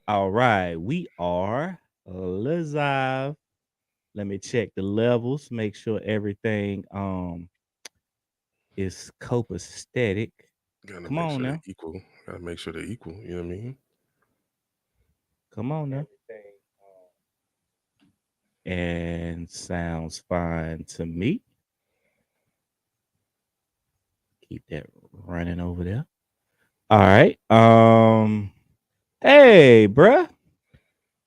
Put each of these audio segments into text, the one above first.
All right, we are live. Let me check the levels, make sure everything is copacetic. Gotta Come make on sure they're now. equal. Gotta make sure they're equal. You know what I mean? Come on now. And sounds fine to me. Keep that running over there. All right. Hey, bruh.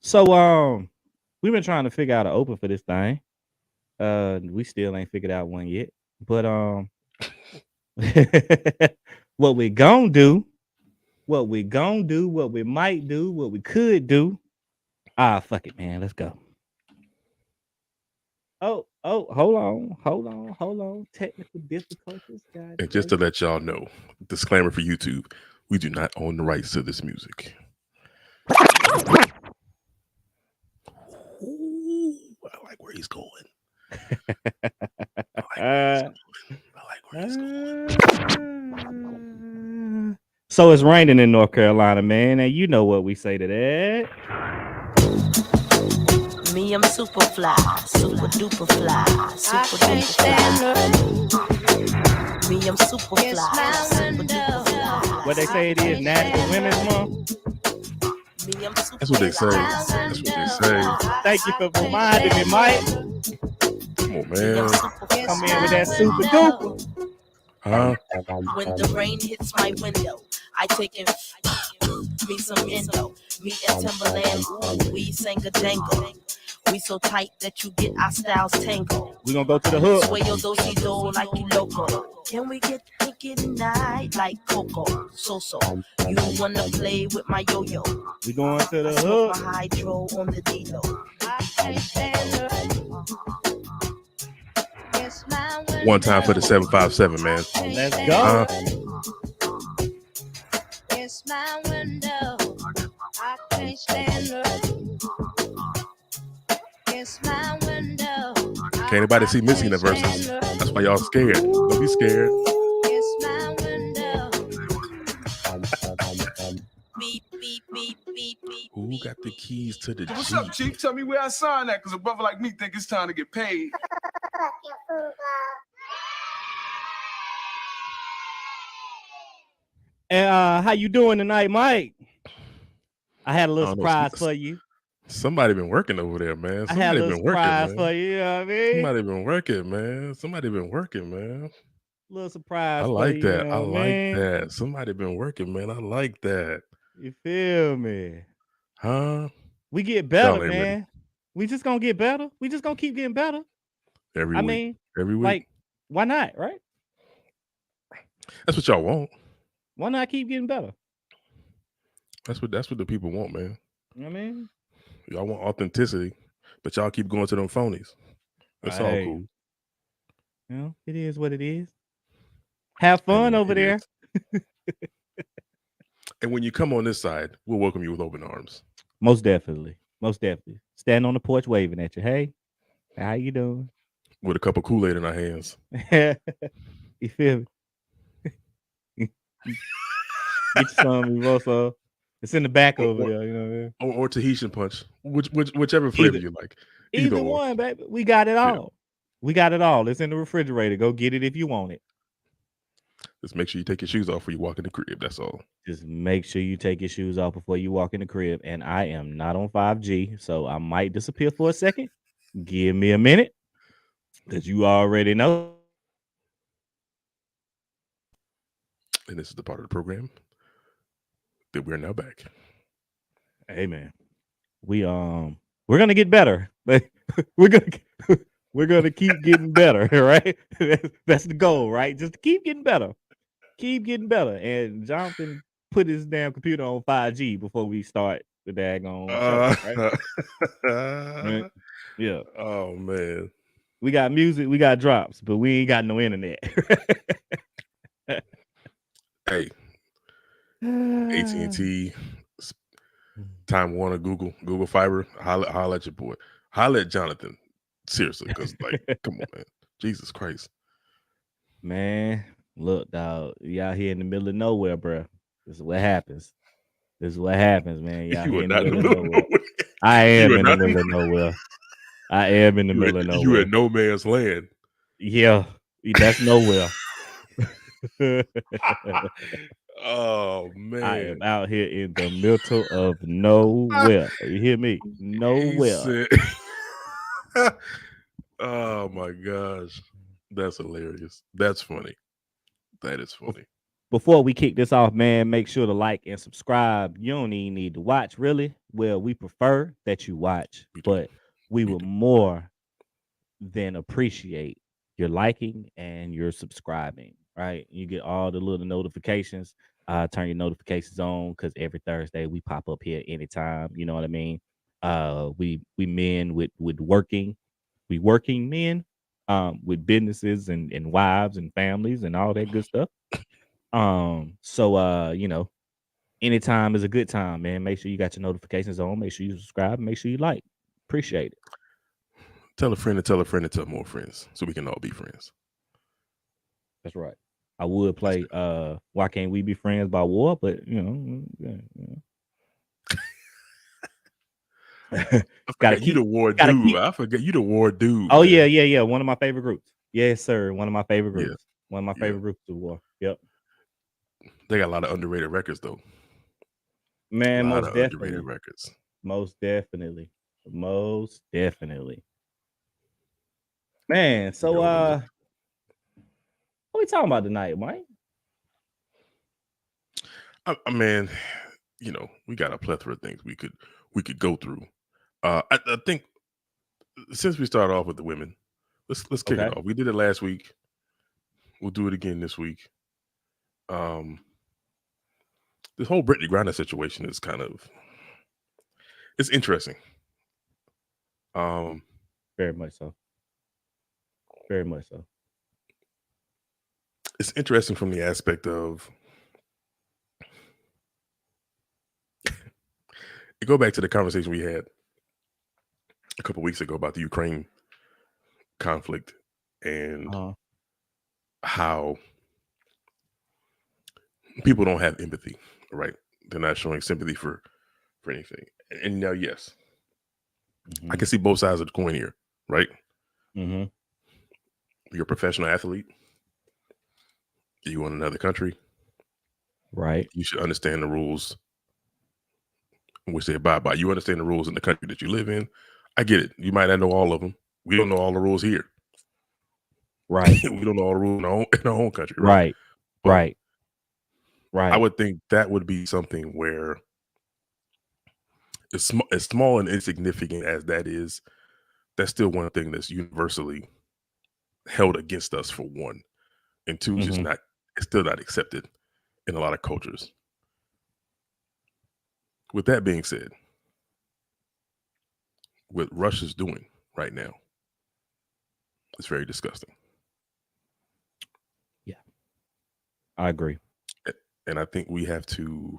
So we've been trying to figure out an open for this thing. We still ain't figured out one yet. But what we gonna do, what we might do, what we could do. Fuck it, man. Let's go. Hold on. Technical difficulties, god And just to dang let y'all know, disclaimer for YouTube: we do not own the rights to this music. Ooh, I like where he's going. I like where he's it. going. I like where he's going. So it's raining in North Carolina, man, and you know what we say to that. Me, I'm super fly, super duper fly, super duper fly. Me, I'm super fly, super duper fly. What they say it is National Women's Month. Me, I'm super That's what they say. fly. That's what they say. Thank you for reminding me, Mike. Come on, Me, I'm man. super fly. Come in with that super duper. Huh? When the rain hits my window, I take in me some endo. Me and Timberland, ooh, we sang a jangle. We so tight that you get our styles tangled. We gonna go to the hook. Sway your do-si-do like you loco. Can we get kinky tonight like Coco? So, you wanna play with my yo-yo? We going to I the smoke hook. my hydro on the D-Lo. One time for the 757, man. Let's go. It's my window. I can't stand her. It's my window. Can't anybody see Missy in the verses? That's why y'all scared. Don't be scared. It's my window. Beep, beep, beep, beep, beep. Who got the keys to the What's Jeep? up, Chief? Tell me where I sign that, because a brother like me think it's time to get paid. And how you doing tonight, Mike? I had a little I don't know. surprise for you. Somebody been working over there, man. I had a Somebody little been working, surprise man. for you. You know what I mean? Somebody been working, man. Somebody been working, man. Little I surprise for like you. that. You I know what I like mean? that. Somebody been working, man. I like that. You feel me? Huh? We get Y'all better, ain't ready. man. We just gonna get better. We just gonna keep getting better. Every I week. mean, Every week. like, why not, right? That's what y'all want. Why not keep getting better? That's what the people want, man. You know what I mean? Y'all want authenticity, but y'all keep going to them phonies. That's all Hey, cool. you know, it is what it is. Have And fun over it there. is. And when you come on this side, we'll welcome you with open arms. Most definitely. Most definitely. Stand on the porch waving at you. Hey, how you doing? With a cup of Kool-Aid in our hands. You feel me? Get some Rosa. It's in the back over there, you know what I mean? Or Tahitian punch. Whichever flavor you like. Either one, baby. We got it all. Yeah. We got it all. It's in the refrigerator. Go get it if you want it. Just make sure you take your shoes off before you walk in the crib. That's all. Just make sure you take your shoes off before you walk in the crib. And I am not on 5G, so I might disappear for a second. Give me a minute, because you already know. And this is the part of the program that we're now back. Hey man, we're gonna get better. we're gonna keep getting better, right? That's the goal, right? Just to keep getting better. Keep getting better. And Jonathan put his damn computer on 5G before we start the daggone show, right? Right? Yeah. Oh man. We got music, we got drops, but we ain't got no internet. Hey. AT&T, Time Warner, Google Fiber, holla at your boy. Holla at Jonathan. Seriously, because like, come on, man. Jesus Christ. Man, look, dog, you out here in the middle of nowhere, bro. This is what happens. This is what happens, man. Y'all You here are in the not in the middle of middle of nowhere. nowhere. I You am are in the not. middle of nowhere. I am in the middle of You nowhere. at no man's land. Yeah, that's nowhere. Oh I man. am out here in the middle of nowhere. You hear me? He Nowhere. said, oh my gosh. That's hilarious. That's funny. That is funny. Before we kick this off, man, make sure to like and subscribe. You don't even need to watch, really. Well, we prefer that you watch, We do. but we We will do. more than appreciate your liking and your subscribing. Right? You get all the little notifications. Turn your notifications on because every Thursday we pop up here anytime. You know what I mean? We men with working men, with businesses and wives and families and all that good stuff. So you know, anytime is a good time, man. Make sure you got your notifications on. Make sure you subscribe. Make sure you like. Appreciate it. Tell a friend to tell a friend to tell more friends so we can all be friends. That's right. I would play Why Can't We Be Friends by War, but you know, I gotta forgot you keep the war gotta dude. keep I forget you the war dude. Oh man. yeah. One of my favorite groups. Yes, sir. One of my favorite Yeah. groups. One of my Yeah. favorite groups of War. Yep. They got a lot of underrated records though. Man, A lot most of definitely. underrated records. Most definitely. Most definitely. Man, so Yo, what we talking about tonight, Mike? I mean, you know, we got a plethora of things we could go through. I think since we started off with the women, let's kick Okay. it off. We did it last week. We'll do it again this week. This whole Brittney Griner situation is it's interesting. Very much so. Very much so. It's interesting from the aspect of you go back to the conversation we had a couple weeks ago about the Ukraine conflict and how people don't have empathy, right? They're not showing sympathy for anything. And now, yes, I can see both sides of the coin here, right? Mm-hmm. You're a professional athlete. You in another country, Right. you should understand the rules in which they abide by. You understand the rules in the country that you live in. I get it. You might not know all of them. We don't know all the rules here. Right. We don't know all the rules in our own country, right? Right. But right. I would think that would be something where as small and insignificant as that is, that's still one thing that's universally held against us, for one. And two, it's still not accepted in a lot of cultures. With that being said, what Russia's doing right now is very disgusting. Yeah, I agree. And I think we have to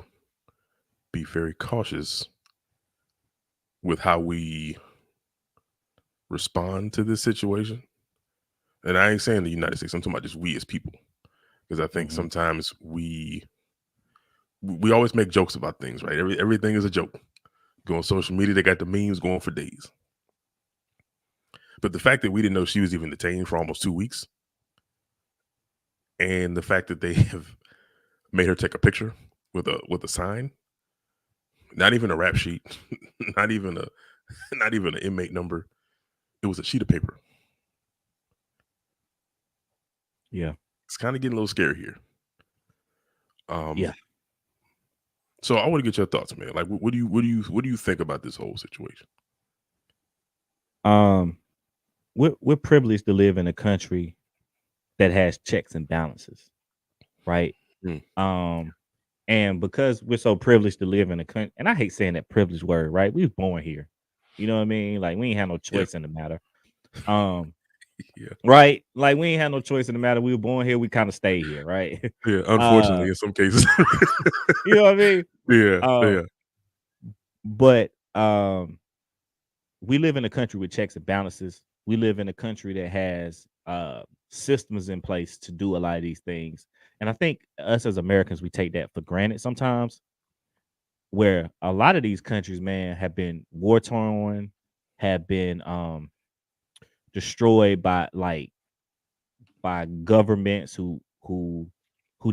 be very cautious with how we respond to this situation. And I ain't saying the United States, I'm talking about just we as people. Because I think sometimes we always make jokes about things, right? Everything is a joke. Go on social media, they got the memes going for days. But the fact that we didn't know she was even detained for almost 2 weeks, and the fact that they have made her take a picture with a sign, not even a rap sheet, not even an inmate number, it was a sheet of paper. Yeah, it's kind of getting a little scary here. Yeah. So I want to get your thoughts, man. Like, what do you think about this whole situation? We're privileged to live in a country that has checks and balances, right? And because we're so privileged to live in a country, and I hate saying that privileged word, right? We was born here. You know what I mean? Like, we ain't have no choice in the matter. Yeah. Right? Like, we ain't have no choice in the matter. We were born here. We kind of stay here, right? Yeah, unfortunately, in some cases. You know what I mean? Yeah. But we live in a country with checks and balances. We live in a country that has systems in place to do a lot of these things. And I think us as Americans, we take that for granted sometimes. where a lot of these countries, man, have been war torn, have been destroyed by governments who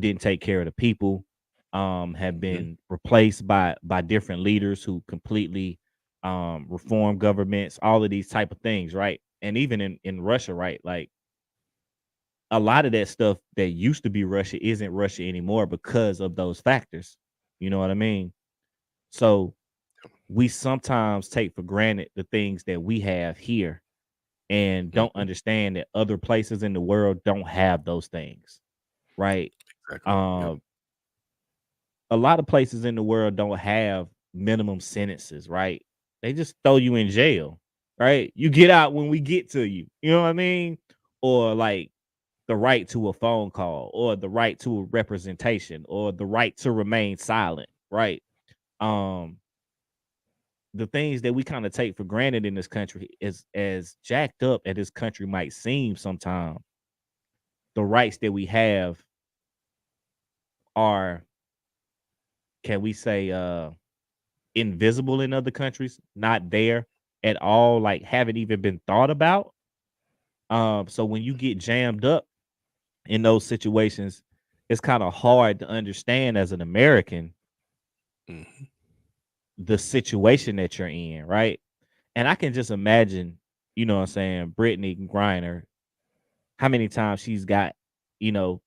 didn't take care of the people, have Mhm. been replaced by different leaders who completely reform governments, all of these type of things, right? And even in Russia, right? Like a lot of that stuff that used to be Russia isn't Russia anymore because of those factors. You know what I mean? So we sometimes take for granted the things that we have here and don't Mhm. understand that other places in the world don't have those things, right? Exactly. Yep. Um, a lot of places in the world don't have minimum sentences, right? They just throw you in jail, right? You get out when we get to you. You know what I mean? Or like the right to a phone call, or the right to a representation, or the right to remain silent, right? Um, the things that we kind of take for granted in this country is as jacked up as this country might seem sometimes. The rights that we have are, can we say, invisible in other countries, not there at all, like haven't even been thought about. So when you get jammed up in those situations, it's kind of hard to understand as an American Mhm. the situation that you're in, right? And I can just imagine, you know what I'm saying, Brittney Griner, how many times she's got, you know,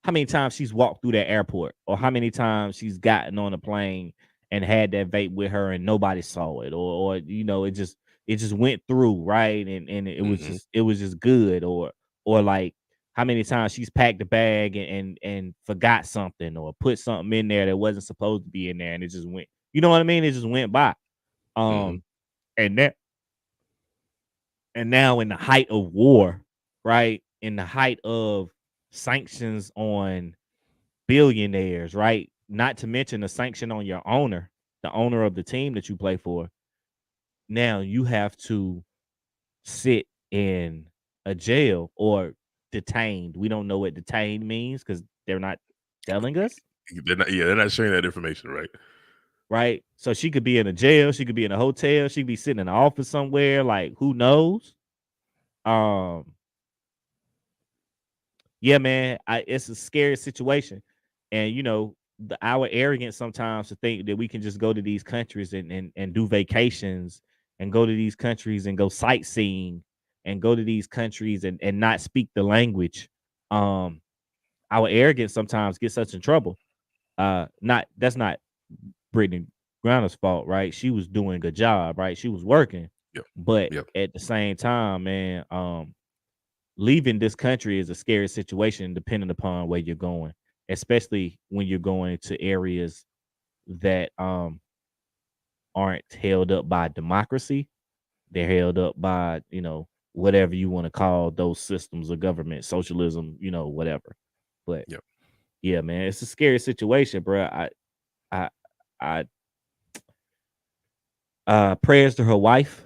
how many times she's walked through that airport, or how many times she's gotten on a plane and had that vape with her and nobody saw it, or it just went through, right? And Mhm. it was just good, or like how many times she's packed a bag and forgot something or put something in there that wasn't supposed to be in there and it just went, you know what I mean? It just went by. Mhm. Um and that and now in the height of war, right? In the height of sanctions on billionaires, right? Not to mention the sanction on your owner, the owner of the team that you play for. Now you have to sit in a jail or detained. We don't know what detained means because they're not telling us, They're not sharing that information, right? right? So she could be in a jail, she could be in a hotel, she could be sitting in an office somewhere, like who knows? Um, Yeah, man, it's a scary situation, and our arrogance sometimes to think that we can just go to these countries and do vacations, and go to these countries and go sightseeing, and go to these countries and not speak the language. Um, our arrogance sometimes gets us in trouble. Not That's not Brittany Griner's fault, right? She was doing a job, right? She was working, Yep. but Yep. at the same time, man, leaving this country is a scary situation depending upon where you're going, especially when you're going to areas that aren't held up by democracy. They're held up by, whatever you want to call those systems of government, socialism, whatever. But Yep. yeah, man, it's a scary situation, bro. I I prayers to her wife,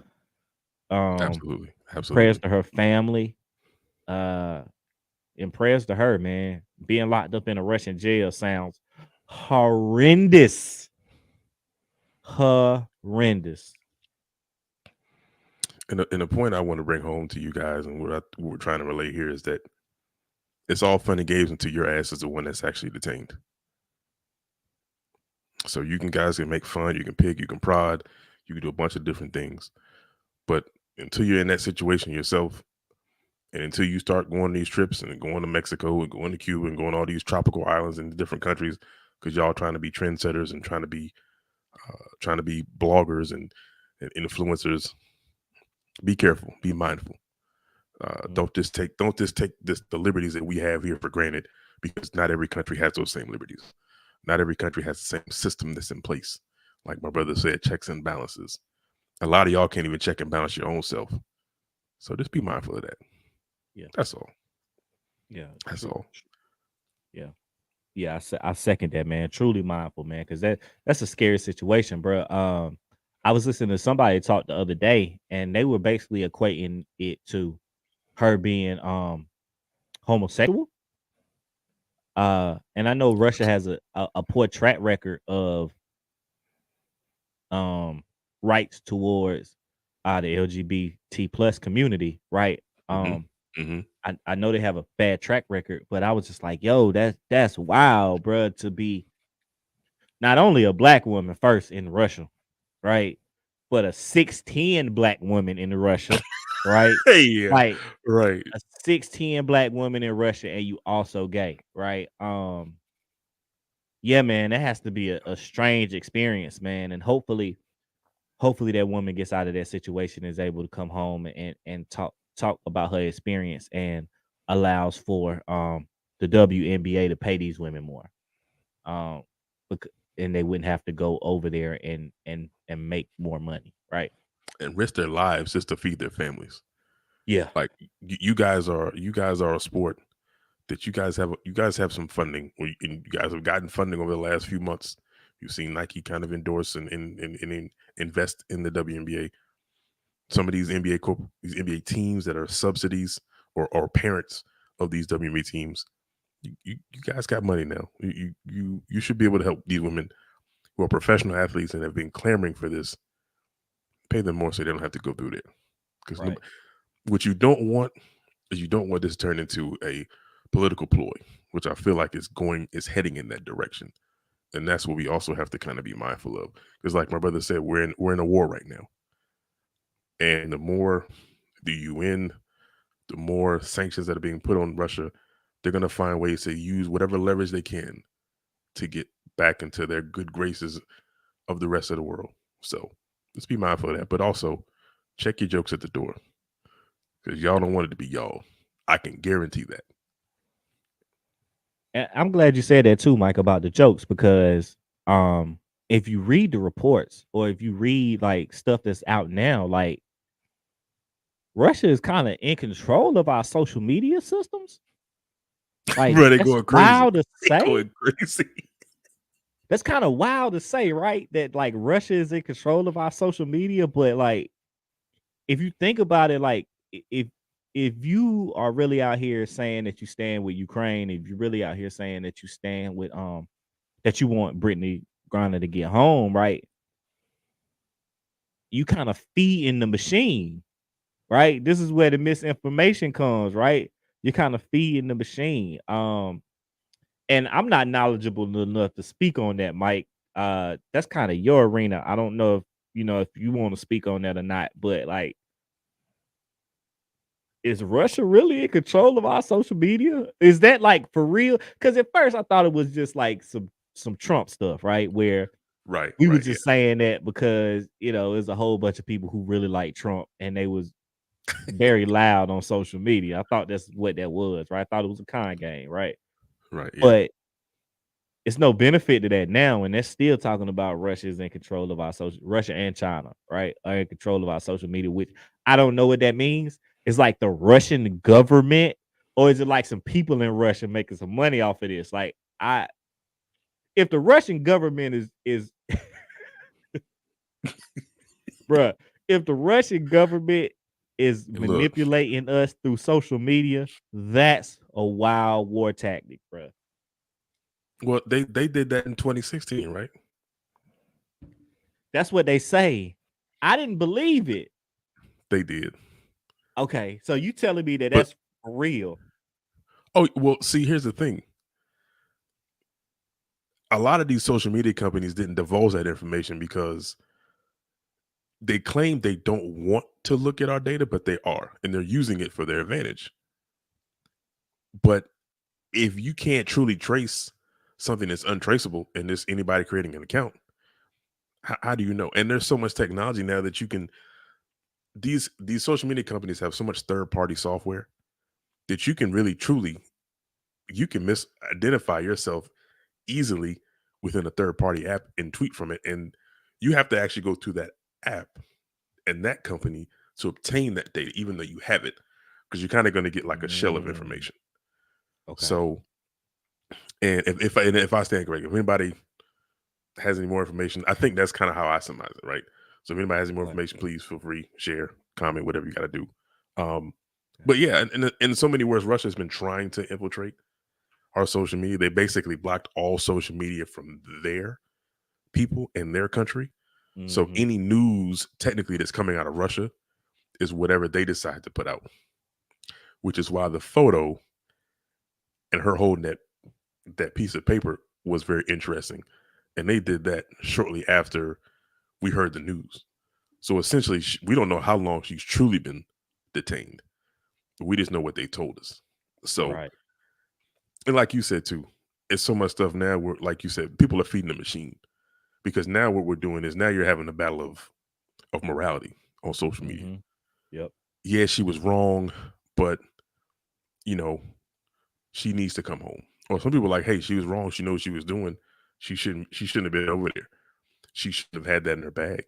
um, Absolutely. prayers Absolutely. to her family, uh and prayers to her, man. Being locked up in a Russian jail sounds horrendous. Horrendous. And the point I want to bring home to you guys, and what we're trying to relate here, is that it's all fun and games until your ass is the one that's actually detained. So you guys can make fun, you can pick, you can prod, you can do a bunch of different things, but until you're in that situation yourself, and until you start going on these trips and going to Mexico and going to Cuba and going to all these tropical islands in different countries, because y'all trying to be trendsetters and trying to be bloggers and influencers, be careful, be mindful. Mhm. Don't just take the liberties that we have here for granted, because not every country has those same liberties. Not every country has the same system that's in place. Like my brother said, checks and balances. A lot of y'all can't even check and balance your own self. So just be mindful of that. Yeah. That's all. Yeah. That's True. all. Yeah. Yeah. I second that, man. Truly mindful, man, because that's a scary situation, bro. I was listening to somebody talk the other day, and they were basically equating it to her being homosexual. And I know Russia has a poor track record of rights towards the LGBT plus community, right? Mm-hmm. I know they have a bad track record, but I was just like, yo, that's wild, bro, to be not only a black woman first in Russia, right? But a 6'10" black woman in Russia, right? Yeah, Like right. a 6'10" black woman in Russia, and you also gay, right? Yeah, man, that has to be a strange experience, man. And hopefully that woman gets out of that situation, is able to come home and talk about her experience, and allows for the WNBA to pay these women more. Um and they wouldn't have to go over there and make more money, right? And risk their lives just to feed their families. Yeah. Like you guys are a sport that you guys have some funding, and you guys have gotten funding over the last few months. You've seen Nike kind of endorse and invest in the WNBA. Some of these these NBA teams that are subsidies or parents of these WNBA teams, you guys got money now. You should be able to help these women who are professional athletes and have been clamoring for this. Pay them more so they don't have to go through that. Because Right. what you don't want is this to turn into a political ploy, which I feel like is heading in that direction. And that's what we also have to kind of be mindful of. Because like my brother said, we're in a war right now. And the more the UN, the more sanctions that are being put on Russia, they're going to find ways to use whatever leverage they can to get back into their good graces of the rest of the world. So let's be mindful of that. But also check your jokes at the door. Because y'all don't want it to be y'all. I can guarantee that. And I'm glad you said that too, Mike, about the jokes, because if you read the reports, or if you read like stuff that's out now, like Russia is kind of in control of our social media systems. Like, Bro, they that's going crazy. wild to They say. going crazy. That's kind of wild to say, right? That like Russia is in control of our social media, but like if you think about it, like if you are really out here saying that you stand with Ukraine, if you're really out here saying that you stand with that you want Brittney Griner to get home, right? You kind of feeding the machine, right? This is where the misinformation comes, right? You're kind of feeding the machine. And I'm not knowledgeable enough to speak on that, Mike. That's kind of your arena. I don't know if you want to speak on that or not, but like, is Russia really in control of our social media? Is that like for real? Because at first I thought it was just like some Trump stuff, right? Where Right. we were Right. just saying that because there's a whole bunch of people who really like Trump, and they was very loud on social media. I thought that's what that was, right? I thought it was a con game, right? Right. Yeah. But it's no benefit to that now, and they're still talking about Russia's in control of our Russia and China, right? Are in control of our social media, which I don't know what that means. It's like the Russian government, or is it like some people in Russia making some money off of this? Like, if the Russian government is bruh, if the Russian government is And look, manipulating us through social media, that's a wild war tactic, bruh. well, they did that in 2016, right? That's what they say. I didn't believe it. They did. Okay, so you telling me that But that's for real? oh well, see, here's the thing. A lot of these social media companies didn't divulge that information because they claim they don't want to look at our data, but they are, and they're using it for their advantage. But if you can't truly trace something that's untraceable, and there's anybody creating an account, how do you know? And there's so much technology now that you can. These social media companies have so much third party software that you can really truly you can misidentify yourself easily within a third party app and tweet from it, and you have to actually go to that app and that company to obtain that data, even though you have it, because you're kind of going to get like a shell of information. Okay. So, and if I stand correct, if anybody has any more information, I think that's kind of how I summarize it, right? So if anybody has any more information, please feel free, share, comment, whatever you got to do. But yeah, in so many words, Russia has been trying to infiltrate our social media. They basically blocked all social media from their people in their country. So Mhm. any news technically that's coming out of Russia is whatever they decide to put out, which is why the photo and her holding that piece of paper was very interesting. And they did that shortly after we heard the news. So essentially, we don't know how long she's truly been detained. We just know what they told us. So, Right. and like you said too, it's so much stuff now where, like you said, people are feeding the machine, because now what we're doing is now you're having a battle of morality on social media. Mhm. Yep. Yeah, she was wrong, but you know, she needs to come home. Or some people are like, hey, she was wrong. She knows what she was doing. She shouldn't have been over there. She should have had that in her bag.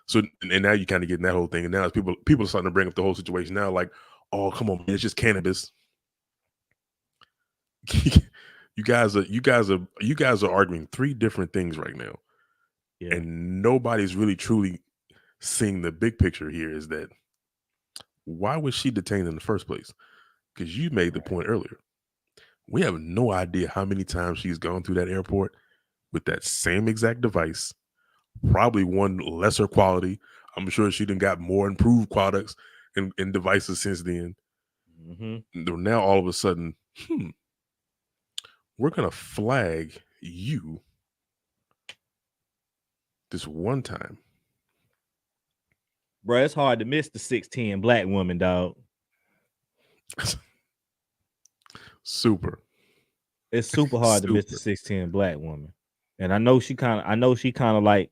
So, and now you kind of getting that whole thing. And now it's people are starting to bring up the whole situation now, like, oh, come on, man, it's just cannabis. you guys are arguing three different things right now, Yeah. and nobody's really truly seeing the big picture here. Is that why was she detained in the first place? Because you made the point earlier. We have no idea how many times she's gone through that airport with that same exact device, probably one lesser quality. I'm sure she done got more improved products and devices since then. Mhm. Now all of a sudden, we're gonna flag you this one time. Bro, it's hard to miss the 6'10" black woman, dog. Super. It's super hard to miss the Super. 6'10" black woman. And I know she kind of like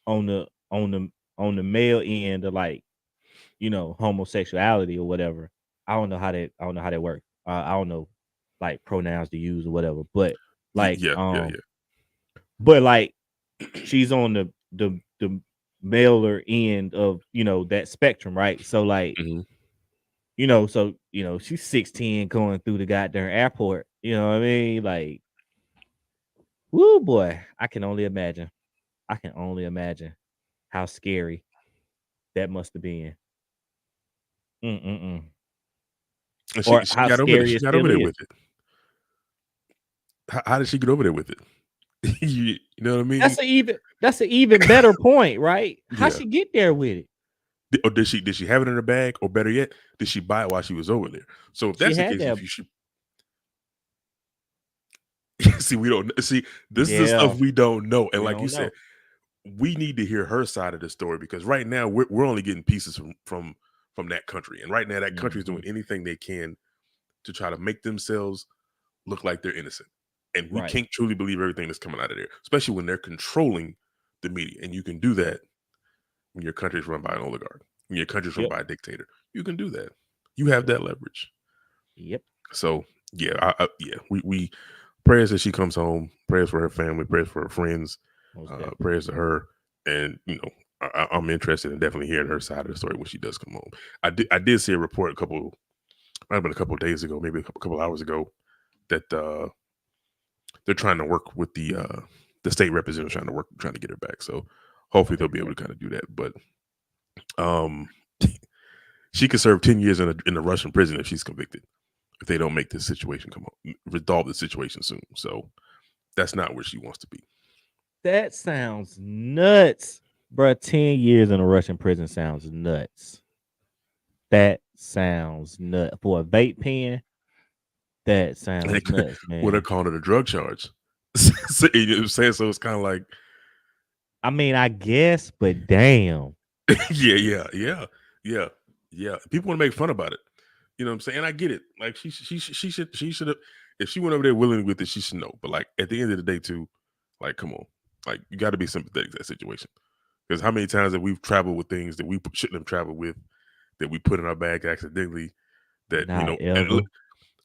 on the male end of, like, homosexuality or whatever. I don't know how that works. I don't know, like, pronouns to use or whatever. But like Yeah. but like she's on the maler end of, that spectrum, right? So like, hmm she's 6'10" going through the goddamn airport. You know what I mean? Like, woo boy, I can only imagine. I can only imagine how scary that must have been. Mm-mm-mm. And Or she how got over there. scary She it got still over there is. with it. How did she get over there with it? you know what I mean? That's an even better point, right? How Yeah. she get there with it? Or did she have it in her bag? Or better yet, did she buy it while she was over there? So if She that's the had case, that. if you should see, we don't see. This is the Yeah, stuff we don't know. And we like you don't said, know. we need to hear her side of the story, because right now we're only getting pieces from that country, and right now that country is doing Mhm. anything they can to try to make themselves look like they're innocent, and we Right. can't truly believe everything that's coming out of there, especially when they're controlling the media. And you can do that when your country is run by an oligarch, when your country is run Yep. by a dictator. You can do that. You have that leverage. Yep. So yeah, we prayers that she comes home, prayers for her family, prayers for her friends, Most definitely. prayers to her, and I'm interested in definitely hearing her side of the story when she does come home. I did see a report might have been a couple of days ago, maybe a couple hours ago, that they're trying to work with the state representative, trying to get her back. So hopefully they'll be able to kind of do that. But um, she could serve 10 years in a Russian prison if she's convicted, if they don't make this situation resolve the situation soon. So that's not where she wants to be. That sounds nuts, bro. 10 years in a Russian prison sounds nuts. That sounds nuts for a vape pen. That And sounds nuts, what they're man. calling it a drug charge. So, you know what I'm saying? So it's kind of like, I mean, I guess, but damn. yeah. People want to make fun about it. You know what I'm saying? And I get it. Like she should have, if she went over there willingly with it, she should know. But like at the end of the day, too, like come on, like you got to be sympathetic to that situation. Because how many times have we traveled with things that we shouldn't have traveled with, that we put in our bag accidentally? That Not ever.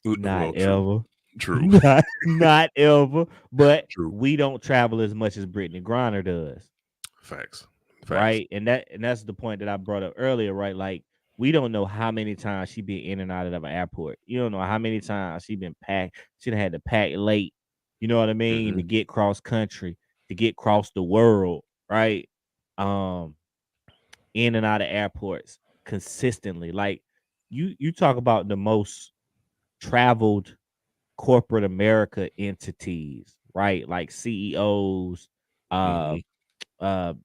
Not well, true, ever. true, Not ever. But true. we don't travel as much as Brittney Griner does. Facts. Right. And that's the point that I brought up earlier, right? Like, we don't know how many times she been in and out of an airport. You don't know how many times she been packed. She done had to pack late. You know what I mean? hmm To get cross country, to get across the world, right? Um, in and out of airports consistently. Like, you talk about the most traveled corporate America entities, right? Like CEOs, uh hmm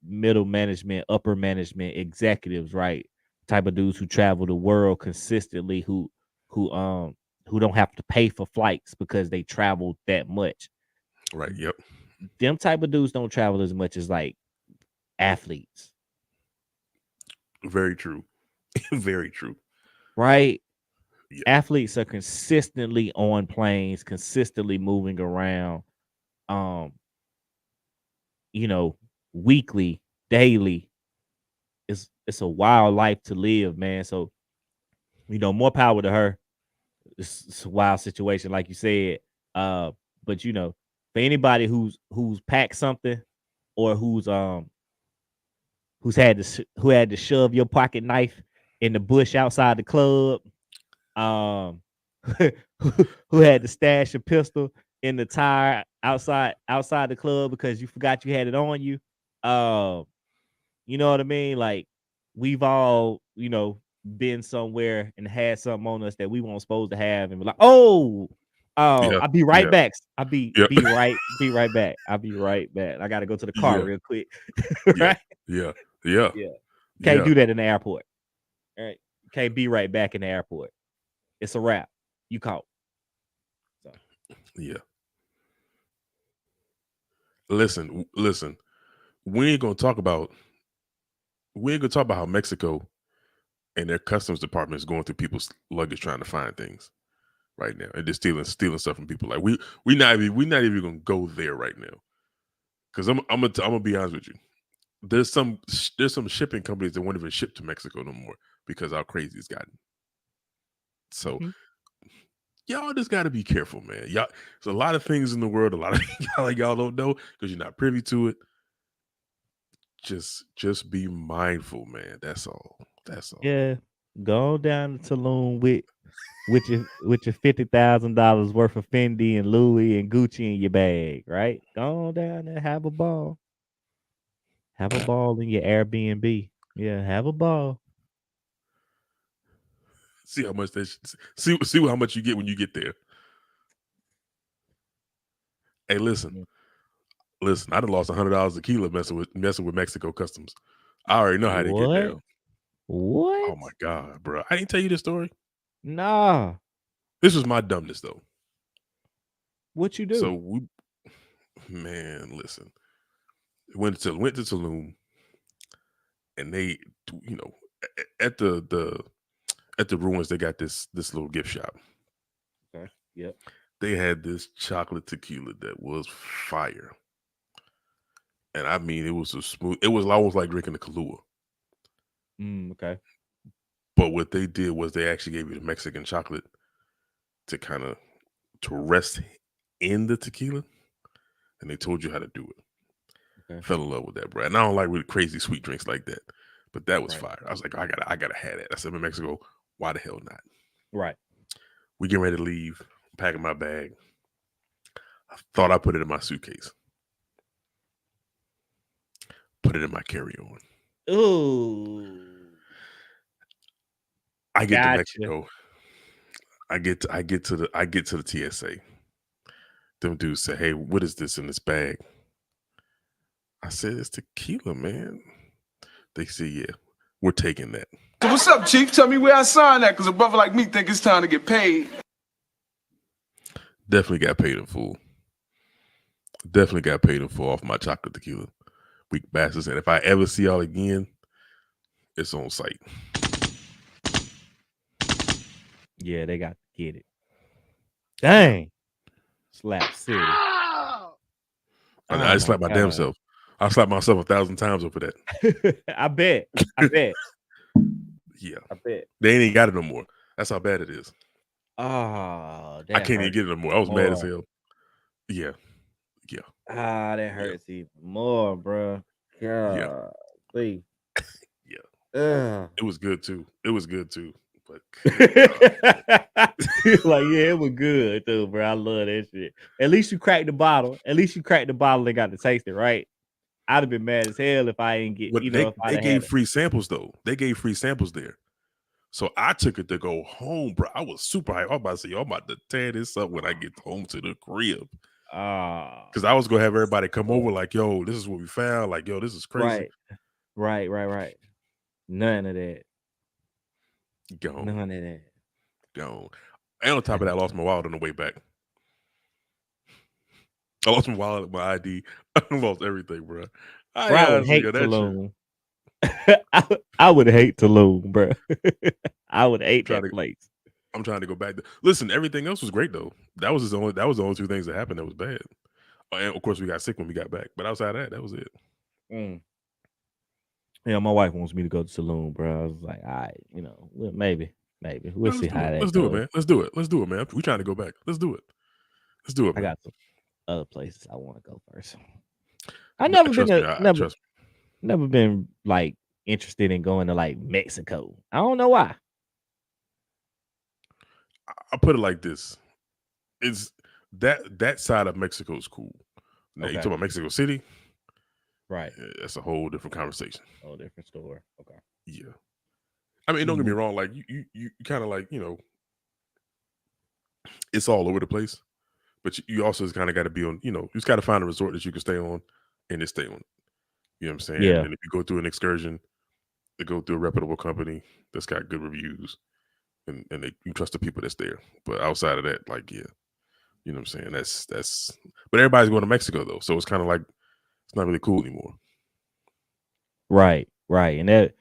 middle management, upper management executives, right? Type of dudes who travel the world consistently, who don't have to pay for flights because they travel that much. Right. Yep. Them type of dudes don't travel as much as like athletes, Very true. Very true. right? Yeah. Athletes are consistently on planes, consistently moving around, um, weekly, daily. It's a wild life to live, man. So, more power to her. It's a wild situation, like you said. But for anybody who's packed something or who had to shove your pocket knife in the bush outside the club, um, who had to stash a pistol in the tire outside the club because you forgot you had it on you. You know what I mean? Like we've all, been somewhere and had something on us that we weren't supposed to have, and we're like, Yeah. I'll be right Yeah. back. I'll be Yeah. be right back. I'll be right back. I gotta go to the car Yeah. real quick. Yeah. Right? Yeah. Yeah. Yeah. Can't Yeah. do that in the airport. All right. Can't be right back in the airport. It's a wrap. You caught. So Yeah. Listen. We ain't gonna talk about how Mexico and their customs department is going through people's luggage trying to find things right now and just stealing stuff from people. Like we not even gonna go there right now. Because I'm gonna be honest with you. There's some shipping companies that won't even ship to Mexico no more because how crazy it's gotten. So Mhm. y'all just got to be careful, man. Y'all, there's a lot of things in the world, a lot of y'all don't know because you're not privy to it. Just be mindful, man. That's all. That's all. Yeah. Go down to Tulum with your $50,000 worth of Fendi and Louis and Gucci in your bag, right? Go on down there, have a ball. Have a ball in your Airbnb. Yeah, have a ball. See how much see how much you get when you get there. Hey, listen. I done lost $100 a kilo messing with Mexico customs. I already know how they get down. What? Oh my God, bro! I didn't tell you this story. Nah. This was my dumbness though. What you do? So listen. Went to Tulum, and they, at the ruins they got this little gift shop. Okay. Yep. They had this chocolate tequila that was fire, and I mean it was so smooth. It was almost like drinking the Kahlua. Okay. But what they did was they actually gave you the Mexican chocolate to rest in the tequila, and they told you how to do it. Okay. Fell in love with that, bro. And I don't like really crazy sweet drinks like that, but that was Right. fire. I was like, I gotta have that. I said, in Mexico, why the hell not? Right. We getting ready to leave. I'm packing my bag. I thought I put it in my suitcase. Put it in my carry-on. Ooh. I get to Gotcha. Mexico. I get to the TSA. Them dudes say, "Hey, what is this in this bag?" I said, "It's tequila, man." They say, "Yeah, we're taking that." So what's up, Chief? Tell me where I sign that, because a brother like me think it's time to get paid. Definitely got paid in full. Definitely got paid in full off my chocolate tequila. Weak bastards. And if I ever see y'all again, it's on site. Yeah, they got to get it. Dang. Slap City. I slapped my damn self. I slapped myself 1,000 times over that. I bet. Yeah. I bet. They ain't even got it no more. That's how bad it is. Oh, I can't even get it no more. I was mad as hell. Yeah. Yeah. That hurts even more, bro. God, please. Yeah. It was good too. But like, yeah, it was good too, bro. I love that shit. At least you cracked the bottle. And got to taste it, right? I'd have been mad as hell if I didn't get, they gave free samples though. They gave free samples there. So I took it to go home, bro. I was super hyped. I was about to say, I'm about to tear this up when I get home to the crib. Because I was gonna have everybody come over like, yo, this is what we found. Like, yo, this is crazy. Right. None of that. Gone. None of that. Gone. And on top of that, I lost my wallet on the way back. I lost my wallet, my ID. I lost everything, bro. Bro, I would hate Tulum. I would hate Tulum, bro. I would hate that place. I'm trying to go back. Listen, everything else was great though. That was the only two things that happened that was bad. And of course, we got sick when we got back. But outside of that was it. Yeah, my wife wants me to go to Tulum, bro. I was like, all right, maybe we'll see how that. Let's do it, man. Let's do it, man. We trying to go back. Let's do it. Man. I got some other places I want to go first. I never been like interested in going to like Mexico. I don't know why. I put it like this: it's that side of Mexico is cool. Now you talk about Mexico City, right? That's a whole different conversation. Whole different story. Okay. Yeah. I mean, don't get me wrong. Like you kind of like it's all over the place, but you also just kind of got to be on. You just got to find a resort that you can stay on and just stay on. You know what I'm saying? Yeah. And if you go through an excursion, they go through a reputable company that's got good reviews, and you trust the people that's there. But outside of that, like, yeah, you know what I'm saying? That's. But everybody's going to Mexico though, so it's kind of like it's not really cool anymore. Right, and that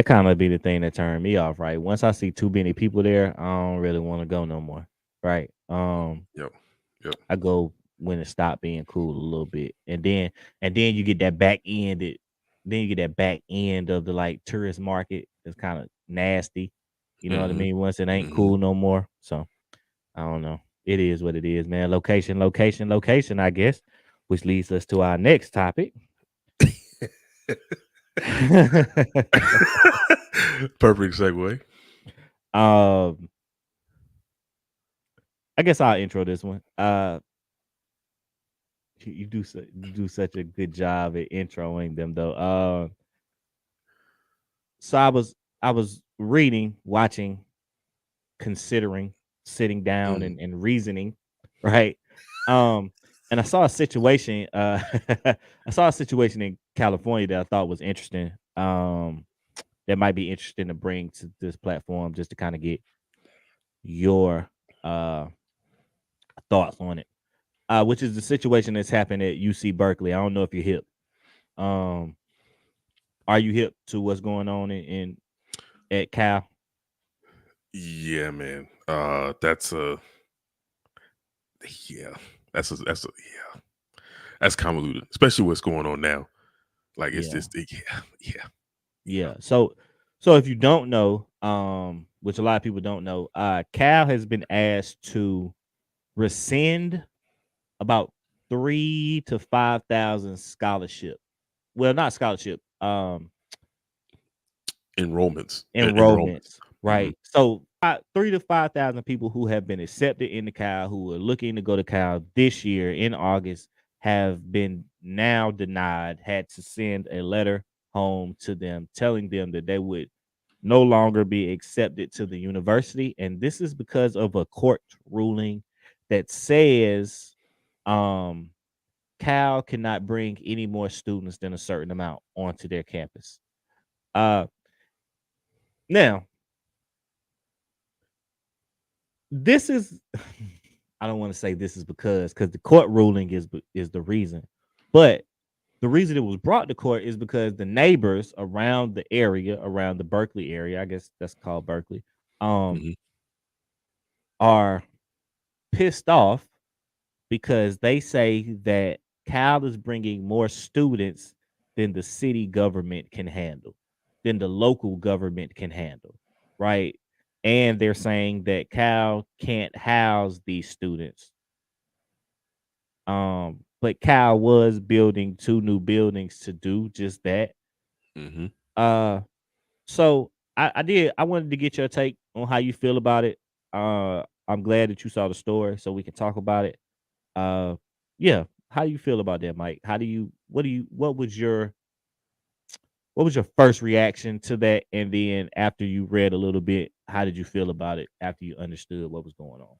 kind of be the thing that turned me off. Right, once I see too many people there, I don't really want to go no more. Right. Yep. I go when it stopped being cool a little bit, and then you get that back end. Then you get that back end of the like tourist market. It's kind of nasty. You know what I mean? Once it ain't cool no more. So I don't know. It is what it is, man. Location, I guess, which leads us to our next topic. Perfect segue. I guess I'll intro this one. You do such a good job at introing them though. So I was reading, watching, considering, sitting down and reasoning, right? And I saw a situation. I saw a situation in California that I thought was interesting. That might be interesting to bring to this platform just to kind of get your thoughts on it. Which is the situation that's happened at UC Berkeley. I don't know if you're hip. Are you hip to what's going on at Cal? Yeah, man. That's convoluted, especially what's going on now. Like it's just yeah. So if you don't know, which a lot of people don't know, Cal has been asked to rescind about 3,000 to 5,000 scholarship. Well, not scholarship. Enrollments. Right. So 3,000 to 5,000 people who have been accepted in the Cal, who are looking to go to Cal this year in August, have been now denied, had to send a letter home to them telling them that they would no longer be accepted to the university. And this is because of a court ruling that says Cal cannot bring any more students than a certain amount onto their campus. Now, this is I don't want to say this is because the court ruling is the reason, but the reason it was brought to court is because the neighbors around the area, around the Berkeley area, I guess that's called Berkeley, are pissed off because they say that Cal is bringing more students than the city government can handle, than the local government can handle, right? And they're saying that Cal can't house these students. But Cal was building 2 new buildings to do just that. So I wanted to get your take on how you feel about it. I'm glad that you saw the story so we can talk about it. Yeah, how do you feel about that, Mike? What was your first reaction to that? And then after you read a little bit, how did you feel about it after you understood what was going on?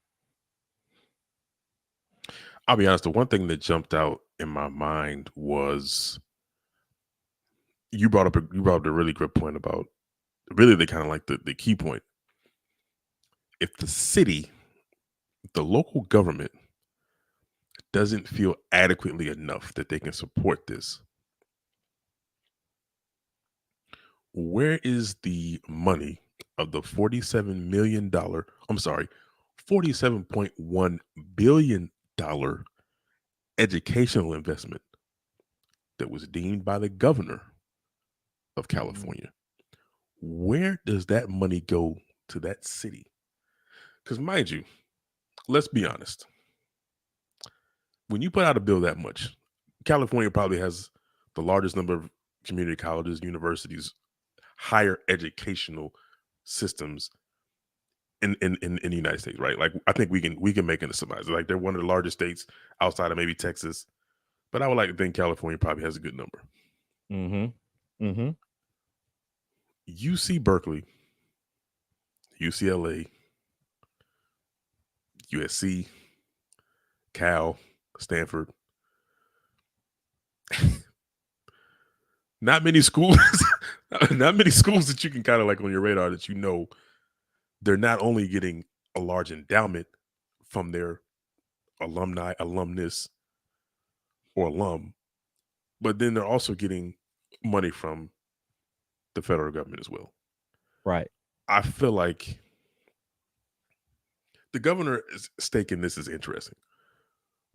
I'll be honest. The one thing that jumped out in my mind was you brought up a really good point about really the kind of like the key point. If the city, the local government doesn't feel adequately enough that they can support this, where is the money of the $47 million, I'm sorry, $47.1 billion educational investment that was deemed by the governor of California? Where does that money go to that city? Because mind you, let's be honest. When you put out a bill that much, California probably has the largest number of community colleges, universities, higher educational systems in the United States, right? Like I think we can make it surmise. Like they're one of the largest states outside of maybe Texas, but I would like to think California probably has a good number. UC Berkeley, UCLA, USC, Cal, Stanford. Not many schools, not many schools that you can kind of like on your radar that you know they're not only getting a large endowment from their alumni, alumnus, or alum, but then they're also getting money from the federal government as well. Right. I feel like the governor's stake in this is interesting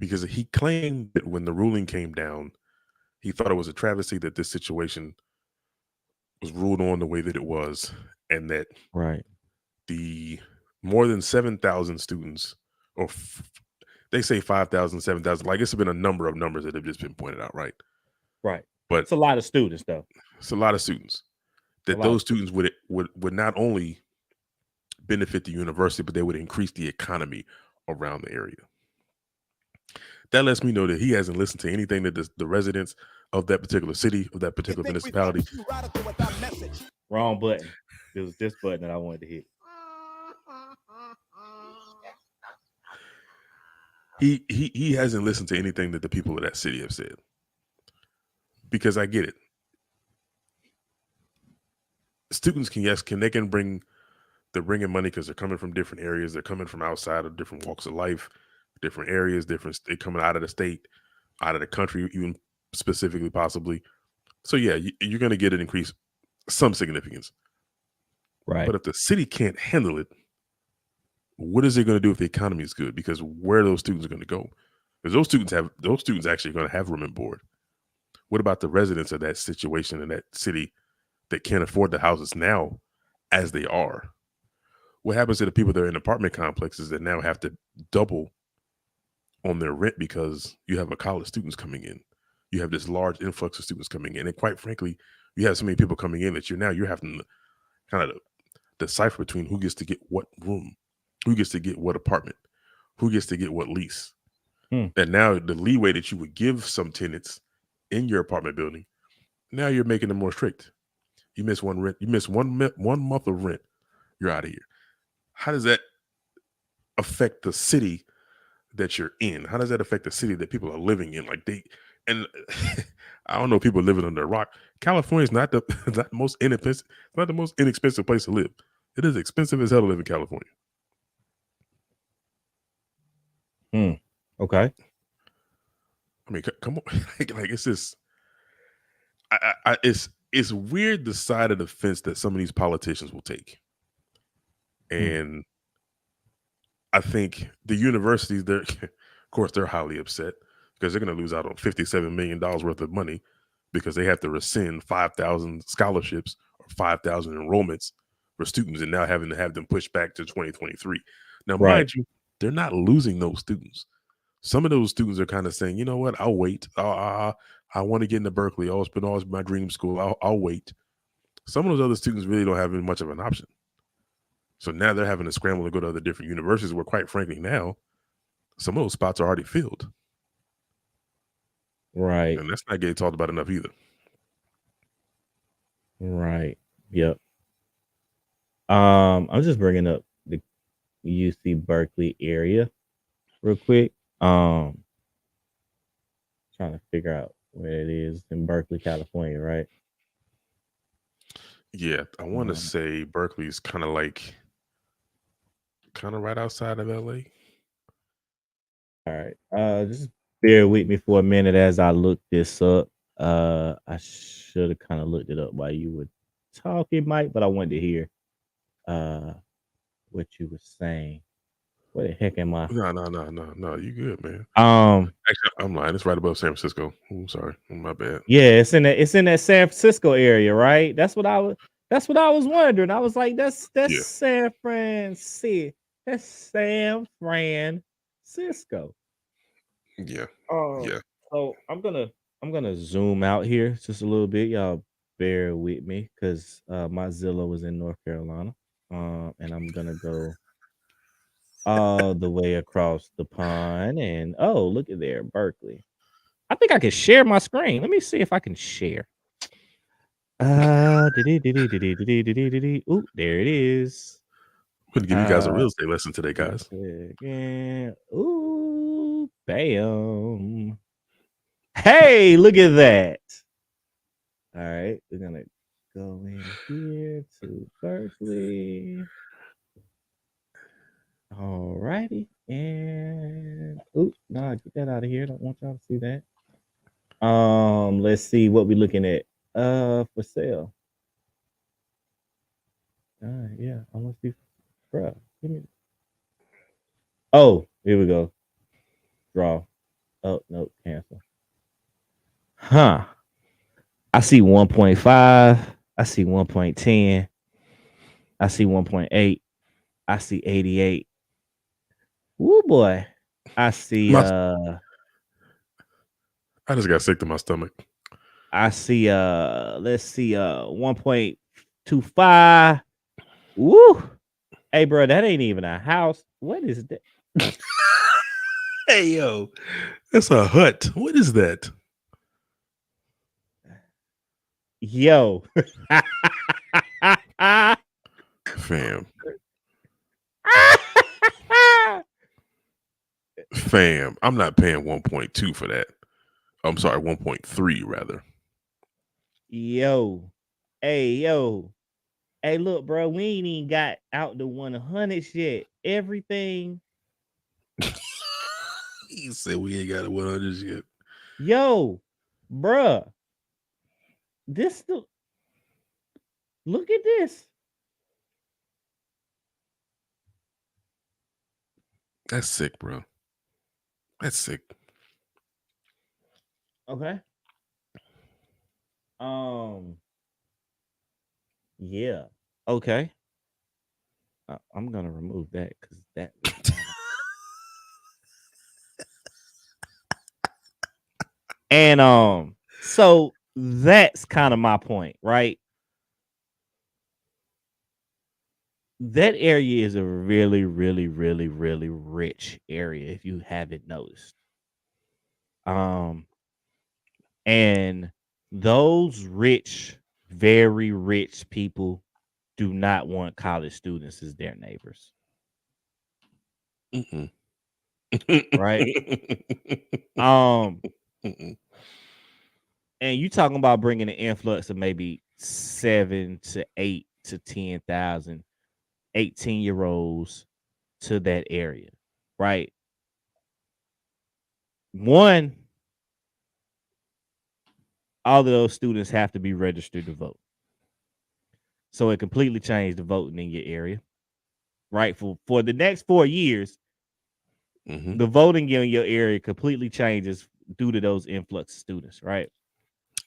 because he claimed that when the ruling came down, he thought it was a travesty that this situation was ruled on the way that it was, and that Right. the more than 7,000 students, or they say 5,000, 7,000, like it's been a number of numbers that have just been pointed out, right? Right. But it's a lot of students, though. It's a lot of students. That those students would not only benefit the university, but they would increase the economy around the area. That lets me know that he hasn't listened to anything that the residents of that particular city, of that particular municipality. Wrong button. It was this button that I wanted to hit. He hasn't listened to anything that the people of that city have said. Because I get it. Students can bring money because they're coming from different areas. They're coming from outside of different walks of life, different areas, they're coming out of the state, out of the country, even specifically, possibly. So yeah, you're going to get an increase, some significance. Right. But if the city can't handle it, what is it going to do if the economy is good? Because where are those students going to go? Because those students actually going to have room and board. What about the residents of that situation in that city that can't afford the houses now as they are? What happens to the people that are in apartment complexes that now have to double on their rent because you have a college students coming in? You have this large influx of students coming in. And quite frankly, you have so many people coming in that you're having to kind of decipher between who gets to get what room, who gets to get what apartment, who gets to get what lease. And now the leeway that you would give some tenants in your apartment building, now you're making them more strict. You miss one rent, you miss one month of rent, you're out of here. How does that affect the city that you're in? How does that affect the city that people are living in? I don't know, people living under a rock. California is not the most inexpensive, not the most inexpensive place to live. It is expensive as hell to live in California. Okay. I mean, come on, like it's just, it's weird the side of the fence that some of these politicians will take, and I think the universities, of course, they're highly upset because they're going to lose out on $57 million worth of money because they have to rescind 5,000 scholarships or 5,000 enrollments for students, and now having to have them pushed back to 2023. Now, mind you, they're not losing those students. Some of those students are kind of saying, you know what, I'll wait. I want to get into Berkeley. It's been always my dream school. I'll wait. Some of those other students really don't have much of an option. So now they're having to scramble to go to other different universities where, quite frankly, now some of those spots are already filled. Right. And that's not getting talked about enough either. Right. Yep. I'm just bringing up the UC Berkeley area real quick. trying to figure out where it is in Berkeley, California, right? Yeah, I want to Um, say Berkeley's kind of right outside of LA. all right. Just bear with me for a minute as I look this up. I should have kind of looked it up while you were talking, Mike, but I wanted to hear uh what you were saying. What the heck am I? No. You good, man? Um, Actually, I'm lying. It's right above San Francisco. I'm sorry. My bad. yeah, it's in that San Francisco area, right? That's what I was wondering. I was like, that's Yeah. San Francisco. That's San Francisco. Yeah. Um, Yeah. so I'm gonna zoom out here just a little bit. Y'all bear with me because my Zillow was in North Carolina. And I'm gonna go all the way across the pond. And oh, look at there, Berkeley. I think I can share my screen. Let me see if I can share. Ooh, there it is. I'm gonna give you guys a real estate lesson today, One guys. second. Ooh, bam. Hey, look at that. All right, we're gonna go in here to Berkeley. All righty, and nah, get that out of here. Don't want y'all to see that. Let's see what we're looking at. For sale. Yeah, I want to see, bruh. Give me. Oh, here we go. Draw. Oh no, cancel. Huh. I see 1.5. I see 1.10. I see 1.8. I see 88. Woo boy. I see I just got sick to my stomach. let's see 1.25. Woo. Hey bro, that ain't even a house. What is that? Hey yo, that's a hut. What is that? Yo. Fam. Fam. I'm not paying 1.2 for that. I'm sorry, 1.3 rather. Yo. Hey, yo. Hey, look, bro, we ain't even got out the 100s yet. Everything. He said we ain't got a 100 yet. Yo, bruh. Look at this. That's sick, bro. That's sick. Okay. Yeah. Okay. I'm gonna remove that because that was and so that's kind of my point, right? That area is a really, really, really, really rich area if you haven't noticed. And those rich, very rich people do not want college students as their neighbors, Mm-mm. right? Um, Mm-mm. and you talking about bringing an influx of maybe 7 to 8 to 10,000 18-year-olds to that area, right? One, all of those students have to be registered to vote. So it completely changed the voting in your area, right? For the next 4 years, Mm-hmm. the voting in your area completely changes due to those influx of students, right?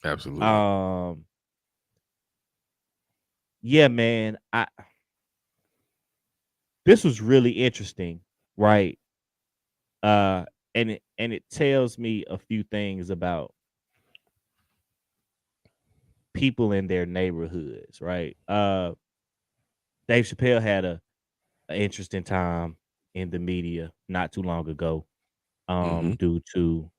Absolutely. Yeah, man. This was really interesting, right? And it tells me a few things about people in their neighborhoods, right? Dave Chappelle had an interesting time in the media not too long ago, Mm-hmm. due to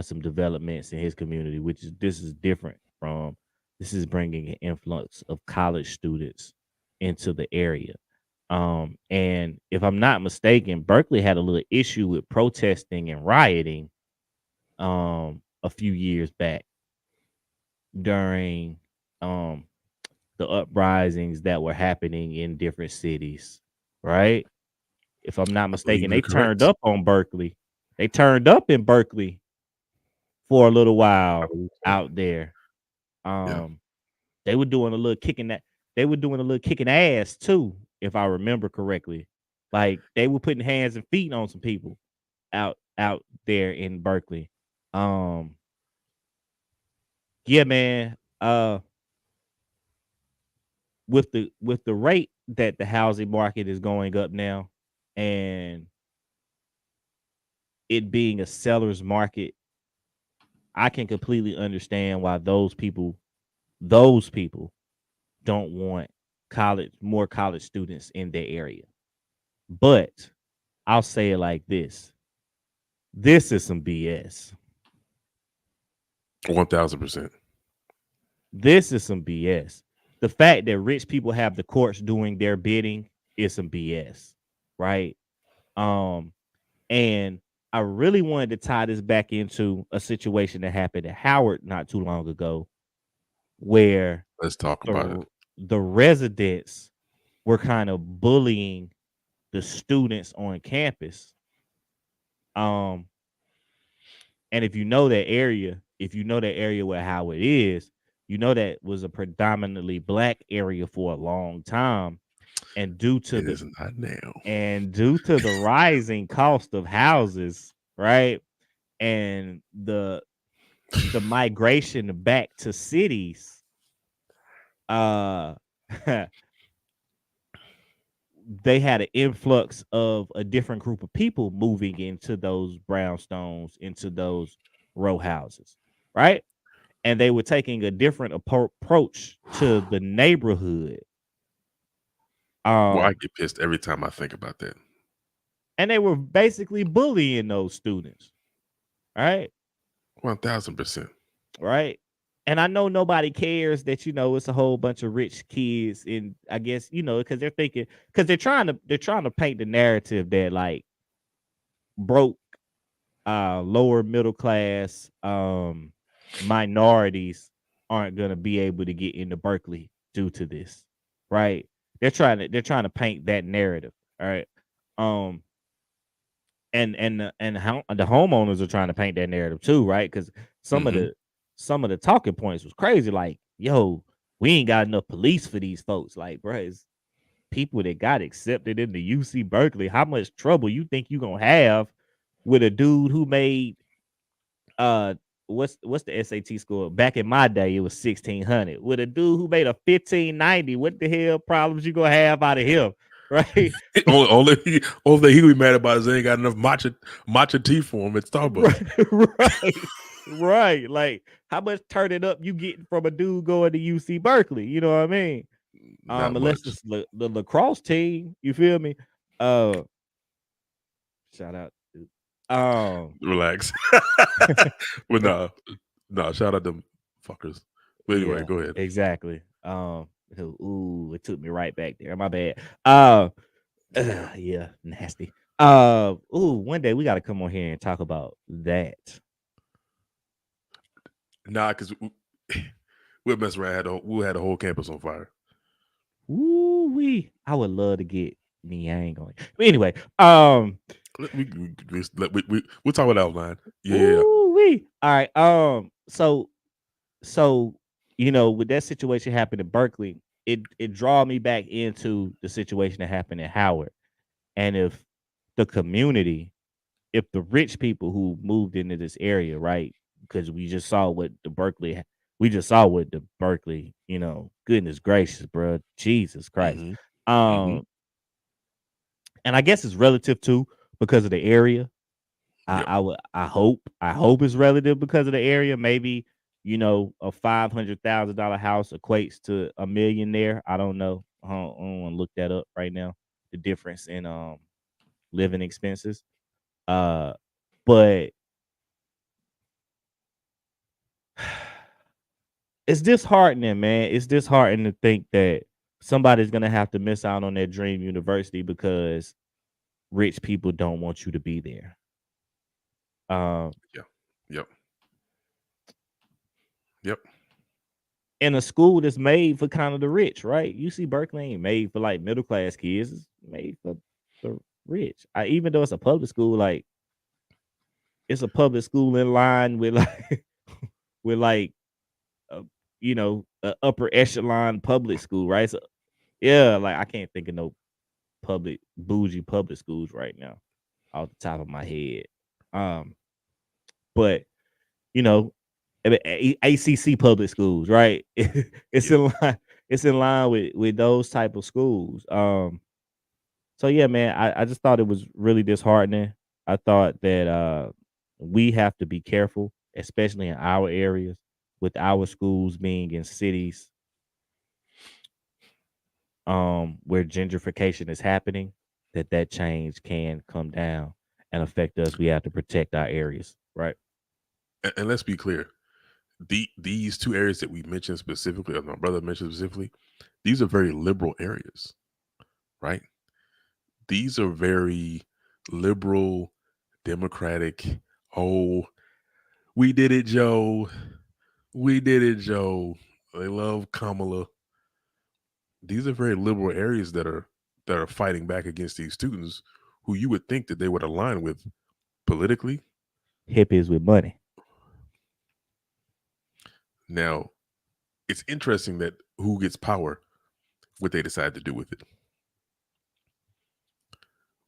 some developments in his community, which is this is different from this is bringing an influx of college students into the area. And if I'm not mistaken, Berkeley had a little issue with protesting and rioting a few years back during the uprisings that were happening in different cities, right? If I'm not I believe mistaken, you're they turned correct. up on Berkeley. They turned up in Berkeley for a little I while believe so. out there. Yeah. They were doing a little kicking that they were doing a little kicking ass too, if I remember correctly. Like they were putting hands and feet on some people out there in Berkeley. Um, yeah, man. With the rate that the housing market is going up now, and it being a seller's market, I can completely understand why those people don't want more college students in their area. But I'll say it like this. This is some BS. 1000%. This is some BS. The fact that rich people have the courts doing their bidding is some BS, right? Um, and I really wanted to tie this back into a situation that happened at Howard not too long ago, where Let's talk about it. the residents were kind of bullying the students on campus. Um, and if you know that area where Howard is, you know that was a predominantly black area for a long time. And It is not now. due to the rising cost of houses, right? And the migration back to cities, uh they had an influx of a different group of people moving into those brownstones, into those row houses, right? And they were taking a different approach to the neighborhood. Well, I Um, get pissed every time I think about that. and they were basically bullying those students, right? 1000%. Right. And I know nobody cares that it's a whole bunch of rich kids, and I guess because they're trying to paint the narrative that like broke lower middle class minorities aren't gonna be able to get into Berkeley due to this, right? They're trying to paint that narrative, all right. Um, and how the homeowners are trying to paint that narrative too, right? Because some of Mm-hmm. the some of the talking points was crazy, like, yo, we ain't got enough police for these folks. Like, bro, it's people that got accepted into UC Berkeley. How much trouble you think you gonna have with a dude who made uh what's the SAT score? Back in my day, it was 1600. With a dude who made a 1590, what the hell problems you gonna have out of him, right? only he would be mad about is they ain't got enough matcha tea for him at Starbucks. Right, right. Like, how much turning up you getting from a dude going to UC Berkeley? You know what I mean? Not Unless much. it's the lacrosse team, you feel me? Uh, shout out. Relax. But no, shout out them fuckers. But anyway, Yeah, go ahead. exactly. Ooh, it took me right back there. My bad. Yeah, nasty. One day we got to come on here and talk about that. Nah, because we'll mess around. We'll have the whole campus on fire. I would love to get Niang on it. But anyway, We'll talk about that offline. Yeah. All right. So with that situation happened in Berkeley, it draw me back into the situation that happened in Howard. And if the community, if the rich people who moved into this area, right? Because we just saw what the Berkeley, goodness gracious, bro, Jesus Christ. Mm-hmm. Mm-hmm. And I guess it's relative too because of the area. Yep. I hope it's relative because of the area. Maybe a $500,000 house equates to $1 million there. I don't know. I don't want to look that up right now. The difference in living expenses. But it's disheartening, man. It's disheartening to think that somebody's gonna have to miss out on their dream university because rich people don't want you to be there. Yep. Yep. in a school that's made for kind of the rich, right? You see, Berkeley ain't made for like middle class kids. It's made for the rich. Even though it's a public school, like it's a public school in line with like with like a, a upper echelon public school, right? So yeah, like I can't think of no bougie public schools right now off the top of my head. But you know, ACC public schools, right? It's Yeah. in line. It's in line with those type of schools. So yeah, man, I just thought it was really disheartening. I thought that we have to be careful, especially in our areas, with our schools being in cities where gentrification is happening, that change can come down and affect us. We have to protect our areas, right? And let's be clear. These two areas that we mentioned specifically, or my brother mentioned specifically, these are very liberal areas, right? These are very liberal, democratic. Oh, we did it, Joe. We did it, Joe. They love Kamala. These are very liberal areas that are fighting back against these students who you would think that they would align with politically. Hippies with money. Now, it's interesting that who gets power, what they decide to do with it.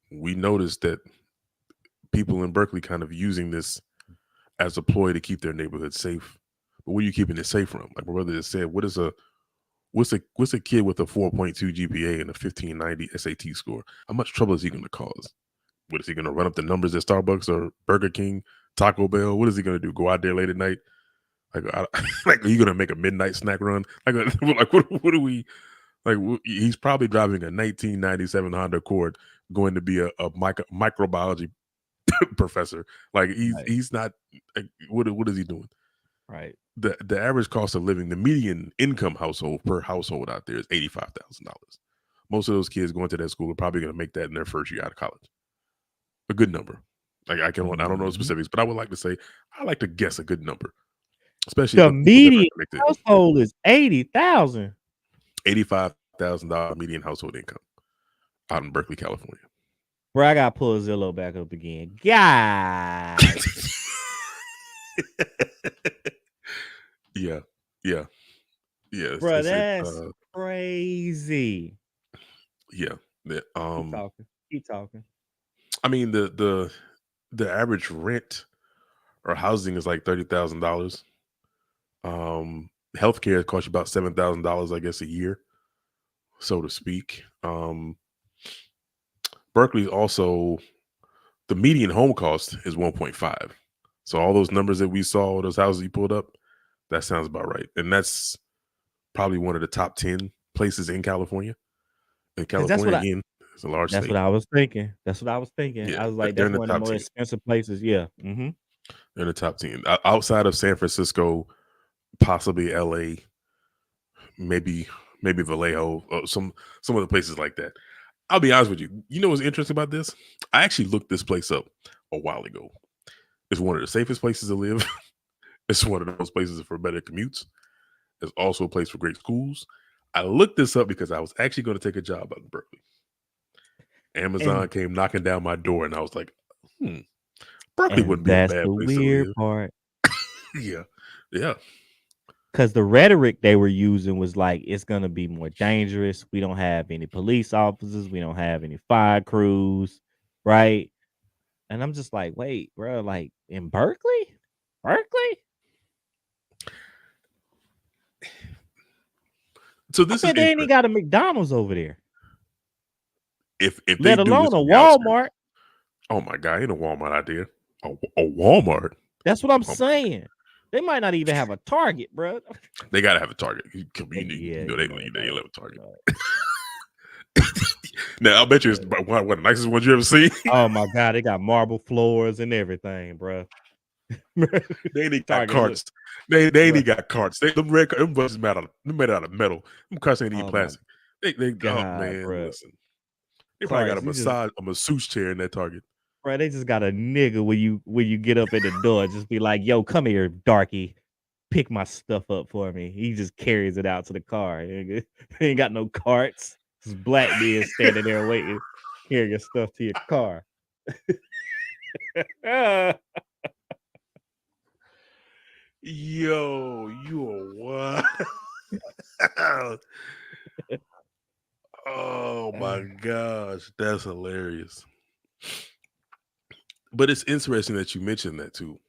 We noticed that people in Berkeley kind of using this as a ploy to keep their neighborhood safe. But what are you keeping it safe from? Like my brother just said, what's a kid with a 4.2 GPA and a 1590 SAT score? How much trouble is he going to cause? What is he going to run up the numbers at Starbucks or Burger King, Taco Bell? What is he going to do? Go out there late at night? Like are you going to make a midnight snack run? Like what do we? Like he's probably driving a 1997 Honda Accord, going to be a microbiology professor. Like he's not. Like, what is he doing? Right. The average cost of living, the median income household per household out there is $85,000. Most of those kids going to that school are probably going to make that in their first year out of college. A good number. Like I don't know the specifics, but I would like to say I like to guess a good number, especially The for people that median are connected. household is 80,000. $85,000 median household income out in Berkeley, California. Bro, I gotta pull Zillow back up again. God. Yeah. Bro, that's crazy. Yeah. Keep talking. I mean, the average rent or housing is like $30,000. Healthcare costs you about $7,000, I guess, a year, so to speak. Berkeley also, the median home cost is 1.5. So all those numbers that we saw, those houses you pulled up, that sounds about right. And that's probably one of the top 10 places in California. And California, again, is a large That's state. what I was thinking. Yeah, I was like, they're that's in the one of the top more 10. expensive places. Yeah. Mm-hmm. They're in the top 10. Outside of San Francisco, possibly LA, maybe Vallejo, some other places like that. I'll be honest with you. You know what's interesting about this? I actually looked this place up a while ago. It's one of the safest places to live. It's one of those places for better commutes. It's also a place for great schools. I looked this up because I was actually going to take a job out in Berkeley. Amazon came knocking down my door, and I was like, Berkeley wouldn't be a bad place to live. Part. Yeah. Because the rhetoric they were using was like, it's going to be more dangerous. We don't have any police officers. We don't have any fire crews. Right. And I'm just like, wait, bro, like in Berkeley? So this is they ain't got a McDonald's over there. If let they alone do a Walmart. Oh my God, ain't a Walmart out there. A Walmart. That's what I'm saying. They might not even have a Target, bro. They gotta have a Target. They live a Target. Now I'll bet you it's one of the nicest ones you ever seen. Oh my God, they got marble floors and everything, bro. They ain't got carts. They ain't got carts. Them buses made out of metal. Them carts ain't even plastic. They man, bro. Listen. They probably got a masseuse chair in that Target. Bro, they just got a nigga when you get up at the door, just be like, yo, come here, darky. pick my stuff up for me. He just carries it out to the car. He ain't got no carts. This black man standing there waiting, carrying your stuff to your car. Yo, you are wild. Oh my gosh, that's hilarious. But it's interesting that you mentioned that too.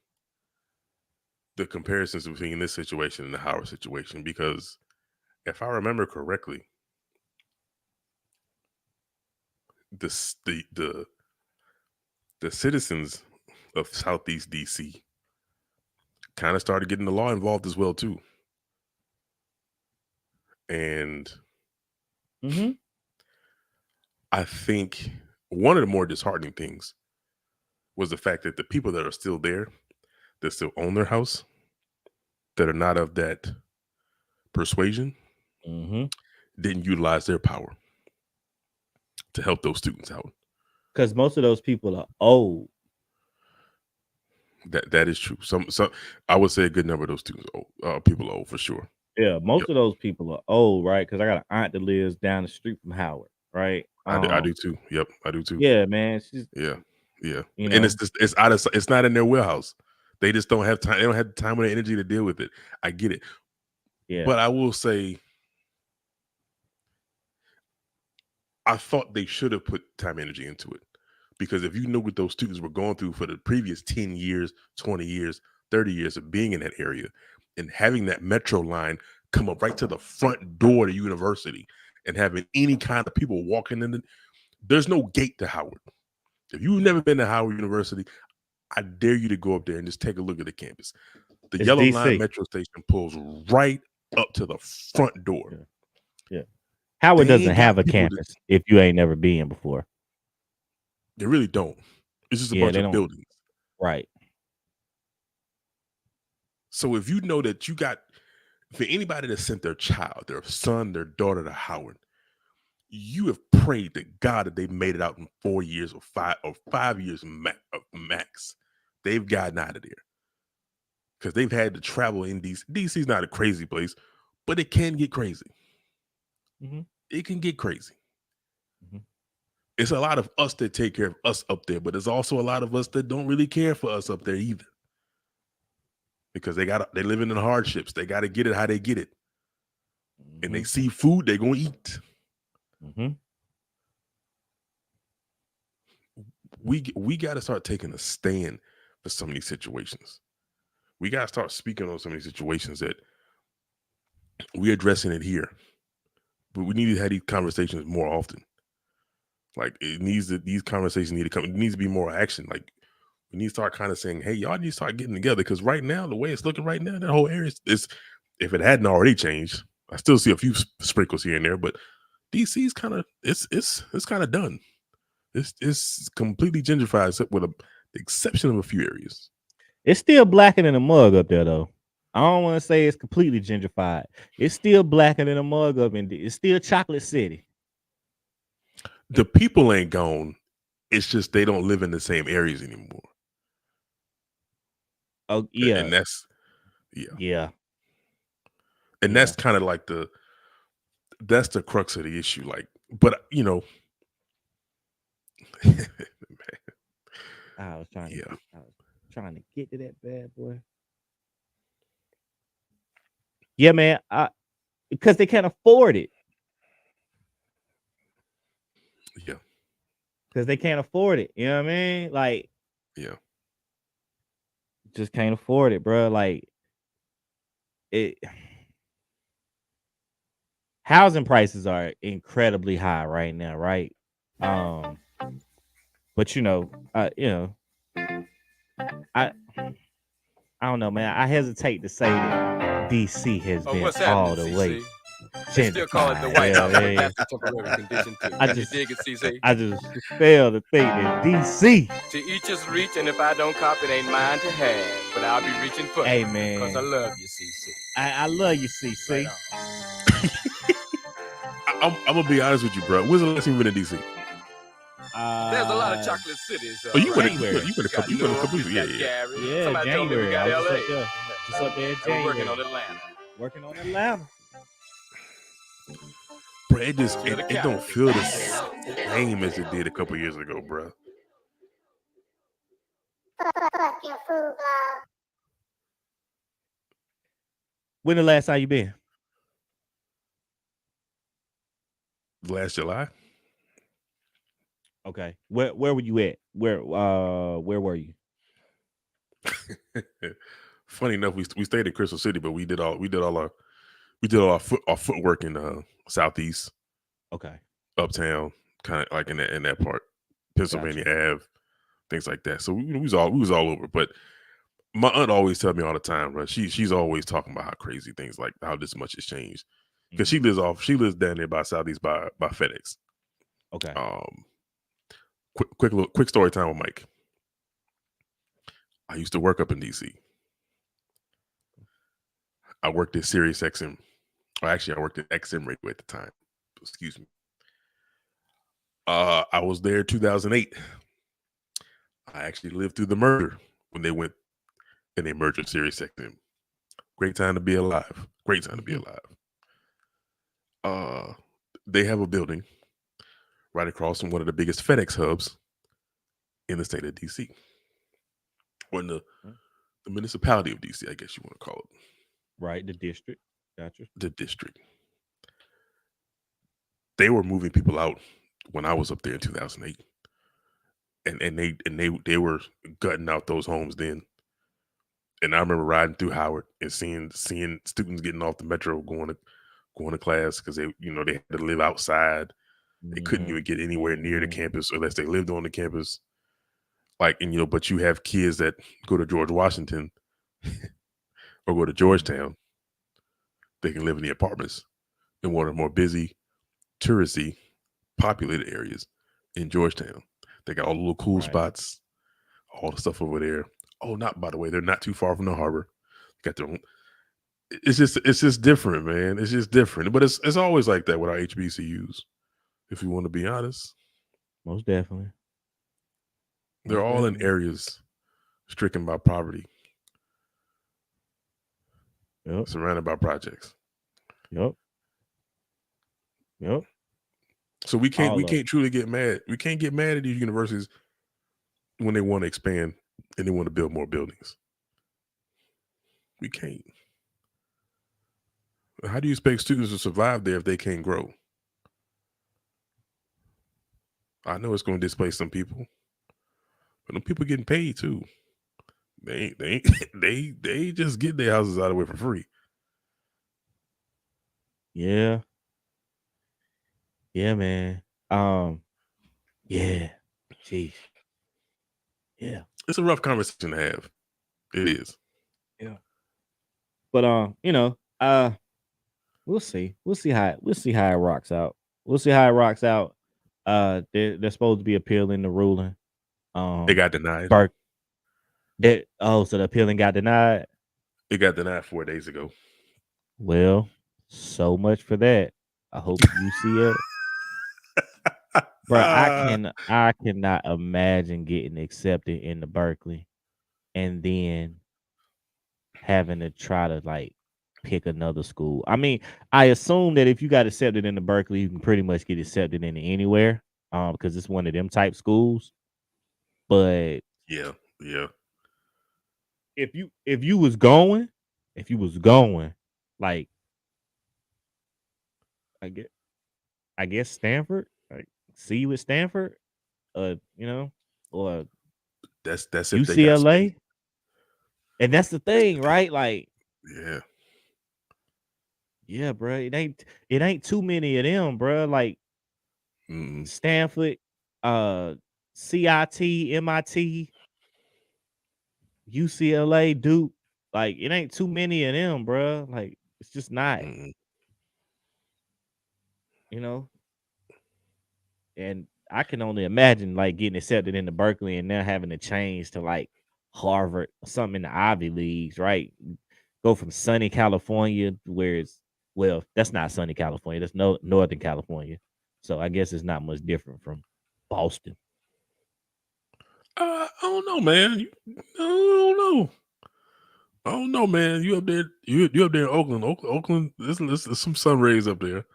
The comparisons between this situation and the Howard situation, because if I remember correctly, the citizens of Southeast DC kind of started getting the law involved as well too. And I think one of the more disheartening things was the fact that the people that are still there, that still own their house, that are not of that persuasion, didn't utilize their power to help those students out. Because most of those people are old. That is true. Some I would say a good number of those students people are old for sure. Yeah, most of those people are old, right? Because I got an aunt that lives down the street from Howard, right? I do too. Yep, I do too. Yeah, man. She's, yeah. you And know, it's not in their wheelhouse. They just don't have time. They don't have the time or the energy to deal with it. I get it. yeah. But I will say, I thought they should have put time and energy into it. Because if you knew what those students were going through for the previous 10 years, 20 years, 30 years of being in that area and having that metro line come up right to the front door of the university and having any kind of people walking in, there's no gate to Howard. If you've never been to Howard University, I dare you to go up there and just take a look at the campus. The It's Yellow DC. Line metro station pulls right up to the front door. Yeah. Howard They doesn't ain't have got a people campus if you ain't never been before. They really don't. It's just a bunch of buildings. Right. So if you know that you got, for anybody that sent their child, their son, their daughter to Howard, you have prayed to God that they made it out in 4 years or 5 years max. They've gotten out of there because they've had to travel in DC. DC's not a crazy place, but it can get crazy. It can get crazy. It's a lot of us that take care of us up there, but there's also a lot of us that don't really care for us up there either. Because they living in hardships. They got to get it how they get it. And they see food, they're going to eat. We got to start taking a stand for some of these situations. We got to start speaking on some of these situations that we're addressing it here. But we need to have these conversations more often. Like these conversations need to come. It needs to be more action. Like we need to start kind of saying, "Hey, y'all need to start getting together." Because right now, the way it's looking right now, that whole area is, if it hadn't already changed, I still see a few sprinkles here and there. But DC's kind of it's kind of done. It's completely gentrified, except with the exception of a few areas. It's still blacker than a mug up there, though. I don't want to say it's completely gentrified. It's still blacker than a mug up in there. It's still Chocolate City. The people ain't gone. It's just they don't live in the same areas anymore. Oh yeah, and that's and that's kind of like that's the crux of the issue. Like, but you know, I was trying to get to that bad boy. Yeah, man. Because they can't afford it. Yeah. Because they can't afford it. You know what I mean? Like, yeah. Just can't afford it, bro. Like, housing prices are incredibly high right now, right? But I don't know, man. I hesitate to say that DC has been all the way. They still call it the White House for past temporary condition too. You dig it, CC? I just fail to think that DC. To each his reach, and if I don't cop, it ain't mine to have. But I'll be reaching for hey, man, because I love you, CC. I love you, CC. I'm gonna be honest with you, bro. When's the last time you been in DC? There's a lot of chocolate cities. You went a couple years. Yeah. January. I was up there. Just up there in I was working January. on Atlanta. Working on Atlanta. Bro, it just Feel the it don't calendar. feel the same as it did a couple years ago, bro. When the last time you been? Last July. Okay. Where were you at? Where were you? Funny enough, we stayed in Crystal City, but we did all our footwork in Southeast, Okay. Uptown, kind of like in that part, Pennsylvania Ave, things like that. So we was all over. But my aunt always tell me all the time, right? She's always talking about how crazy things, like how this much has changed, because she lives down there by Southeast by FedEx. Okay. Quick story time with Mike. I used to work up in DC. I worked at Sirius XM. Or actually, I worked at XM Radio at the time. Excuse me. I was there 2008. I actually lived through the merger when they went and they merged with Sirius XM. Great time to be alive. Great time to be alive. They have a building right across from one of the biggest FedEx hubs in the state of DC. Or in the municipality of DC, I guess you want to call it. Right, the district. Gotcha. The district. They were moving people out when I was up there in 2008. And they were gutting out those homes then. And I remember riding through Howard and seeing students getting off the metro going to class because they had to live outside. They couldn't even get anywhere near the campus unless they lived on the campus. Like, and but you have kids that go to George Washington or go to Georgetown. They can live in the apartments in one of the more busy, touristy, populated areas in Georgetown. They got all the little cool spots, all the stuff over there. Oh, by the way, they're not too far from the harbor. Got their own. It's just different, man. It's just different. But it's always like that with our HBCUs. If you want to be honest, most definitely. They're all in areas stricken by poverty. Yep. Surrounded by projects. Yep. So we can't truly get mad. We can't get mad at these universities when they want to expand and they want to build more buildings. We can't. How do you expect students to survive there if they can't grow? I know it's going to displace some people, but them people getting paid too. They just get their houses out of the way for free. Yeah. Yeah, man. Yeah. Jeez. Yeah. It's a rough conversation to have. It is. Yeah. But we'll see. We'll see how it rocks out. We'll see how it rocks out. They're supposed to be appealing the ruling. They got denied. So the appealing got denied. It got denied 4 days ago. Well, so much for that. I hope you see it. Bro, I cannot imagine getting accepted into Berkeley and then having to try to like pick another school. I mean, I assume that if you got accepted into Berkeley, you can pretty much get accepted into anywhere, because it's one of them type schools. But yeah. If you was going, like, I guess Stanford, like, see you at Stanford, or that's UCLA, and that's the thing, right? Like, yeah, bro, it ain't too many of them, bro. Like, Stanford, CIT, MIT, UCLA, Duke, like, it ain't too many of them, bro. Like, it's just not. And I can only imagine like getting accepted into Berkeley and now having to change to like Harvard or something in the Ivy Leagues, right? Go from sunny California, that's not sunny California, that's Northern California. So I guess it's not much different from Boston. I don't know, man. I don't know. I don't know, man. You up there? You up there in Oakland? Oakland. There's some sun rays up there.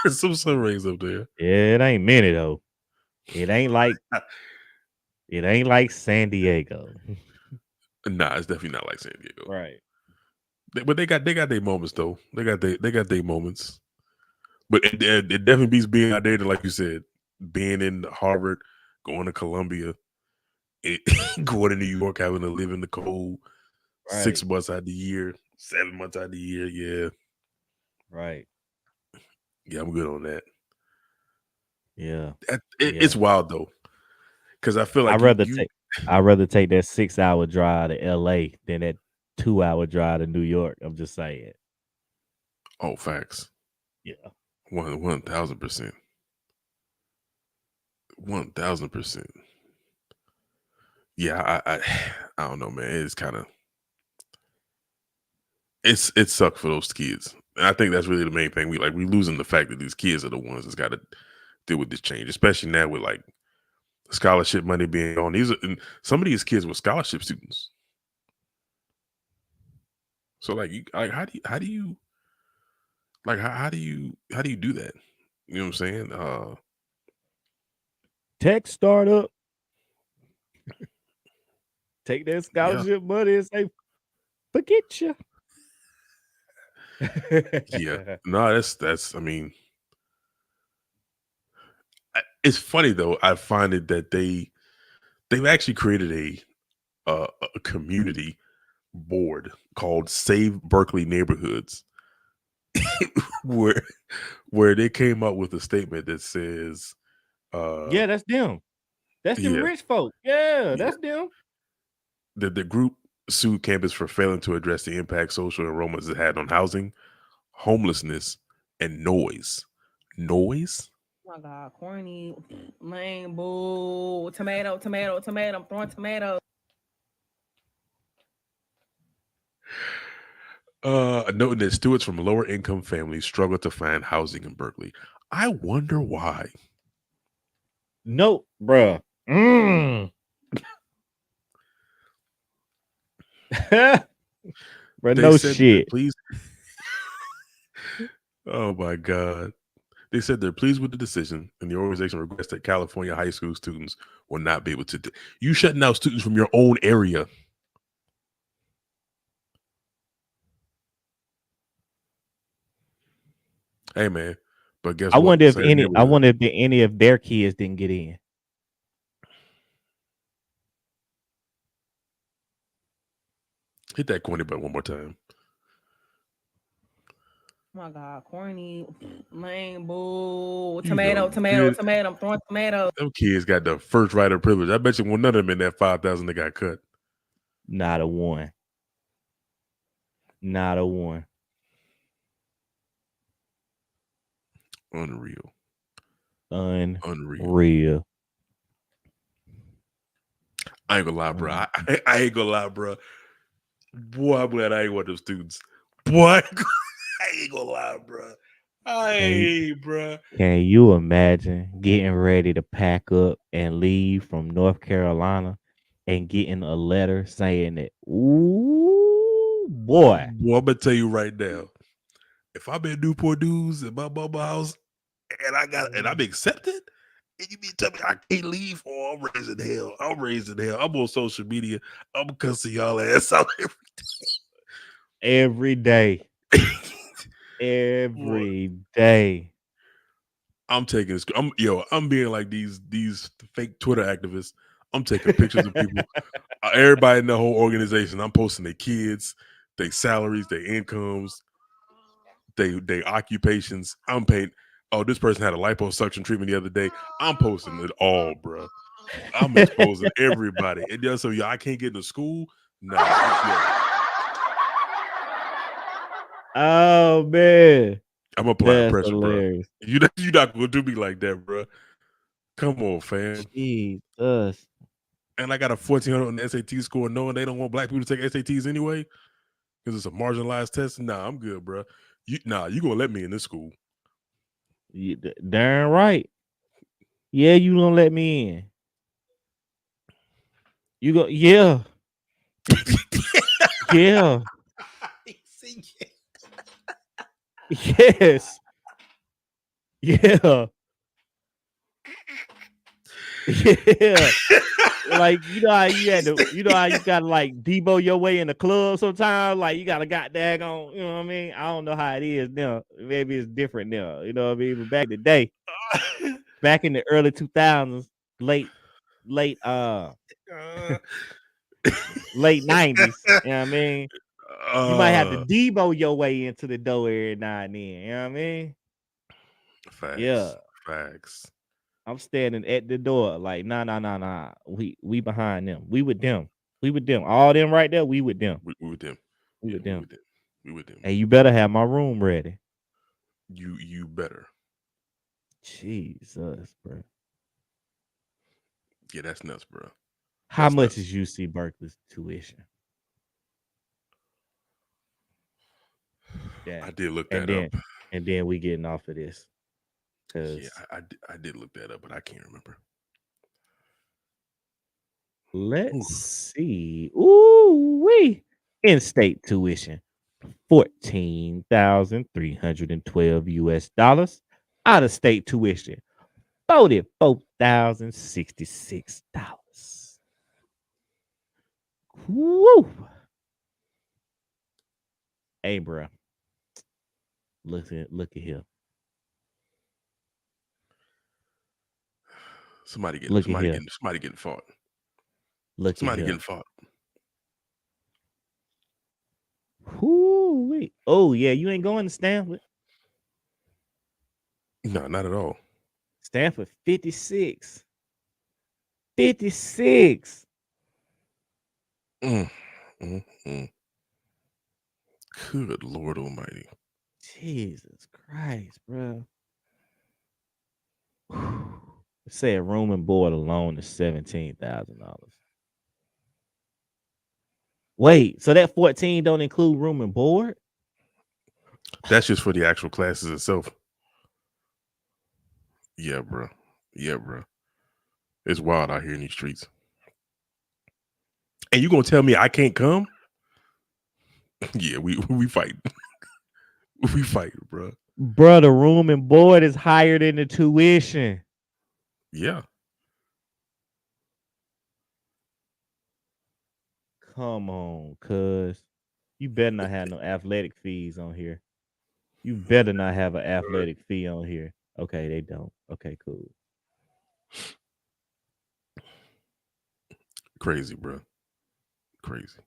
There's some sun rays up there. Yeah, it ain't many though. It ain't like San Diego. Nah, it's definitely not like San Diego. Right. But they got their moments though. They got their moments. But it definitely beats being out there, like you said, being in Harvard, going to Columbia, going to New York, having to live in the cold, Right. 6 months out of the year, 7 months out of the year. Yeah, Right. yeah, I'm good on that. Yeah. It's wild though, because I feel like I'd rather take that 6-hour drive to LA than that 2-hour drive to New York. I'm just saying. Oh, facts. Yeah. 1,000%. 1,000%. Yeah, I don't know, man. It's kind of it sucks for those kids. And I think that's really the main thing. We losing the fact that these kids are the ones that's got to deal with this change, especially now with like scholarship money being gone. And some of these kids were scholarship students. So like, how do you do that? You know what I'm saying? Tech startup. Take that scholarship money and say, forget you. Yeah. No, that's. I mean, it's funny though. I find it that they've actually created a community board called Save Berkeley Neighborhoods, where they came up with a statement that says, yeah, that's them. That's them rich folk. Yeah, that's them. The group sued campus for failing to address the impact social enrollments has had on housing, homelessness, and noise. Noise? Oh my God, corny, lame, boo, tomato, I'm throwing tomato. Noting that students from lower income families struggle to find housing in Berkeley. I wonder why. No, bruh. Bro, no shit. Please. Oh my God. They said they're pleased with the decision, and the organization regrets that California high school students will not be able to. You shutting out students from your own area. Hey man, but guess what? I wonder if any of their kids didn't get in. Hit that corny button one more time. Oh my God, corny, lame, boo, tomato, I'm throwing tomato. Them kids got the first right of privilege. I bet you none of them in that 5,000 that got cut. Not a one. Not a one. Unreal. Unreal. I ain't gonna lie, bro. I ain't gonna lie, bro. Boy, I'm glad I ain't one of those students. Boy, I ain't gonna lie, bro. Bro. Can you imagine getting ready to pack up and leave from North Carolina and getting a letter saying that, ooh, boy. Well, I'm gonna tell you right now. If I'm in Newport News in my mama house and I'm accepted, and you mean tell me I can't leave? Oh, I'm raising hell. I'm on social media. I'm cussing y'all ass out every day. Every day. I'm taking this. I'm being like these fake Twitter activists. I'm taking pictures of people. Everybody in the whole organization. I'm posting their kids, their salaries, their incomes, their occupations. I'm paying. Oh, this person had a liposuction treatment the other day. I'm posting it all, bro. I'm exposing everybody. And just so I can't get into school. Nah. Oh man, I'm applying pressure, hilarious. Bro. You not gonna do me like that, bro. Come on, fam. Jesus. And I got a 1,400 on the SAT score, knowing they don't want black people to take SATs anyway, because it's a marginalized test. Nah, I'm good, bro. You gonna let me in this school? Darn right. Yeah, you gonna let me in? You go, yeah. Yeah. Yes. Yeah. Yeah. Like, you know how you had to, you know how you gotta like Debo your way in the club sometimes? Like you gotta got daggone, you know what I mean? I don't know how it is now. Maybe it's different now. You know what I mean? But back in the day, back in the early 2000s, late late late 90s, you know what I mean? You might have to Debo your way into the door every now and then, you know what I mean? Yeah. Facts. I'm standing at the door, like, nah. We behind them. We with them. We with them. All them right there, we with them. We with them. We Yeah, with we them. with them. We with them. Hey, you better have my room ready. You better. Jesus, bro. Yeah, that's nuts, bro. How That's much nuts. is UC Berkeley's tuition? Yeah. I did look And that then up. and then we getting off of this. Yeah, Cause I did look that up, but I can't remember. let's see. Ooh wee. In-state tuition. $14,312 US. Out of state tuition. $44,066. Woo! Hey, bro. Look at here. Somebody Look at here. getting fought. Look at Somebody here. getting fought. Woo-wee. Oh, yeah, you ain't going to Stanford. No, not at all. Stanford 56. 56. Mm. Good Lord Almighty. Jesus Christ, bro. Say a room and board alone is $17,000. Wait, so that 14 don't include room and board? That's just for the actual classes itself. Yeah, bro. It's wild out here in these streets. And you gonna tell me I can't come? Yeah, we fight. We fight, bro. Bro, the room and board is higher than the tuition. Yeah. Come on, cuz. You better not have no athletic fees on here. You better not have an athletic fee on here. Okay, they don't. Okay, cool. Crazy, bro. Crazy.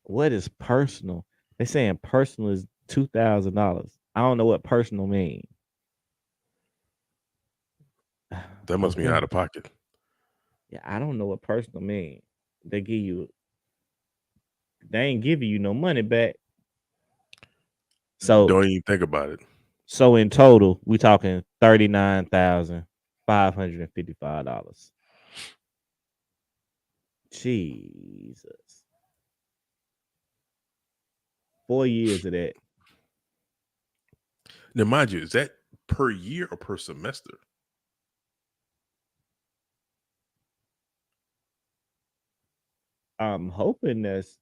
What is personal? They saying personal is $2,000. I don't know what personal means. That must be out of pocket. Yeah, I don't know what personal means. They ain't giving you no money back. So don't even think about it. So in total, we talking $39,555. Jesus. 4 years of that. Now, mind you, is that per year or per semester? I'm hoping that's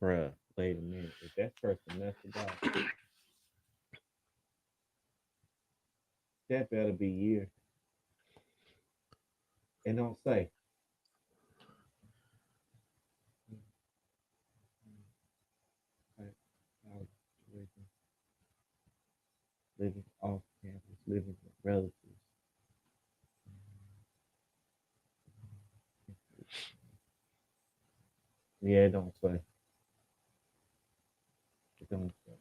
bruh. Wait a minute. If that's per semester, dog, that better be year. And don't say. Living off campus, living with relatives. Yeah, it don't say. It don't say.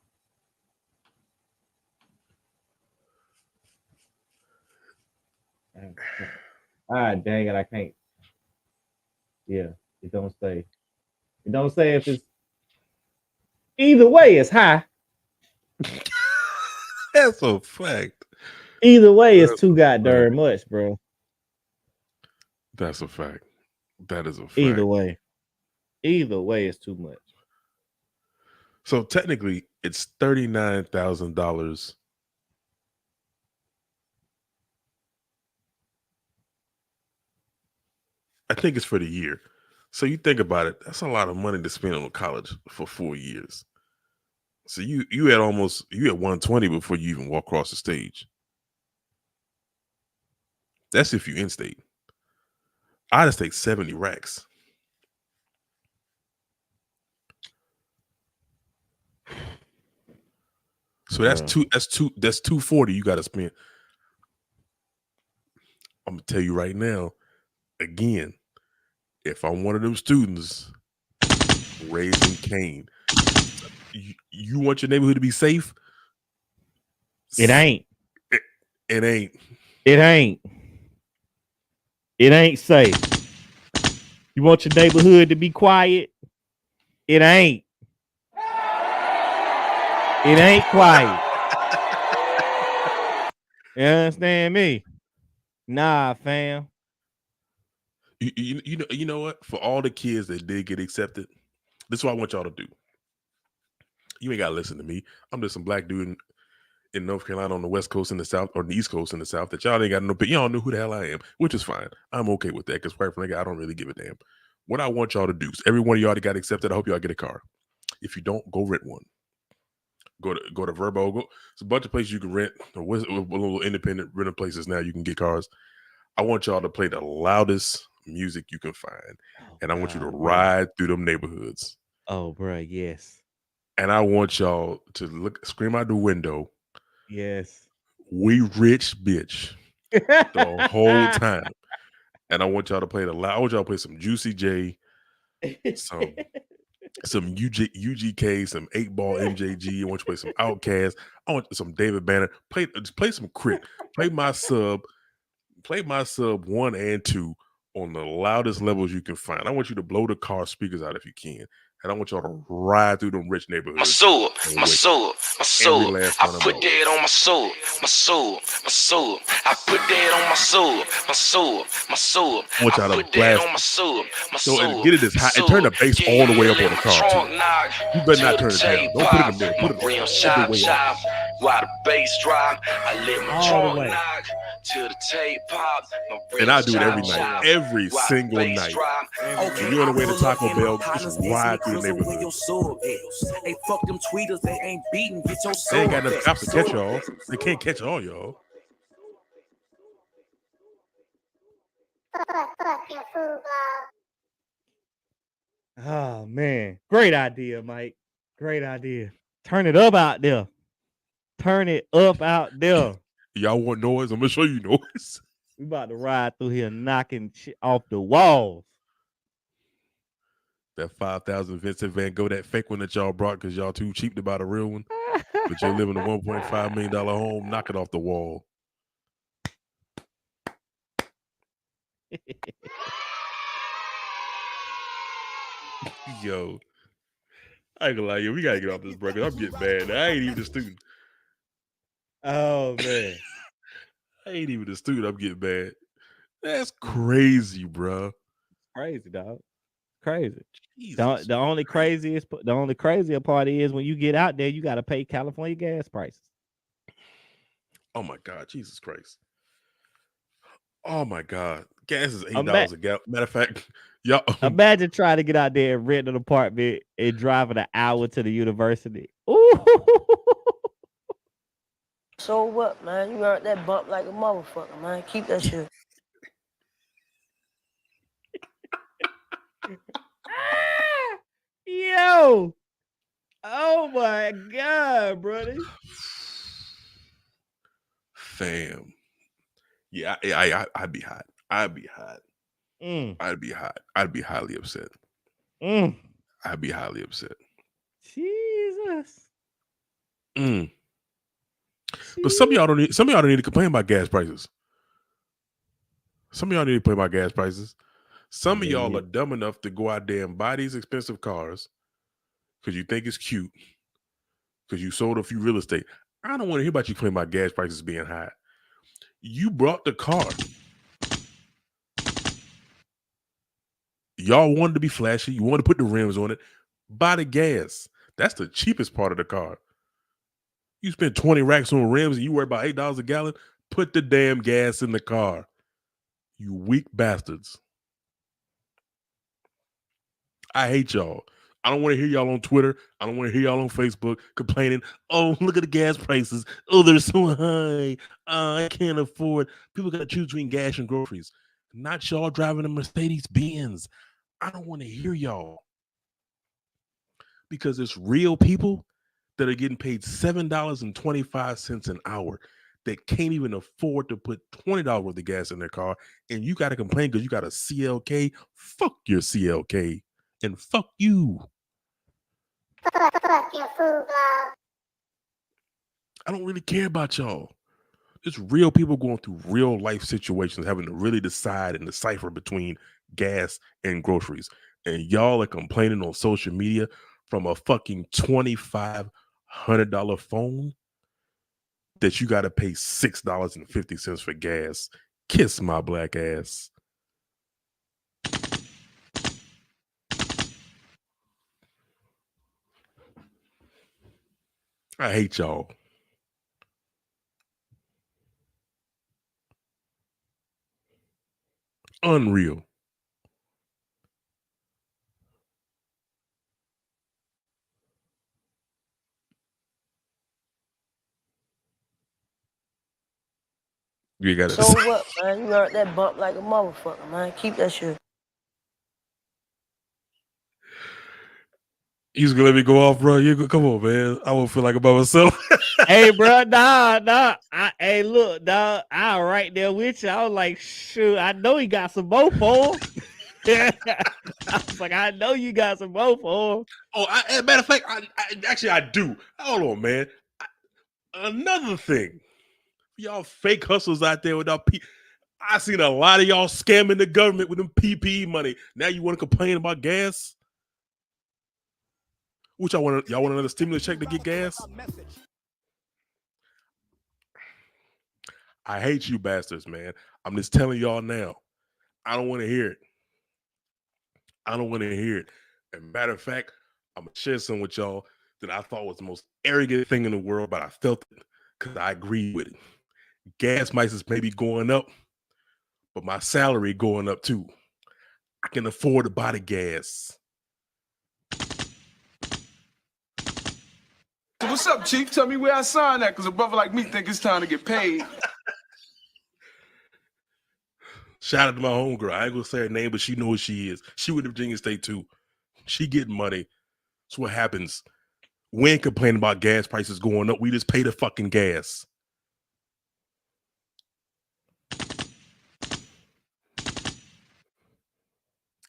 Ah, dang it, I can't. Yeah, it don't say. It don't say if it's either way, it's high. That's a fact. Either way, it's too goddamn much, bro. That's a fact. That is a fact. Either way, it's too much. So technically, it's $39,000. I think it's for the year. So you think about it, that's a lot of money to spend on college for 4 years. So you had 120 before you even walk across the stage. That's if you in state. I just take 70 racks. So that's 240 you got to spend. I'm gonna tell you right now, again, if I'm one of them students raising Cain, you want your neighborhood to be safe? It ain't. It ain't. It ain't. It ain't safe. You want your neighborhood to be quiet? It ain't. It ain't quiet. You understand me? Nah, fam. You know what? For all the kids that did get accepted, this is what I want y'all to do. You ain't gotta listen to me. I'm just some black dude in North Carolina on the West Coast in the South, or the East Coast in the South, that y'all ain't got no, but y'all know who the hell I am, which is fine. I'm okay with that, because quite frankly, I don't really give a damn. What I want y'all to do is, every one of y'all that got accepted, I hope y'all get a car. If you don't, go rent one. Go to Verbo. It's a bunch of places you can rent, or little independent rental places now you can get cars. I want y'all to play the loudest music you can find, and I want you to ride through them neighborhoods. Oh, bro, yes. And I want y'all to scream out the window. Yes. We rich, bitch. The whole time. And I want y'all to play I want y'all to play some Juicy J, some UGK, some 8-Ball MJG. I want you to play some Outkast. I want some David Banner. Play some Crit. Play my sub 1 and 2 on the loudest levels you can find. I want you to blow the car speakers out if you can. And I want y'all to ride through them rich neighborhoods. My soul. I put that on my soul. I put that on my soul. I want y'all to blast. And get it as high and turn the bass all the way up on the car too. You better not turn it down. Don't put it in the middle. Put it all the way up. While the bass drop, I let my trunk knock till the tape pop. And I do it every night, every single night. When you're on the way to Taco Bell, just ride through the neighborhood. Hey, fuck them tweeters, they ain't beating. Get your They ain't got enough cops to catch y'all. They can't catch all y'all. Oh man, great idea, Mike. Great idea. Turn it up out there. Turn it up out there. Y'all want noise? I'm gonna show you noise. We about to ride through here knocking shit off the walls. That 5,000 Vincent Van Gogh, that fake one that y'all brought because y'all too cheap to buy the real one. But you're living in a $1.5 million home, knock it off the wall. Yo, I ain't gonna lie, we gotta get off this break. I'm getting mad. I ain't even a student. Oh man, I ain't even a student. I'm getting mad. That's crazy, bro. Crazy, dog. Crazy. The only crazier part is when you get out there, you got to pay California gas prices. Oh my God, Jesus Christ! Oh my God, gas is $8 a gallon. Matter of fact, y'all imagine trying to get out there and rent an apartment and driving an hour to the university. Ooh. So what, man? You earned that bump like a motherfucker, man. Keep that shit. Yo. Oh my God, brother. Fam. Yeah, I'd be hot. I'd be hot. I'd be hot. I'd be highly upset. I'd be highly upset. Jesus. But some of y'all don't need to complain about gas prices. Some of y'all need to complain about gas prices. Some of y'all are dumb enough to go out there and buy these expensive cars because you think it's cute, because you sold a few real estate. I don't want to hear about you complaining about gas prices being high. You brought the car. Y'all wanted to be flashy. You wanted to put the rims on it. Buy the gas. That's the cheapest part of the car. You spend 20 racks on rims and you worry about $8 a gallon. Put the damn gas in the car. You weak bastards. I hate y'all. I don't want to hear y'all on Twitter. I don't want to hear y'all on Facebook complaining. Oh, look at the gas prices. Oh, they're so high. I can't afford. People got to choose between gas and groceries. Not y'all driving a Mercedes Benz. I don't want to hear y'all. Because it's real people that are getting paid $7.25 an hour that can't even afford to put $20 worth of gas in their car. And you got to complain because you got a CLK. Fuck your CLK. And fuck you. Fuck your food blog. I don't really care about y'all. It's real people going through real life situations, having to really decide and decipher between gas and groceries. And y'all are complaining on social media from a fucking $2,500 phone that you got to pay $6.50 for gas. Kiss my black ass. I hate y'all. Unreal. You got So what, man? You earned that bump like a motherfucker, man. Keep that shit. He's gonna let me go off, bro. Come on, man. I won't feel like about myself. Hey, bro, nah. Hey, look, dog. I right there with you. I was like, shoot, I know he got some more for him. I was like, I know you got some more for him. Oh, as a matter of fact, I do. Hold on, man. Another thing, y'all fake hustlers out there without I seen a lot of y'all scamming the government with them PPE money. Now you want to complain about gas? Which y'all want another stimulus check to get gas? I hate you bastards, man. I'm just telling y'all now. I don't want to hear it. I don't want to hear it. As a matter of fact, I'm gonna share some with y'all that I thought was the most arrogant thing in the world, but I felt it because I agree with it. Gas prices may be going up, but my salary going up too. I can afford to buy the gas. So what's up, Chief? Tell me where I sign that, because a brother like me think it's time to get paid. Shout out to my homegirl. I ain't gonna say her name, but she knows who she is. She went to Virginia State too. She getting money. That's what happens. We ain't complaining about gas prices going up. We just pay the fucking gas.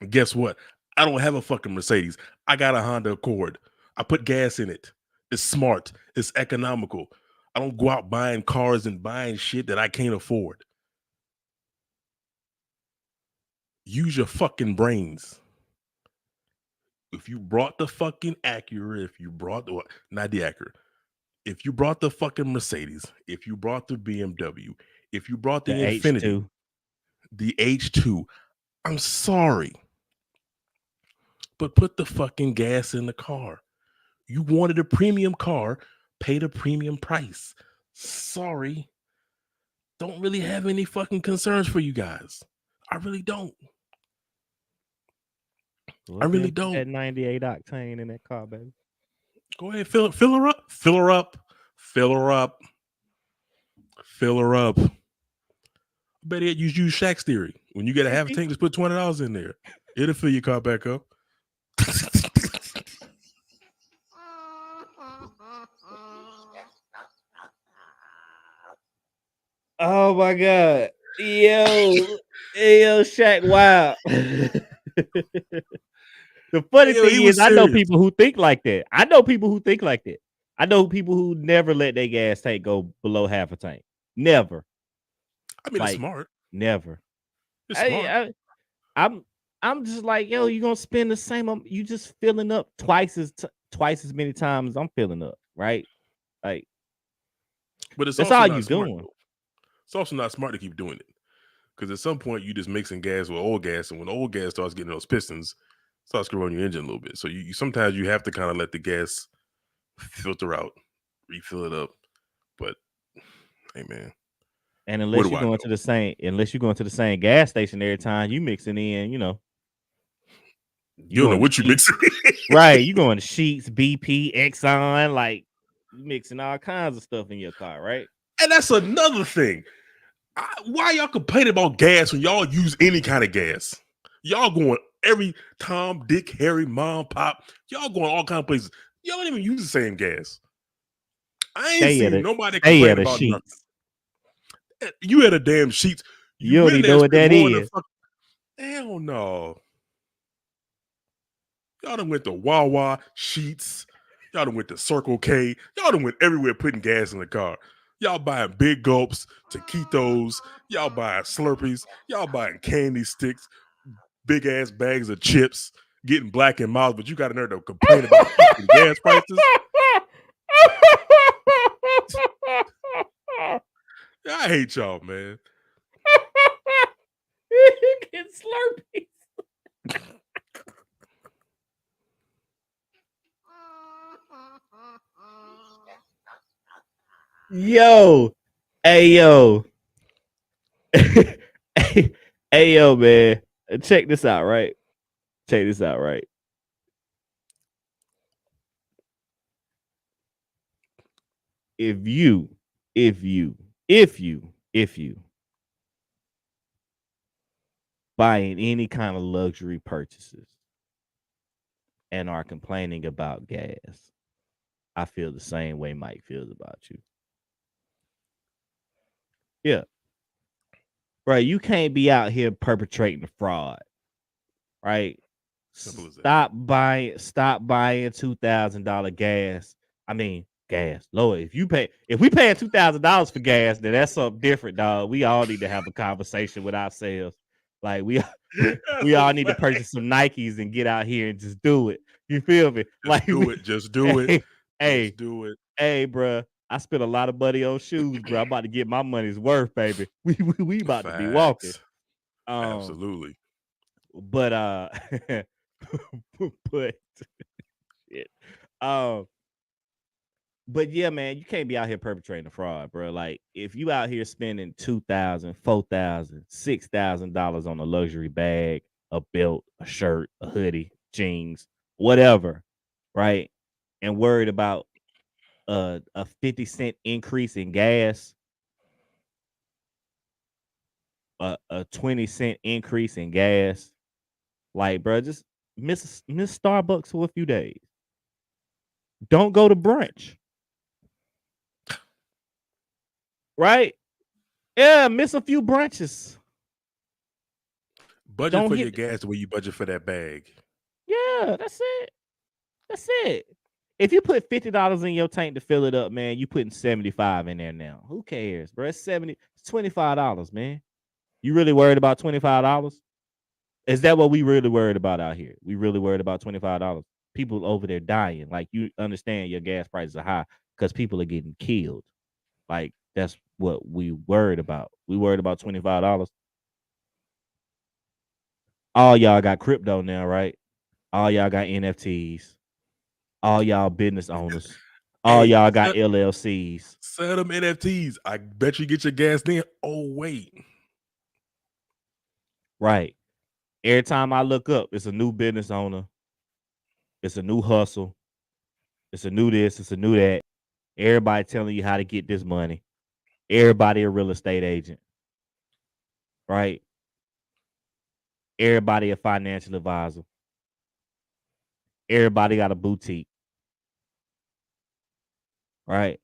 And guess what? I don't have a fucking Mercedes. I got a Honda Accord. I put gas in it. It's smart. It's economical. I don't go out buying cars and buying shit that I can't afford. Use your fucking brains. If you brought the fucking Acura, if you brought the, not the Acura, if you brought the fucking Mercedes, if you brought the BMW, if you brought the Infiniti, H2. the H2, I'm sorry, but put the fucking gas in the car. You wanted a premium car, pay the premium price. Sorry. Don't really have any fucking concerns for you guys. I really don't. I really don't. That 98 octane in that car, baby. Go ahead, fill her up. Fill her up. Fill her up. Fill her up. I bet you use Shaq's theory. When you get a half tank, just put $20 in there. It'll fill your car back up. Oh my God. Yo, Shaq, wow. The funny thing is, I know people who think like that. I know people who people who never let their gas tank go below half a tank. Never. I mean, it's smart. Never. It's smart. I'm just like, yo, you gonna spend the same. You just filling up twice as many times I'm filling up, right? Like, but it's that's also all not you smart, doing. though. It's also not smart to keep doing it, because at some point you just mixing gas with old gas, and when old gas starts getting those pistons, starts screwing your engine a little bit. So you sometimes you have to kind of let the gas filter out, refill it up. But hey, man. And unless you're going to the same gas station every time, you mixing in, You don't know what you mixing. Right. You going to Sheets, BP, Exxon, like you mixing all kinds of stuff in your car, right? And that's another thing. Why y'all complaining about gas when y'all use any kind of gas? Y'all going every Tom, Dick, Harry, Mom, Pop. Y'all going all kind of places. Y'all don't even use the same gas. I ain't seen nobody complain about Sheets. nothing. You had a damn Sheets. You don't even know what that is. Hell no. Y'all done went to Wawa, Sheets. Y'all done went to Circle K. Y'all done went everywhere putting gas in the car. Y'all buying Big Gulps, taquitos. Y'all buying Slurpees. Y'all buying candy sticks, big ass bags of chips, getting black in mouth. But you got a nerve to complain about gas prices. I hate y'all, man. Get Slurpees. Yo, hey yo, hey yo, man. Check this out, right? Check this out, right? If you buying any kind of luxury purchases and are complaining about gas, I feel the same way Mike feels about you. Yeah. Right. You can't be out here perpetrating fraud. Right. Stop buying $2,000 gas. I mean, gas. Lord, if we paying $2,000 for gas, then that's something different, dog. We all need to have a conversation with ourselves. Like we all need to purchase some Nikes and get out here and just do it. You feel me? Just do it. Hey, do it. Hey, bro. I spent a lot of money on shoes, bro. I'm about to get my money's worth, baby. We about to be walking. Absolutely. But but shit. But yeah, man, you can't be out here perpetrating a fraud, bro. Like if you out here spending $2,000, $4,000, $6,000 on a luxury bag, a belt, a shirt, a hoodie, jeans, whatever, right? And worried about a 50-cent increase in gas, a 20-cent increase in gas, like, bro, just miss Starbucks for a few days. Don't go to brunch. Right? Yeah, miss a few brunches. Budget for your gas the way you budget for that bag. Yeah, that's it. That's it. If you put $50 in your tank to fill it up, man, you putting $75 in there now. Who cares, bro? It's $25, man. You really worried about $25? Is that what we really worried about out here? We really worried about $25. People over there dying. Like, you understand your gas prices are high because people are getting killed. Like, that's what we worried about. We worried about $25. All y'all got crypto now, right? All y'all got NFTs. All y'all business owners. All y'all got LLCs. Sell them NFTs. I bet you get your gas then. Oh, wait. Right. Every time I look up, it's a new business owner. It's a new hustle. It's a new this. It's a new that. Everybody telling you how to get this money. Everybody a real estate agent. Right? Everybody a financial advisor. Everybody got a boutique. Right?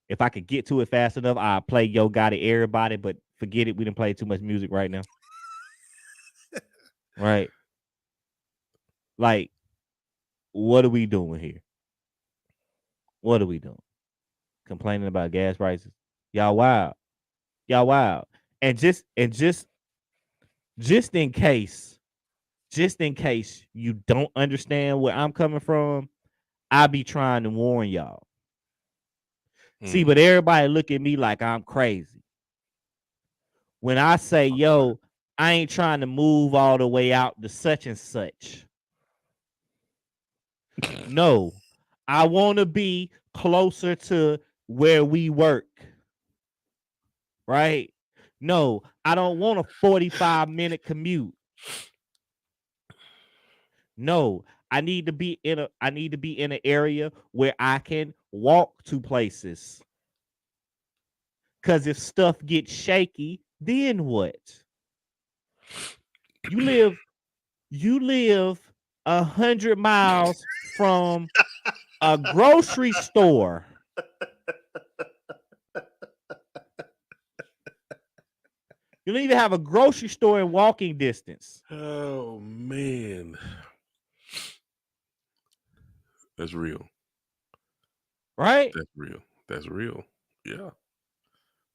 If I could get to it fast enough, I'll play Yo Gotti everybody, but forget it. We didn't play too much music right now. Right? Like, what are we doing here? What are we doing? Complaining about gas prices? Y'all wild. Y'all wild. And just in case you don't understand where I'm coming from, I be trying to warn y'all. See, but everybody look at me like I'm crazy. When I say, yo, I ain't trying to move all the way out to such and such. No, I want to be closer to where we work. Right? No, I don't want a 45-minute commute. No, I need to be in an area where I can walk to places. Cause if stuff gets shaky, then what? You live 100 miles from a grocery store. You don't even have a grocery store in walking distance. Oh man, that's real. Right? That's real. That's real. Yeah,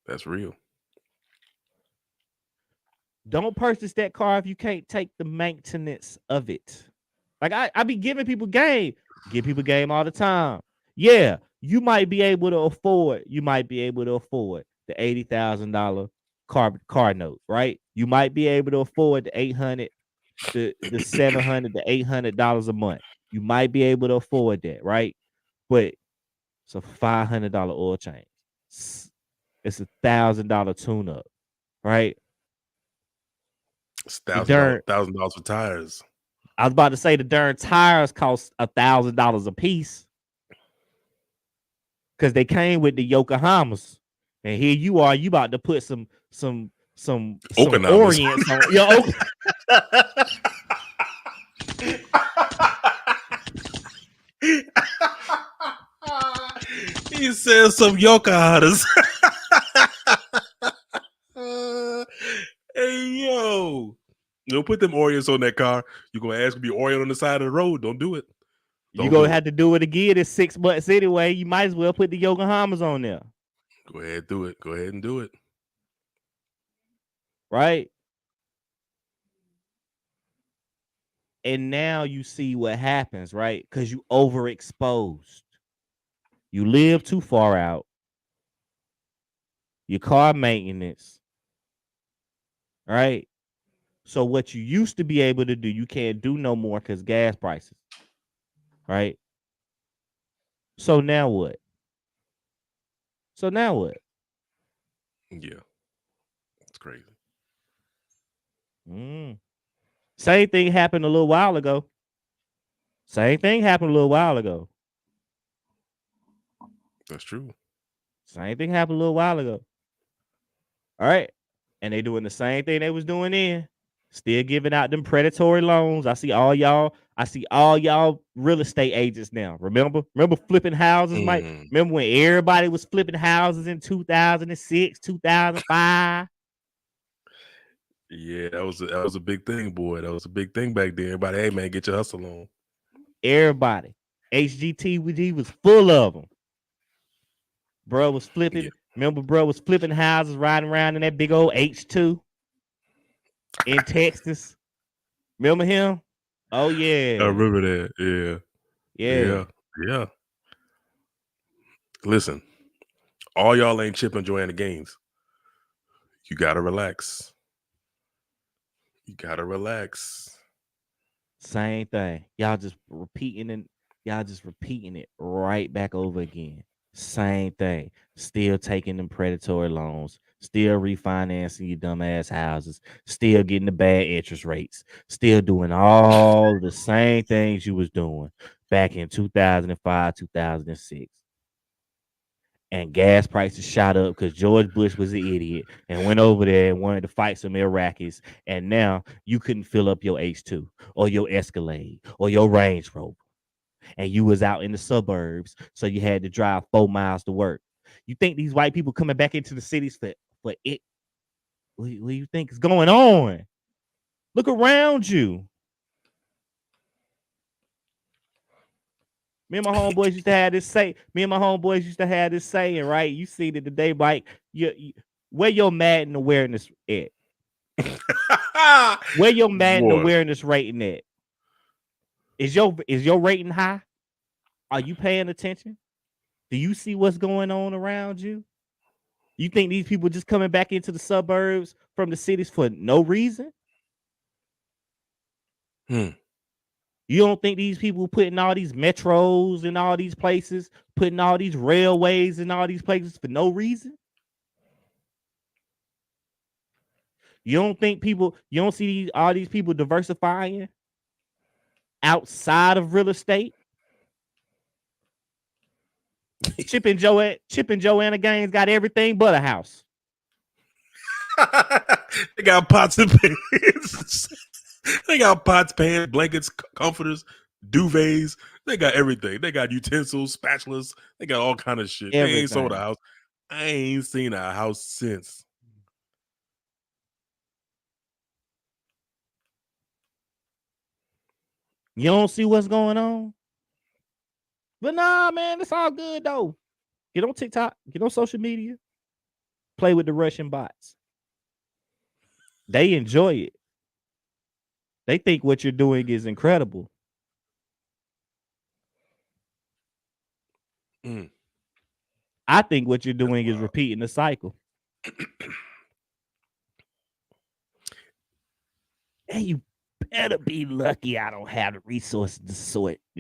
that's real. Don't purchase that car if you can't take the maintenance of it. Like I be giving people game. Give people game all the time. Yeah, you might be able to afford. You might be able to afford the $80,000 car note, right? You might be able to afford the 800, the $700 to $800 a month. You might be able to afford that, right? But it's a $500 oil change. It's $1,000 tune up, right? It's The darn $1,000 for tires. I was about to say the darn tires cost $1,000 a piece because they came with the Yokohamas, and here you are, you about to put some Okinawas. Orients on yo. He said some Yokohamas. Hey yo. Don't put them Oreos on that car. You're gonna ask to be Oreo on the side of the road. Don't do it. You're gonna have to do it again in 6 months anyway. You might as well put the Yokohamas on there. Go ahead, do it. Go ahead and do it. Right? And now you see what happens, right? Because you overexposed. You live too far out. Your car maintenance. Right? So what you used to be able to do, you can't do no more because gas prices. Right? So now what? Yeah. It's crazy. Same thing happened a little while ago. That's true. Same thing happened a little while ago. All right. And they doing the same thing they was doing then. Still giving out them predatory loans. I see all y'all real estate agents now. Remember flipping houses, Mike? Remember when everybody was flipping houses in 2006, 2005? Yeah, that was a big thing, boy. That was a big thing back then. Everybody, hey man, get your hustle on. Everybody. HGTV was full of them. Bro was flipping. Yeah. Remember, bro was flipping houses, riding around in that big old H2 in Texas. Remember him? Oh yeah, I remember that. Yeah. Listen, all y'all ain't chipping Joanna Gaines. You gotta relax. Same thing. Y'all just repeating it right back over again. Same thing. Still taking them predatory loans, still refinancing your dumbass houses, still getting the bad interest rates, still doing all the same things you was doing back in 2005, 2006. And gas prices shot up because George Bush was an idiot and went over there and wanted to fight some Iraqis. And now you couldn't fill up your H2 or your Escalade or your Range Rover. And you was out in the suburbs, so you had to drive 4 miles to work. You think these white people coming back into the cities for it? What do you think is going on? Look around you. Me and my homeboys used to have this saying, right? You see that today, Mike. Where your Madden awareness at? Where your Madden awareness rating at? Is your rating high? Are you paying attention? Do you see what's going on around you? You think these people just coming back into the suburbs from the cities for no reason? You don't think these people putting all these metros in all these places, putting all these railways in all these places for no reason? You don't see all these people diversifying? outside of real estate. Chip and Joanna Gaines got everything but a house. They got pots and pans. They got pots, pans, blankets, comforters, duvets. They got everything. They got utensils, spatulas. They got all kind of shit. Everything. They ain't sold a house. I ain't seen a house since. You don't see what's going on? But nah, man, it's all good though. Get on TikTok, get on social media, play with the Russian bots. They enjoy it. They think what you're doing is incredible. I think what you're doing is repeating the cycle. Hey, you better be lucky I don't have the resources to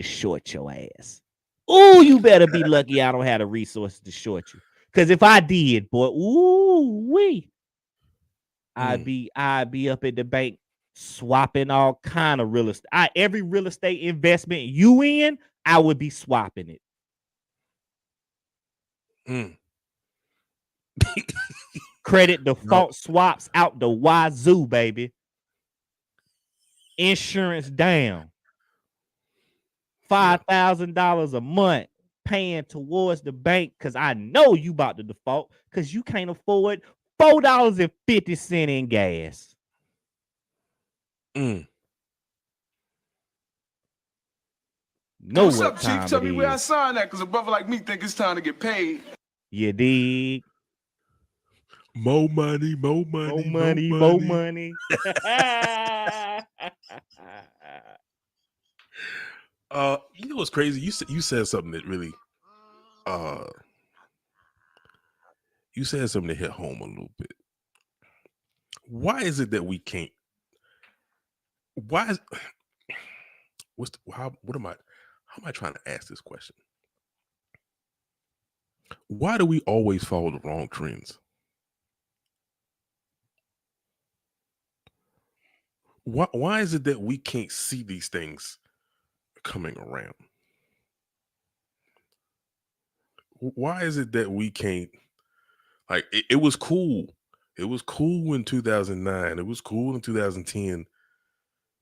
short your ass. Ooh, you better be lucky I don't have the resources to short you. Because if I did, boy, I'd be up at the bank swapping all kind of real estate. Every real estate investment you in, I would be swapping it. Credit default swaps out the wazoo, baby. Insurance down. $5,000 a month paying towards the bank because I know you about to default because you can't afford $4.50 in gas. No, what's up, Chief? Tell me where I sign that because a brother like me think it's time to get paid. You dig? More money, more money, more money, more money. You know what's crazy? You said something that really, you said something that hit home a little bit. Why is it that we can't? Why is how am I trying to ask this question? Why do we always follow the wrong trends? Why is it that we can't see these things coming around? Why is it that we can't, like, it was cool. It was cool in 2009. It was cool in 2010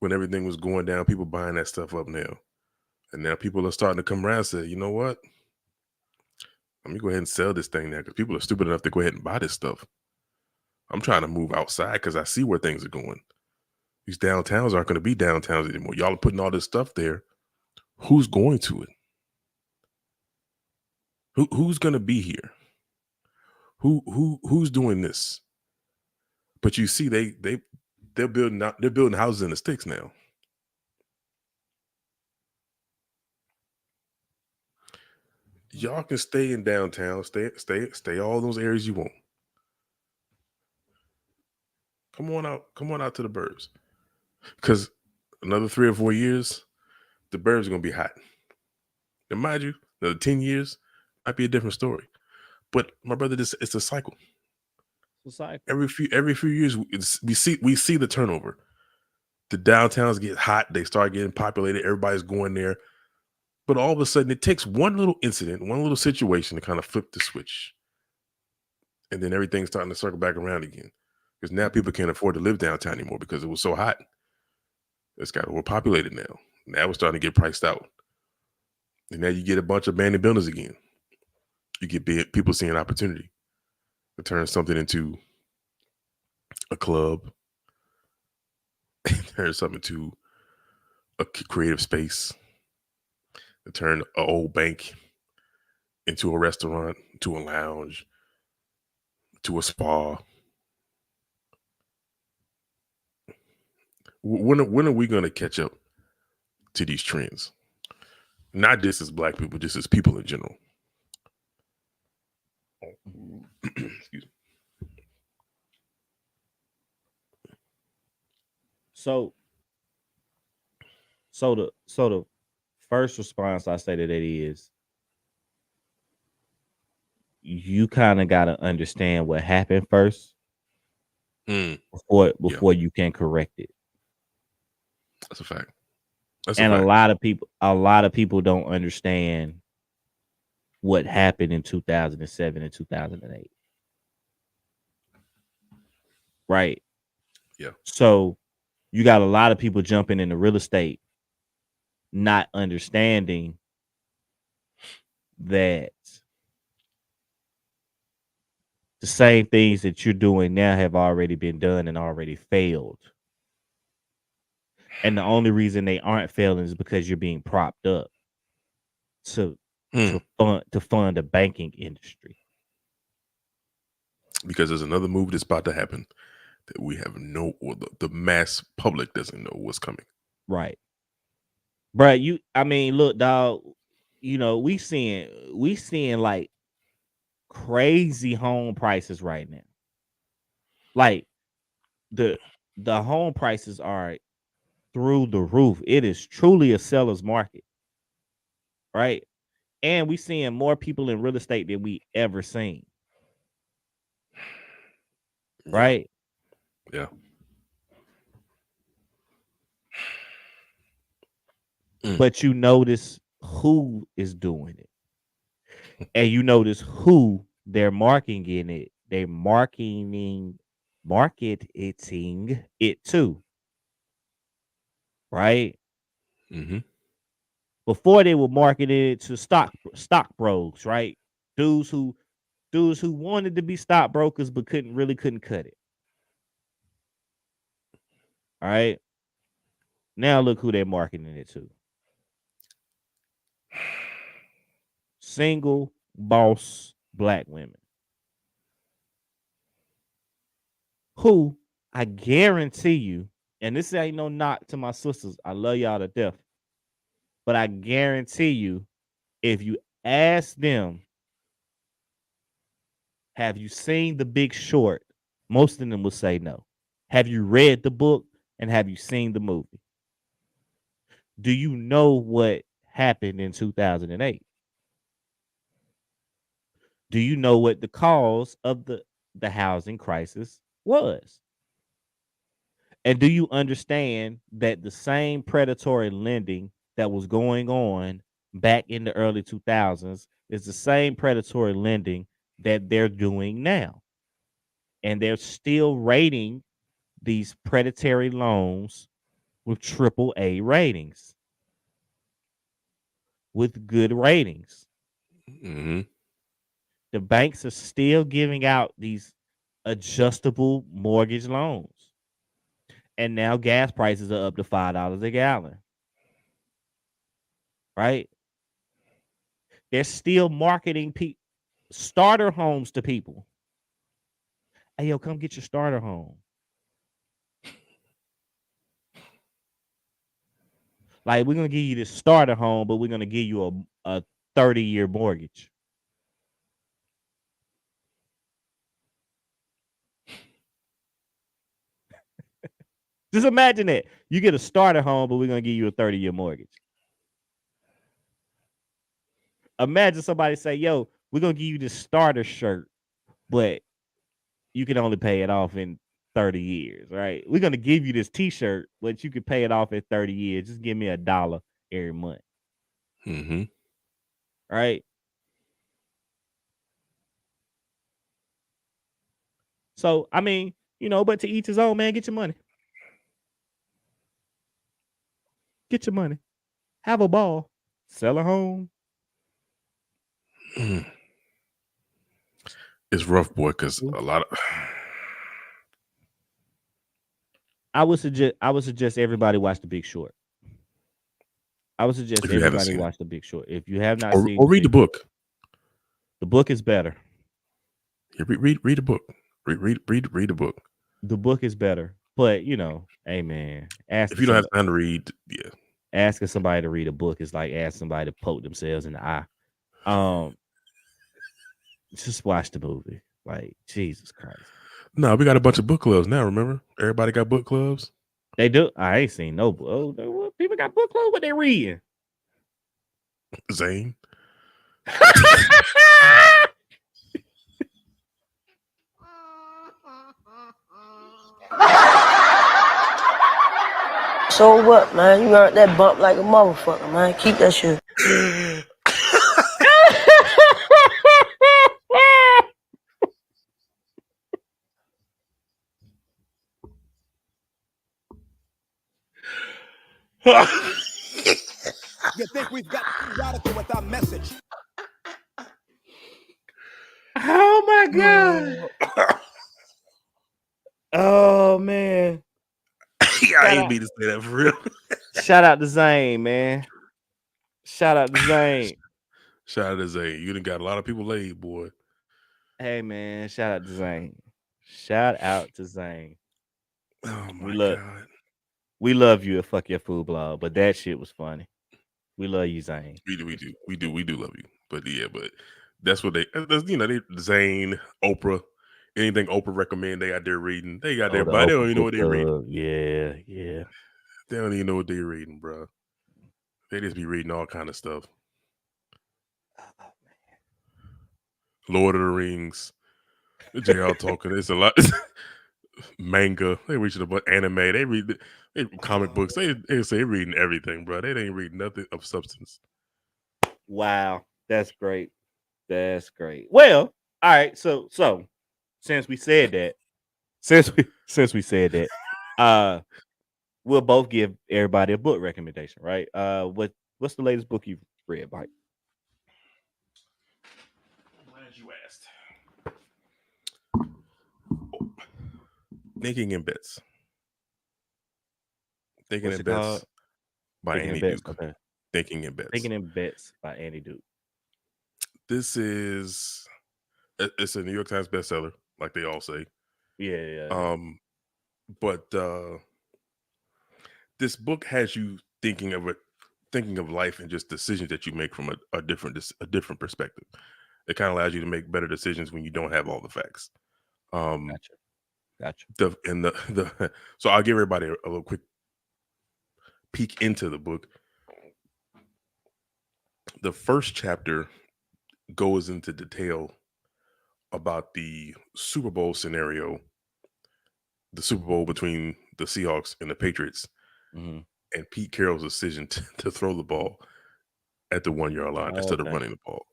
when everything was going down, people buying that stuff up now. And now people are starting to come around and say, you know what? Let me go ahead and sell this thing now because people are stupid enough to go ahead and buy this stuff. I'm trying to move outside because I see where things are going. These downtowns aren't going to be downtowns anymore. Y'all are putting all this stuff there. Who's going to it? Who's going to be here? Who's doing this? But you see, they're building houses in the sticks now. Y'all can stay in downtown, stay all those areas you want. Come on out to the burbs. Because another 3 or 4 years, the burbs are gonna be hot. And mind you, another 10 years might be a different story. But my brother, it's a cycle. Every few years we see the turnover. The downtowns get hot, they start getting populated, everybody's going there. But all of a sudden, it takes one little incident, one little situation to kind of flip the switch. And then everything's starting to circle back around again. Because now people can't afford to live downtown anymore because it was so hot. It's got overpopulated now. Now it's starting to get priced out. And now you get a bunch of abandoned buildings again. You get people seeing opportunity to turn something into a club, turn something into a creative space, to turn an old bank into a restaurant, to a lounge, to a spa. When are we going to catch up to these trends? Not just as Black people, just as people in general. Excuse me. So the first response I say to that is you kind of got to understand what happened first before you can correct it. That's a fact. And a lot of people don't understand what happened in 2007 and 2008. Right? Yeah. So you got a lot of people jumping into real estate, not understanding that the same things that you're doing now have already been done and already failed. And the only reason they aren't failing is because you're being propped up to fund the banking industry. Because there's another move that's about to happen that we have the mass public doesn't know what's coming. Right. Bruh, look, dog, we seeing like crazy home prices right now. Like the home prices are through the roof. It is truly a seller's market. Right? And we seeing more people in real estate than we ever seen. Right? Yeah. But you notice who is doing it. And you notice who they're marketing it. They're marketing it to. Right? Mm-hmm. Before they were marketing it to stock bros, right? Dudes who wanted to be stockbrokers but couldn't cut it. All right. Now look who they're marketing it to. Single boss black women. Who I guarantee you, and this ain't no knock to my sisters, I love y'all to death. But I guarantee you, if you ask them, have you seen The Big Short? Most of them will say no. Have you read the book and have you seen the movie? Do you know what happened in 2008? Do you know what the cause of the housing crisis was? And do you understand that the same predatory lending that was going on back in the early 2000s is the same predatory lending that they're doing now? And they're still rating these predatory loans with AAA ratings, with good ratings. Mm-hmm. The banks are still giving out these adjustable mortgage loans. And now gas prices are up to $5 a gallon. Right? They're still marketing starter homes to people. Hey, yo, come get your starter home. Like, we're going to give you this starter home, but we're going to give you a 30-year mortgage. Just imagine that. You get a starter home, but we're going to give you a 30-year mortgage. Imagine somebody say, yo, we're going to give you this starter shirt, but you can only pay it off in 30 years, right? We're going to give you this t-shirt, but you can pay it off in 30 years. Just give me $1 every month. Mm-hmm. Right? So, but to each his own, man. Get your money. Get your money. Have a ball. Sell a home. It's rough, boy, because a lot of... I would suggest everybody watch The Big Short. I would suggest everybody watch The Big Short. If you have not seen or read the book. The book is better. Yeah, read the book. Read the book. The book is better. But, hey, man. If you don't have time to read, yeah. Asking somebody to read a book is like asking somebody to poke themselves in the eye. Just watch the movie. Like, Jesus Christ. No, we got a bunch of book clubs now, remember? Everybody got book clubs. They do. I ain't seen no book. Oh, people got book clubs. What they reading? Zane. So what, man? You earned that bump like a motherfucker, man. Keep that shit. You think we've got radical with our message? Oh my god! Oh man! Yeah, I ain't mean to say that for real. Shout out to Zane, man. Shout out to Zane. Shout out to Zane. You done got a lot of people laid, boy. Hey man, shout out to Zane. Shout out to Zane. Oh my God. We love you at Fuck Your Food Blog, but that shit was funny. We love you, Zane. We do love you. But yeah, but that's what they Zane, Oprah, anything Oprah recommend, they out there reading. They got their body. They don't even know what they're reading. Yeah. They don't even know what they're reading, bro. They just be reading all kind of stuff. Oh, Lord of the Rings. JR talking. It's a lot. Manga. They reaching about anime. They read comic books. They say reading everything, bro. They ain't reading nothing of substance. Wow, that's great. That's great. Well, all right. So since we said that, we'll both give everybody a book recommendation, right? What's the latest book you've read, Mike? Glad you asked. Thinking in Bits. Thinking in Bits by Annie Duke. Okay. Thinking in Bits. Thinking in Bits by Annie Duke. It's a New York Times bestseller, like they all say. Yeah. But this book has you thinking of life and just decisions that you make from a different perspective. It kind of allows you to make better decisions when you don't have all the facts. Gotcha. So I'll give everybody a little quick peek into the book. The first chapter goes into detail about the Super Bowl scenario, the Super Bowl between the Seahawks and the Patriots, and Pete Carroll's decision to throw the ball at the 1 yard line instead of running the ball.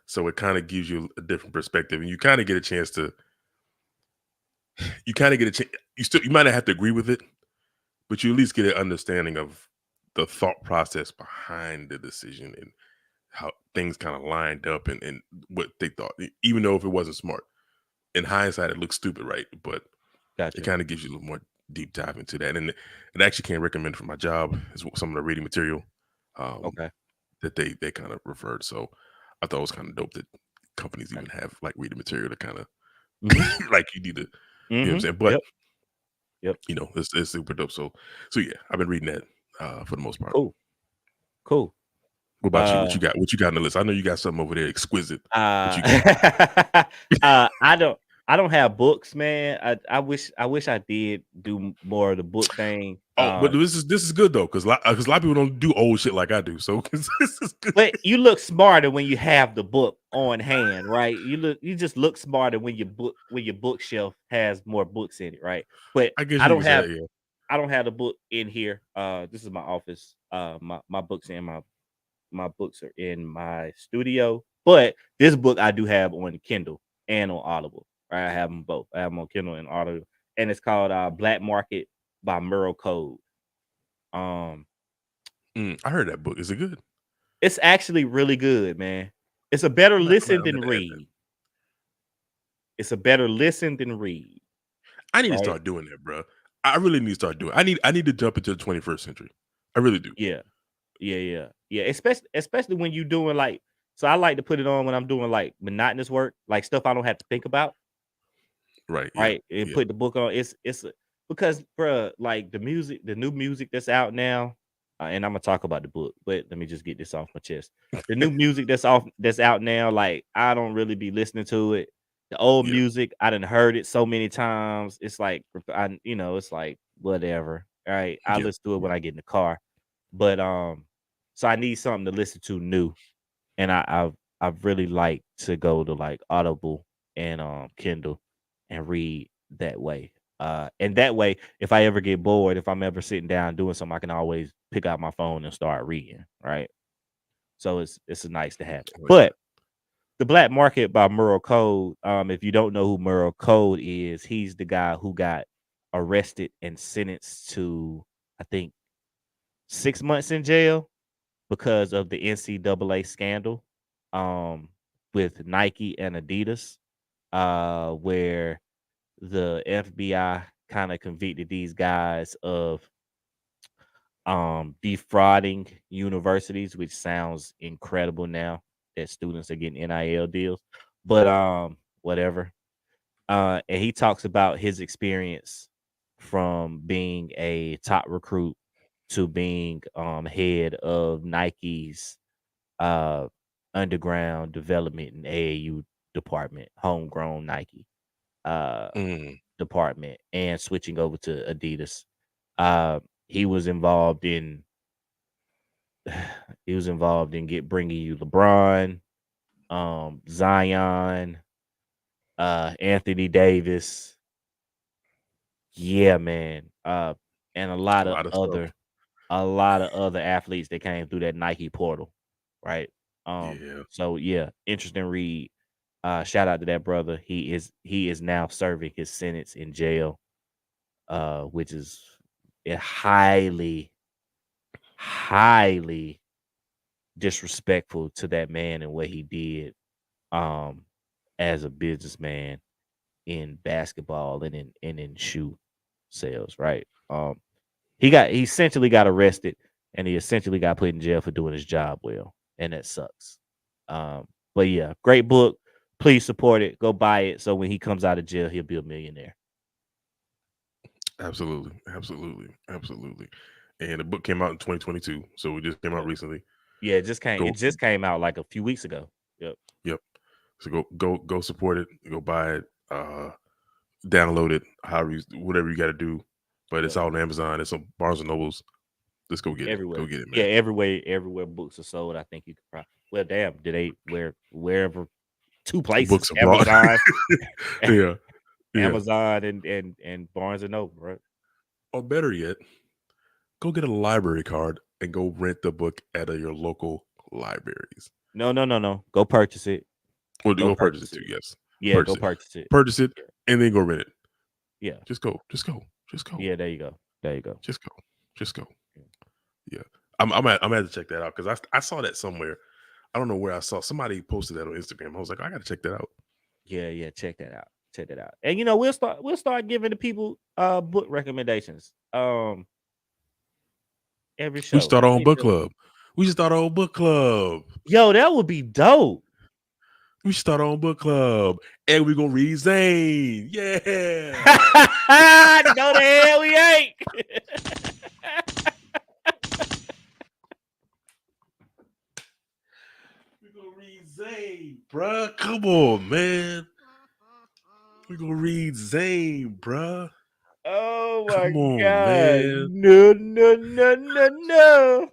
So it kind of gives you a different perspective, and you kind of get a chance to. You might not have to agree with it, but you at least get an understanding of the thought process behind the decision and how things kind of lined up and what they thought, even though if it wasn't smart. In hindsight, it looks stupid, right? But it kind of gives you a little more deep dive into that. And it actually can't recommend for my job is some of the reading material that they kind of referred. So I thought it was kind of dope that companies even have like reading material to kind of like you need to. You know what I'm saying? But you know, it's super dope. So yeah, I've been reading that for the most part. Cool. What about you? What you got on the list? I know you got something over there exquisite. I don't have books, man. I wish I did do more of the book thing. But this is good though, because a lot of people don't do old shit like I do. So this is good. But you look smarter when you have the book on hand, right? You just look smarter when your bookshelf has more books in it, right? But I don't have the book in here. This is my office. My books in my books are in my studio, but this book I do have on Kindle and on Audible. Right, I have them both. I have them on Kindle and Audible, and it's called Black Market by Merle Code. I heard that book. Is it good? It's actually really good, man. It's a better listen than read. It's a better listen than read. I need to start doing that, bro. I really need to start doing it. I need to jump into the 21st century. I really do. Yeah. Especially when you're doing like, so I like to put it on when I'm doing like monotonous work, like stuff I don't have to think about. Right. And put the book on. It's because, bro, like the new music that's out now, and I'm gonna talk about the book, but let me just get this off my chest. The new music that's out now, like I don't really be listening to it. The old music, I done heard it so many times. It's like it's like whatever. All right, I listen to it when I get in the car, but so I need something to listen to new, and I've really like to go to like Audible and Kindle and read that way. And that way, if I ever get bored, if I'm ever sitting down doing something, I can always pick out my phone and start reading, right? So it's nice to have it. But The Black Market by Merle Code, if you don't know who Merle Code is, he's the guy who got arrested and sentenced to, I think, 6 months in jail because of the NCAA scandal with Nike and Adidas, where the FBI kind of convicted these guys of defrauding universities, which sounds incredible now that students are getting NIL deals. But whatever. And he talks about his experience from being a top recruit to being head of Nike's underground development and AAU department, homegrown Nike department, and switching over to Adidas. He was involved in bringing you LeBron, Zion, Anthony Davis. Yeah, man. And a lot of other athletes that came through that Nike portal, right? So yeah, interesting read. Shout out to that brother. He is now serving his sentence in jail, which is highly disrespectful to that man and what he did as a businessman in basketball and in shoe sales, right? He essentially got arrested and he essentially got put in jail for doing his job well, and that sucks. But yeah, great book. Please support it. Go buy it so when he comes out of jail, he'll be a millionaire. Absolutely. And the book came out in 2022, so it just came out recently. Yeah, it just came out like a few weeks ago. Yep. So go support it. Go buy it. Download it. Whatever you got to do. But it's out on Amazon. It's on Barnes and Nobles. Let's go get everywhere. It. Go get it, man. Yeah, everywhere books are sold. I think you could probably. Well, damn, did they wherever 2 places? Books Amazon, yeah. Amazon and Barnes and Noble, right? Or better yet, go get a library card and go rent the book at your local libraries. No. Go purchase it. Or go purchase it too. Yes. Yeah, go purchase it. Purchase it and then go rent it. Yeah. Just go. Yeah, there you go. Just go. Yeah. I'm gonna have to check that out because I saw that somewhere. I don't know where I saw. Somebody posted that on Instagram. I was like, I gotta check that out. Yeah, check that out. And we'll start giving the people book recommendations. Every show. We start our own book club. We should start our own book club. Yo, that would be dope. We should start our own book club. And we're gonna read Zane. Yeah. No, the hell we ain't. We're gonna read Zane, bruh. Come on, man. We're gonna read Zane, bruh. Oh my Come on, god. man. No.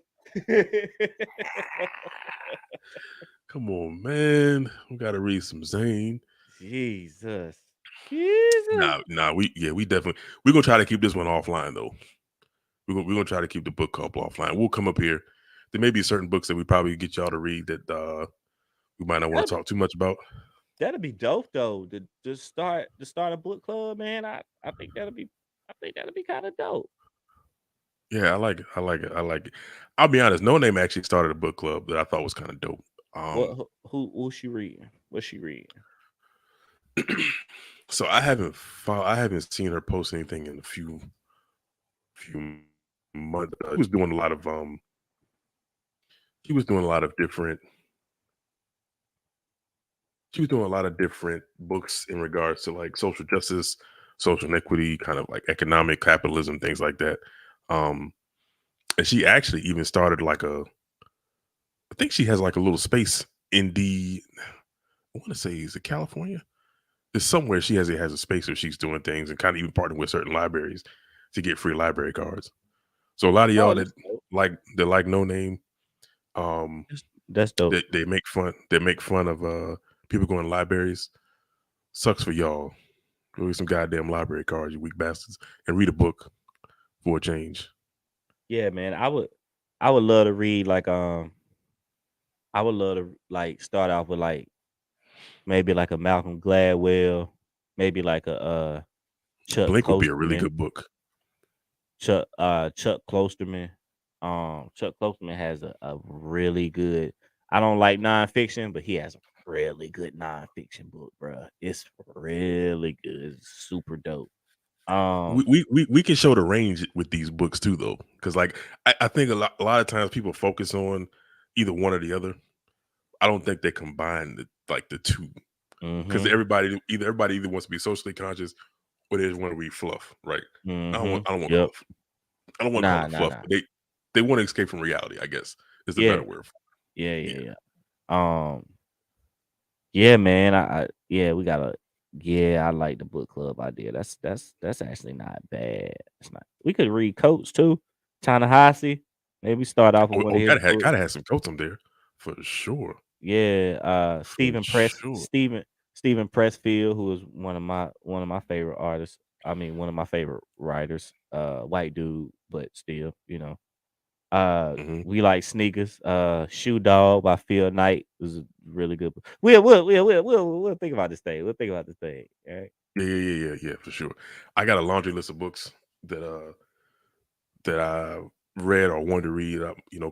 Come on, man. We gotta read some Zane. Jesus. Nah. We're gonna try to keep this one offline though. We're gonna try to keep the book club offline. We'll come up here. There may be certain books that we probably get y'all to read that we might not want to talk too much about. That'd be dope though. To start a book club, man. I think that'd be kind of dope. Yeah, I like it. I'll be honest. No Name actually started a book club that I thought was kind of dope. Who's she reading? What's she reading? So I haven't seen her post anything in a few months. She was doing a lot of different books in regards to like social justice, social inequity, kind of like economic capitalism, things like that. And she actually even started I think she has like a little space in I want to say, is it California? There's somewhere she has a space where she's doing things and kind of even partnering with certain libraries to get free library cards. So a lot of y'all that like No Name, that's dope. They make fun of people going to libraries. Sucks for y'all Go get some goddamn library cards, you weak bastards, and read a book for a change. Yeah, man. I would love to read like I would love to like start off with like maybe like a Malcolm Gladwell, maybe like a Chuck Blink would be a really Klosterman. good book. Chuck Klosterman. Chuck Klosterman has a really good. I don't like nonfiction, but he has a really good nonfiction book, bro. It's really good. It's super dope. We can show the range with these books too, though, because like I think a lot of times people focus on either one or the other. I don't think they combine the two, because everybody either wants to be socially conscious or they just want to read fluff, right? I don't want Yep. I don't want to call Nah, it nah, fluff, nah. but they want to escape from reality, I guess is the Yeah. better word. Yeah. Yeah, man. I we gotta. Yeah, I like the book club idea. That's actually not bad. It's not. We could read Coates too. Ta-Nehisi. Maybe start off with one of his books. Gotta have some Coates on there for sure. Yeah, For sure. Stephen Pressfield, who is one of my favorite artists. I mean, one of my favorite writers. White dude, but still, we like sneakers. Shoe Dog by Phil Knight was a really good. We'll think about this thing. We'll think about this thing. All right. Yeah, for sure. I got a laundry list of books that I read or wanted to read.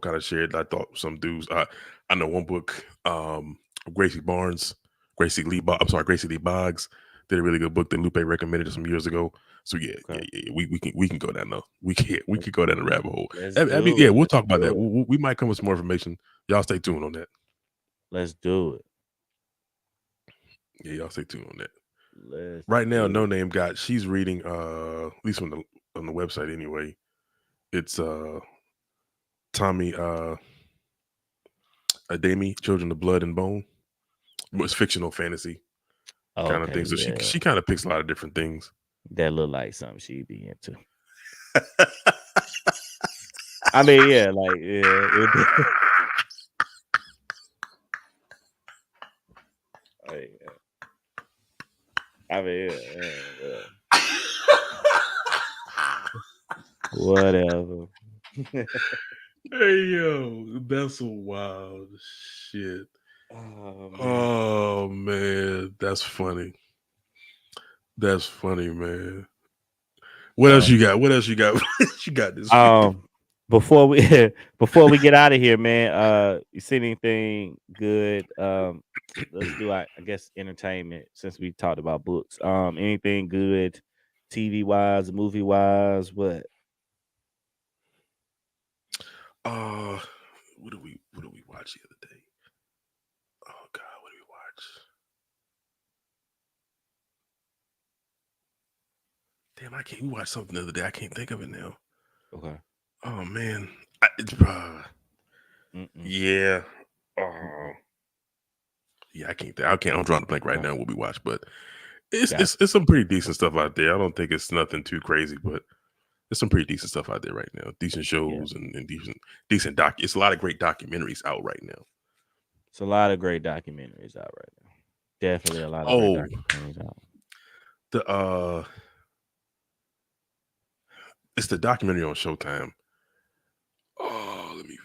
Kind of shared. I thought some dudes. I know one book. Gracie Lee Boggs did a really good book that Lupe recommended some years ago. So yeah, we can go down though. We could go down the rabbit hole. We'll talk about that. We might come with some more information. Y'all stay tuned on that. Let's do it. Yeah, y'all stay tuned on that. Right now, No Name she's reading at least on the website anyway. It's Tommy Ademi, Children of Blood and Bone. It's fictional fantasy kind of thing. So she kind of picks a lot of different things. That look like something she'd be into. I mean, yeah, like I mean, yeah. Whatever. Hey yo, that's a wild shit. Oh man, that's funny. That's funny, man. What else you got? What else you got? You got this. Before we get out of here, man. You see anything good? Let's do I guess entertainment since we talked about books. Anything good, TV wise, movie wise? What? What do we watch the other day? Oh God, what did we watch? Damn, I can't. We watched something the other day. I can't think of it now. Okay. Oh man, yeah. Yeah, I can't. I'm drawing a blank right now what we watched, but it's some pretty decent stuff out there. I don't think it's nothing too crazy, but there's some pretty decent stuff out there right now. Decent shows and decent doc. It's a lot of great documentaries out right now. It's a lot of great documentaries out right now. Definitely a lot of great documentaries out. It's the documentary on Showtime. Oh, let me.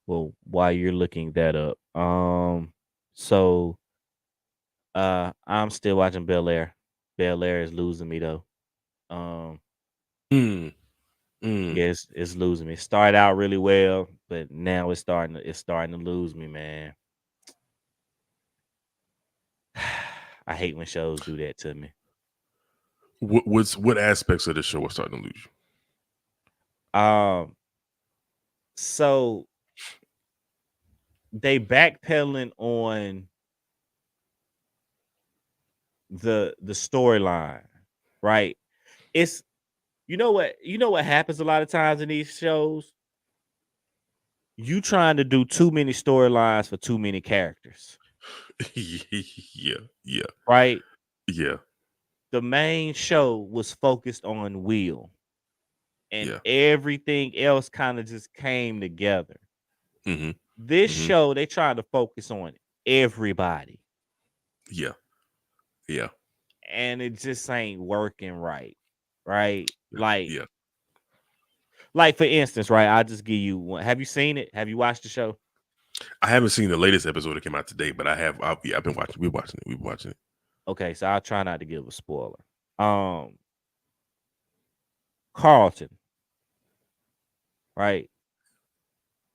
Well, while you're looking that up, so I'm still watching Bel Air. Bel Air is losing me though. Yes, it's losing me. Started out really well, but now it's starting to lose me, man. I hate when shows do that to me. What aspects of the show are starting to lose you? So they backpedaling on the storyline, right? It's you know what happens a lot of times in these shows? You trying to do too many storylines for too many characters. Yeah. Right? Yeah. The main show was focused on Will. And everything else kind of just came together. This show, they tried to focus on everybody. Yeah. And it just ain't working right. Like, yeah. Like for instance, right? I'll just give you one. Have you seen it? Have you watched the show? I haven't seen the latest episode that came out today, but I have. I've been watching. We've been watching it. Okay, so I'll try not to give a spoiler. Carlton, right?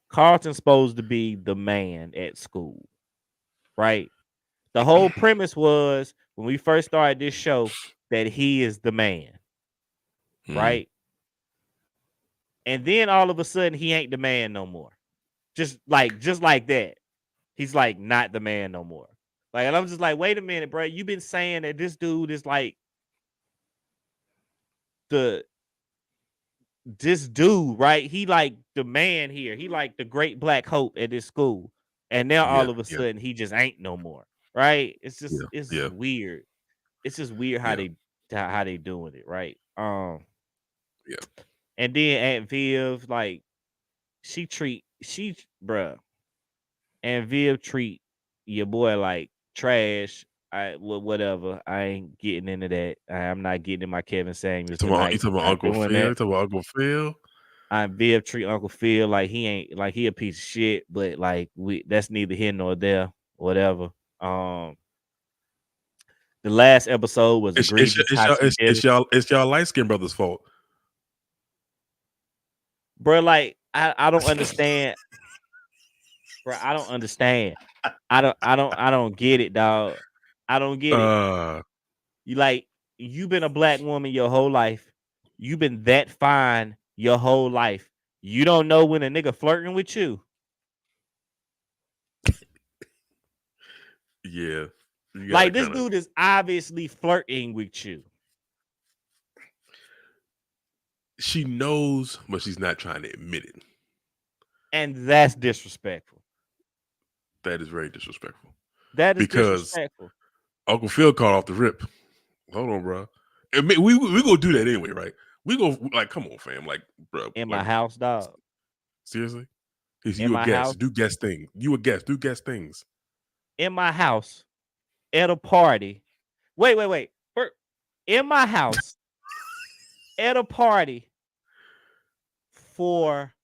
Carlton's supposed to be the man at school, right? The whole premise was when we first started this show that he is the man, right? And then all of a sudden he ain't the man no more. Just like that. He's like not the man no more. Like, and I'm just like, wait a minute, bro. You've been saying that this dude is like this dude, right? He like the man here. He like the great black hope at this school. And now all of a sudden he just ain't no more. Right? It's just weird. It's just weird how they doing it, right? And then Aunt Viv, like, and Viv treat your boy like trash. Whatever. I ain't getting into that. I'm not getting in my Kevin Samuels tonight. You talking about Uncle Phil? You talking about Uncle Phil? Viv treat Uncle Phil like he ain't, like he a piece of shit, but like that's neither here nor there. Whatever. The last episode was it's y'all light skinned brother's fault, bro. Like I don't understand, bro. I don't understand. I don't get it, dog. I don't get it. You've been a black woman your whole life. You've been that fine your whole life. You don't know when a nigga flirting with you. Yeah. Like this dude is obviously flirting with you. She knows, but she's not trying to admit it. And that's disrespectful. That is very disrespectful. That is disrespectful. Uncle Phil called off the rip. Hold on, bro. We gonna do that anyway, right? We go like, come on, fam. Like, bro. In my house, dog. Seriously? You a guest. Do guest things. You a guest. Do guest things. In my house, at a party. Wait. In my house, at a party for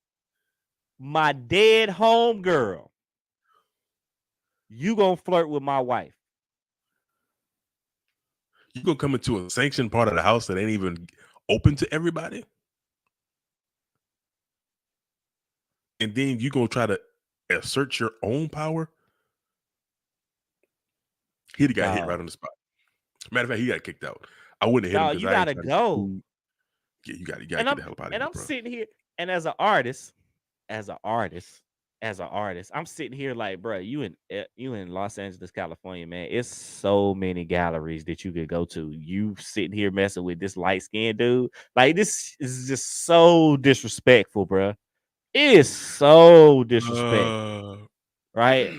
my dead home girl. You gonna flirt with my wife. You gonna come into a sanctioned part of the house that ain't even open to everybody? And then you gonna try to assert your own power? He'd have got hit right on the spot. Matter of fact, he got kicked out. I wouldn't have hit him. You gotta go. Yeah, you gotta get the hell up out of here. And I'm sitting here, and as an artist, I'm sitting here like, bro, you in Los Angeles, California, man. It's so many galleries that you could go to. You sitting here messing with this light skinned dude. Like, this is just so disrespectful, bro. It is so disrespectful, right?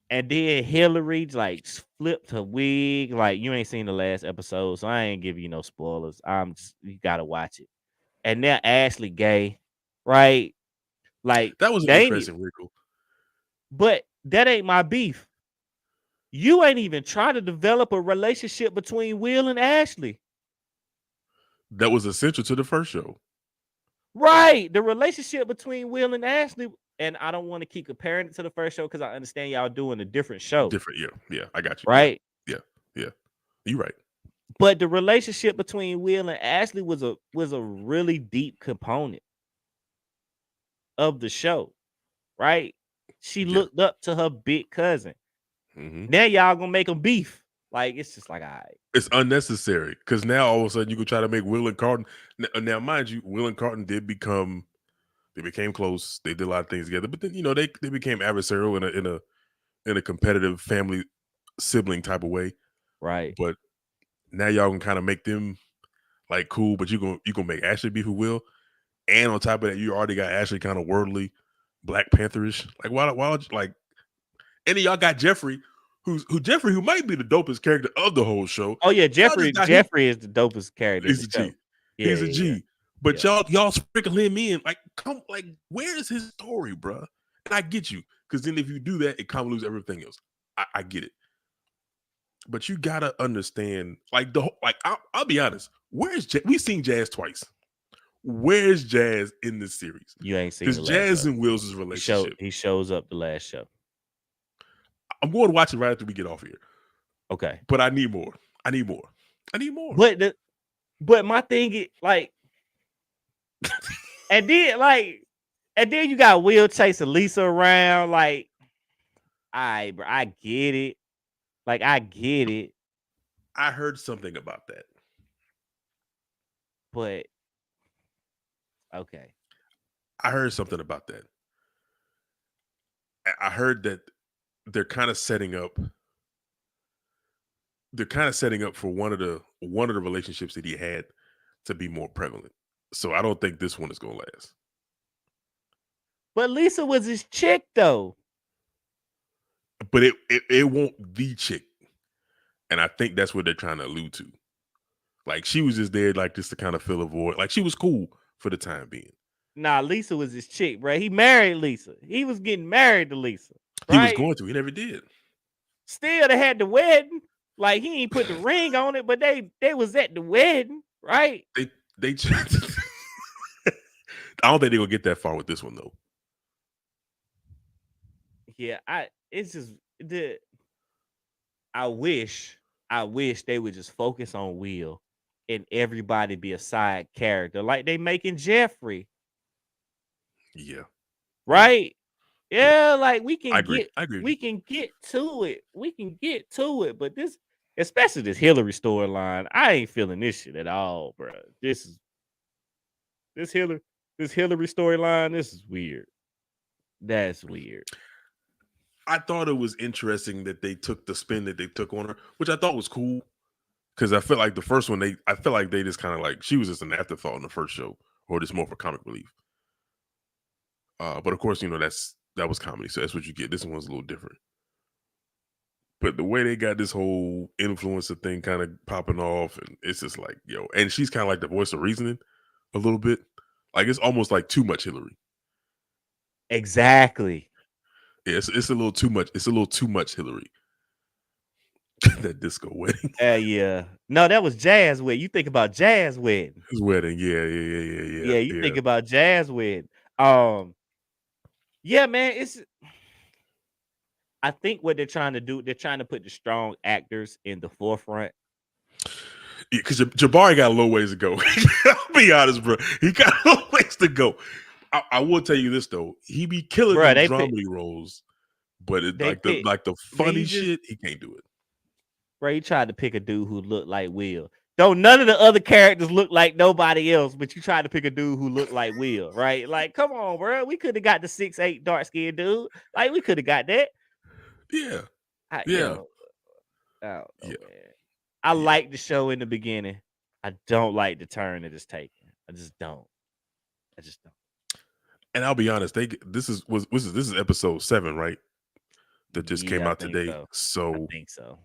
And then Hillary like flipped her wig. Like, you ain't seen the last episode, so I ain't giving you no spoilers. You gotta watch it. And now Ashley gay, right? Like, that was an interesting wrinkle. But that ain't my beef. You ain't even trying to develop a relationship between Will and Ashley. That was essential to the first show. Right. The relationship between Will and Ashley. And I don't want to keep comparing it to the first show because I understand y'all doing a different show. Yeah, I got you. Right? Yeah. You're right. But the relationship between Will and Ashley was a really deep component of the show, right? She looked up to her big cousin. Mm-hmm. Now y'all gonna make them beef. Like, it's just like, all right. It's unnecessary because now all of a sudden you can try to make Will and Carlton. Now, mind you, Will and Carlton they became close. They did a lot of things together, but then they became adversarial in a competitive family sibling type of way, right? But now y'all can kind of make them like cool, but you gonna make Ashley be who Will, and on top of that, you already got Ashley kind of worldly, Black Pantherish. Like why like, and then y'all got Jeffrey, who might be the dopest character of the whole show. Oh yeah, Jeffrey is the dopest character. He's a G. He's a G. Yeah. But y'all sprinkle him in, like, where is his story, bro? And I get you, because then if you do that, it convolutes everything else. I get it, but you gotta understand, like I'll be honest. We've seen Jazz twice. Where's Jazz in this series? You ain't seen Because the last Jazz show. and Will's relationship. He shows up the last show. I'm going to watch it right after we get off here. Okay, but I need more. I need more. But my thing is like, and then you got Will chasing Lisa around. Like, all right, bro, I get it. Like, I get it. I heard something about that. But okay. I heard something about that. I heard that they're kind of setting up. They're kind of setting up for one of the relationships that he had to be more prevalent. So I don't think this one is gonna last. But Lisa was his chick though. But it won't the chick. And I think that's what they're trying to allude to. Like, she was just there like just to kind of fill a void. Like, she was cool for the time being. Nah, Lisa was his chick, bro. He married Lisa. He was getting married to Lisa. Right? He was going to. He never did. Still, they had the wedding. Like, he ain't put the ring on it, but they was at the wedding, right? They I don't think they're gonna get that far with this one though. Yeah, I wish they would just focus on Will and everybody be a side character like they making Jeffrey. Yeah. Right? Yeah, like we can I agree. We can get to it. We can get to it, but this, especially this Hillary storyline, I ain't feeling this shit at all, bro. This Hillary storyline, this is weird. That's weird. I thought it was interesting that they took the spin that they took on her, which I thought was cool. Because I felt like the first one, I felt like they just kind of like, she was just an afterthought in the first show, or just more for comic relief. But of course, that was comedy, so that's what you get. This one's a little different. But the way they got this whole influencer thing kind of popping off, and it's just like, yo, and she's kind of like the voice of reasoning a little bit. Like, it's almost like too much Hillary. Exactly. Yeah, it's a little too much. It's a little too much Hillary. That disco wedding. Yeah. No, that was Jazz wedding. You think about Jazz wedding. His wedding. Yeah. Yeah, you think about Jazz wedding. Yeah, man, I think what they're trying to do, they're trying to put the strong actors in the forefront. Yeah, because Jabari got a little ways to go. I'll be honest, bro. He got a little ways to go. I will tell you this though, he be killing the dramedy roles, but the funny shit, he can't do it. Bro, he tried to pick a dude who looked like Will. Though none of the other characters look like nobody else, but you tried to pick a dude who looked like Will, right? Like, come on, bro. We could have got the 6'8" dark-skinned dude. Like, we could have got that. Yeah. I don't know, man. I like the show in the beginning. I don't like the turn that it's taking. I just don't. And I'll be honest, this is episode 7, right? That just came out today. So I think so.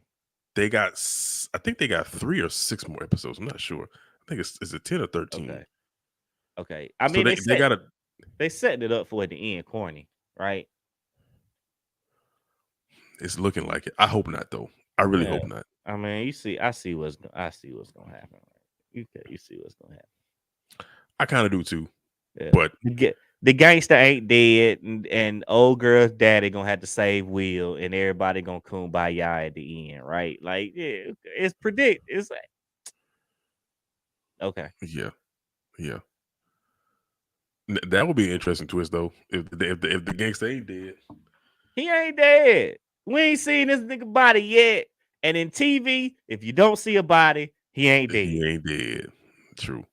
I think they got 3 or 6 more episodes. I'm not sure. I think is it 10 or 13? Okay. I mean, they setting it up for at the end, corny, right? It's looking like it. I hope not, though. I really hope not. I mean, I see what's gonna happen. Right? You see what's gonna happen. I kind of do too. Yeah. But the gangster ain't dead, and old girl's daddy gonna have to save Will, and everybody gonna kumbaya at the end, right? Like, yeah, it's It's like, okay. Yeah. That would be an interesting twist, though. If the gangster ain't dead, he ain't dead. We ain't seen this nigga body yet. And in TV, if you don't see a body, he ain't dead. He ain't dead. True.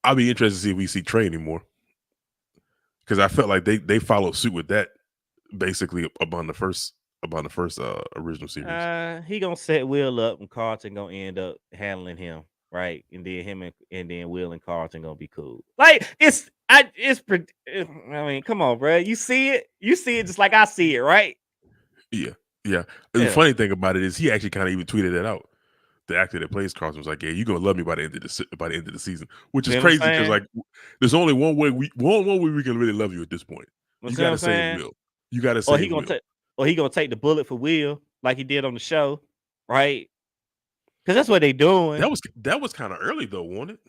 I'll be interested to see if we see Trey anymore, because I felt like they followed suit with that basically upon the first original series. He gonna set Will up, and Carlton gonna end up handling him, right? And then Will and Carlton gonna be cool. Like, I mean, come on, bro. You see it just like I see it, right? Yeah. The funny thing about it is he actually kind of even tweeted that out. The actor that plays Carlton was like, "Yeah, you're gonna love me by the end of the season," which is crazy because like there's only one way we can really love you at this point. You gotta say it real. You got to Or say he gonna Will. take, or he gonna take the bullet for Will like he did on the show, right? Because that's what they doing. That was kind of early though, wasn't it?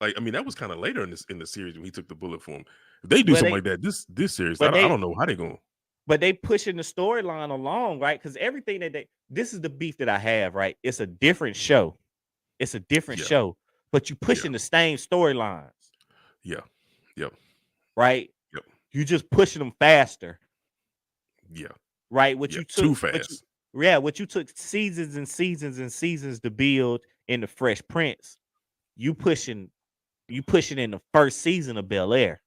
Like, I mean, that was kind of later in the series when he took the bullet for him. If they do something like that this series, I don't know how they going. But they pushing the storyline along, right? Because everything that this is the beef that I have, right? It's a different show. It's a different show, but you pushing the same storylines. Yeah. Yep. Right. Yep. You just pushing them faster. Yeah. Right. What you took too fast. What you took seasons and seasons and seasons to build in the Fresh Prince, you pushing in the first season of Bel-Air.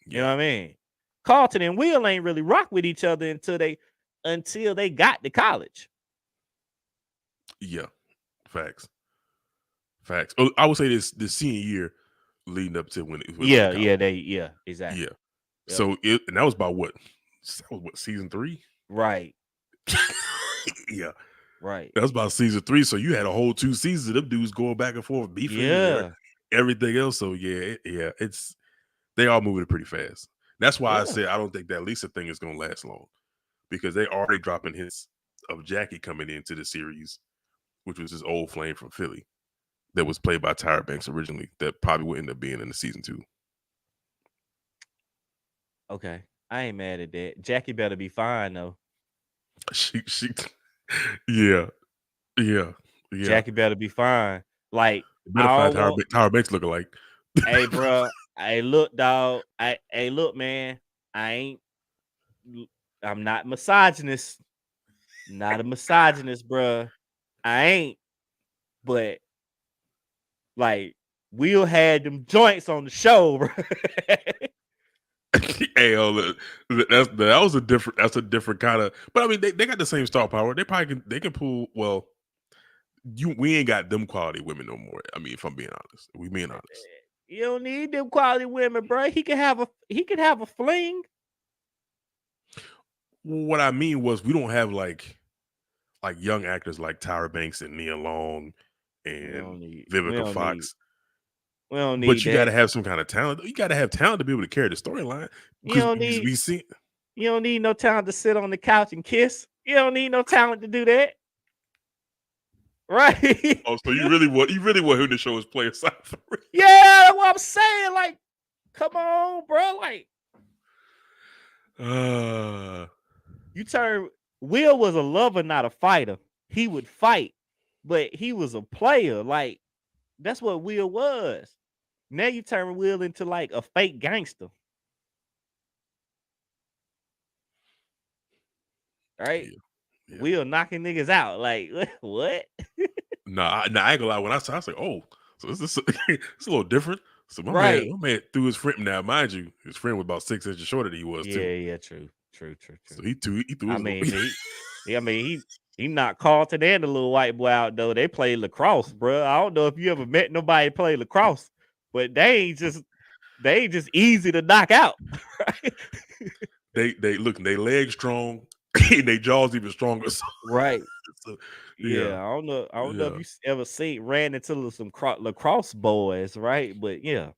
You know what I mean? Carlton and Will ain't really rock with each other until they got to college. Yeah. Facts. Oh, I would say this senior year leading up to when it was exactly. Yeah. So and that was about what season 3? Right. Yeah. Right. That was about season 3. So you had a whole 2 seasons of them dudes going back and forth, beefing, everything else. So it's they all moving pretty fast. That's why I said I don't think that Lisa thing is gonna last long, because they already dropping hints of Jackie coming into the series, which was his old flame from Philly that was played by Tyra Banks originally, that probably would end up being in the season 2. Okay. I ain't mad at that. Jackie better be fine though. She yeah. Jackie better be fine. Like, better find Tyra Banks looking like. Hey, bro. Hey, look, dog. Look, man. I'm not misogynist. Not a misogynist, bro. I ain't. But like, Will had them joints on the show, bro. Hey, that's a different kind of. But I mean, they got the same star power. They probably can pull. Well, we ain't got them quality women no more. I mean, if I'm being honest, we being honest. You don't need them quality women, bro. He can have a fling. What I mean was, we don't have like young actors like Tyra Banks and Nia Long and Vivica Fox. We don't need. But you got to have some kind of talent. You got to have talent to be able to carry the storyline. You don't need no talent to sit on the couch and kiss. You don't need no talent to do that. Right. Oh, so you really want him to show his player side for real? Yeah, that's what I'm saying. Like, come on, bro. Like, Will was a lover, not a fighter. He would fight, but he was a player. Like, that's what Will was. Now you turn Will into like a fake gangster. Right? Yeah. Will knocking niggas out. Like, what? Nah, I ain't gonna lie. When I saw, I was like, oh, so it's a little different. So my man threw his friend. Now, mind you, his friend was about 6 inches shorter than he was too. Yeah, true. So he threw his he knocked Carlton and the little white boy out though. They played lacrosse, bro. I don't know if you ever met nobody play lacrosse, but they ain't just easy to knock out. Right? They look, they legs strong, and they jaws even stronger. So, right. So, yeah, I don't know if you ever ran into some lacrosse boys, right? But yeah,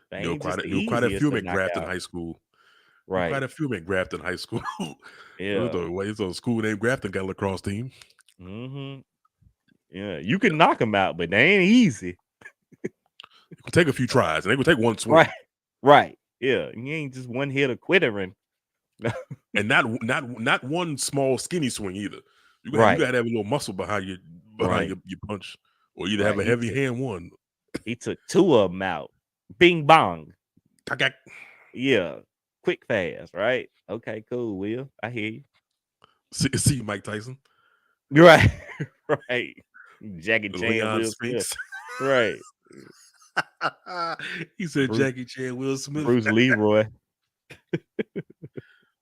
quite a few McGrath in high school. Right. Quite a few McGrath in high school. Yeah. It's a school named Grafton got a lacrosse team. Mm-hmm. Yeah, you can knock them out, but they ain't easy. It could take a few tries, and they would take one swing. Right. Yeah, you ain't just one hit a quitter and not one small skinny swing either. You gotta have a little muscle behind your punch, or either have a heavy hand one. He took 2 of them out. Bing bong. Yeah. Quick, fast, right? Okay, cool, Will. I hear you. See Mike Tyson. You're right. Right. Jackie Chan, Leon Will Spinks. Smith. Right. He said Jackie Chan, Will Smith. Bruce Leroy.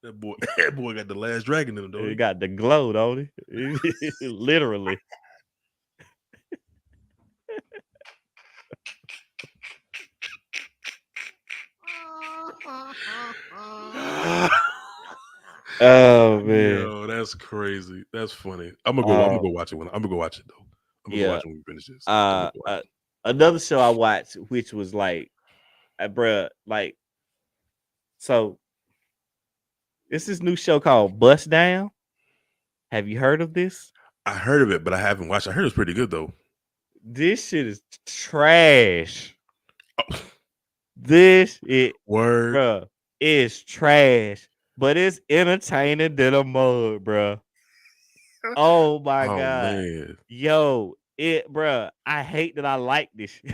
That boy got the last dragon in him, though. He got the glow, don't he? Literally. Oh man, yo, that's crazy. That's funny. I'm gonna go watch it I'm gonna go watch it though. I'm gonna go watch it when we finish this. Another show I watched, which was like, bruh, like So this is new show called Bust Down. Have you heard of this? I heard of it, but I haven't watched. I heard it's pretty good though. This shit is trash. Oh. Word, bro, is trash, but it's entertaining than a mug, bro. Oh my god, man. Yo, bro. I hate that I like this shit.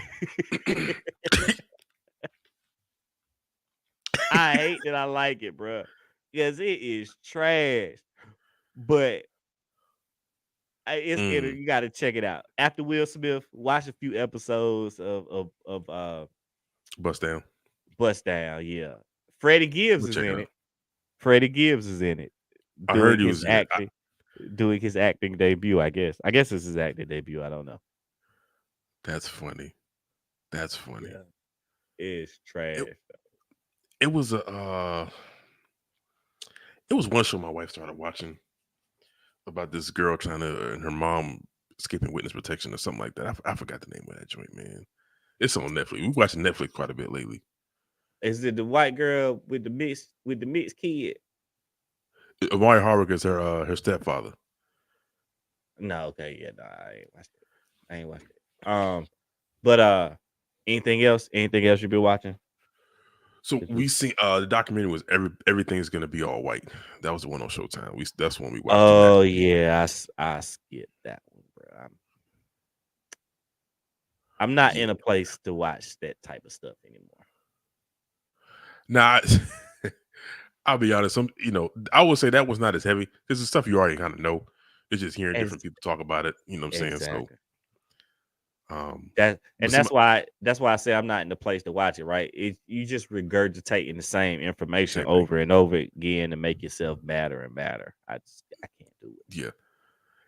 I hate that I like it, bro, because it is trash. But you got to check it out. After Will Smith, watch a few episodes of Bust Down. Bust Down, yeah. Freddie Gibbs is in it. Freddie Gibbs is in it. I heard he was acting, doing his acting debut. I guess this is his acting debut. I don't know. That's funny. That's funny. Yeah. It's trash. It was it was one show my wife started watching about this girl trying to, and her mom escaping witness protection or something like that. I forgot the name of that joint, man. It's on Netflix. We've watched Netflix quite a bit lately. Is it the white girl with the mixed kid? Amari Harwick is her stepfather. No, okay, yeah, no, I ain't watched it. But anything else? Anything else you've been watching? So we see the documentary was everything's gonna be all white. That was the one on Showtime. That's when we watched. Oh yeah, I skipped that one, bro. I'm not in a place to watch that type of stuff anymore. Nah, I'll be honest. I would say that was not as heavy. This is stuff you already kind of know. It's just hearing different people talk about it. You know what I'm saying? So, that's why I say I'm not in the place to watch it. Right? You just regurgitating the same information over and over again to make yourself madder and madder. I can't do it. Yeah.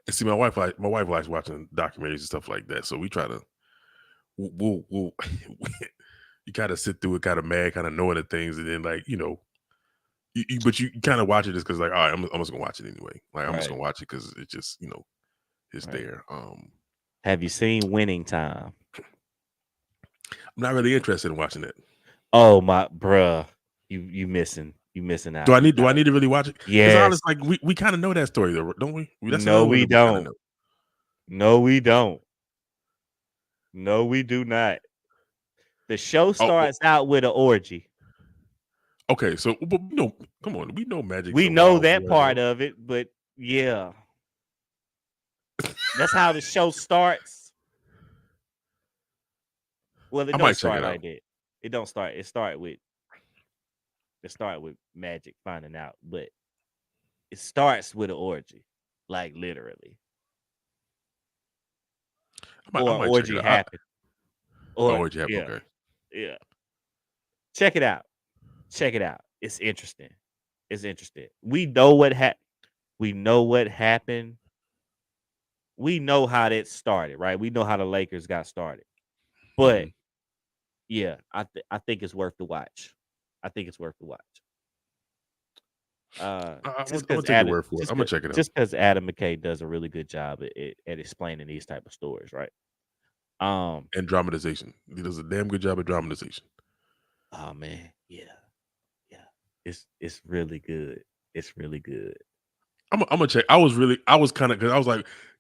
And see, my wife likes watching documentaries and stuff like that. So we try to. We'll you kind of sit through it, kind of mad, kind of knowing the things, and then but you kind of watch it just because all right, I'm just gonna watch it anyway. I'm just gonna watch it because it's just it's there. Have you seen Winning Time? I'm not really interested in watching it. Oh my bruh, you missing out. Do I need to really watch it? Yeah, we kind of know that story though, don't we? No, we don't. No, we don't. No, we do not. The show starts out with an orgy. Okay, so but come on, we know magic. We know that part of it, but yeah, that's how the show starts. Well, it don't start like that. It don't start. It start with magic finding out, but it starts with an orgy, like literally. Or orgy happened. Orgy happened. Okay. Yeah. Check it out. It's interesting. We know what happened. We know what happened. We know how that started, right? We know how the Lakers got started. But yeah, I think it's worth the watch. I'm gonna take your word for it. I'm gonna check it out. Just because Adam McKay does a really good job at explaining these type of stories, right? And dramatization. He does a damn good job at dramatization. Oh man, yeah. It's really good. It's really good. I'm gonna check. I was kind of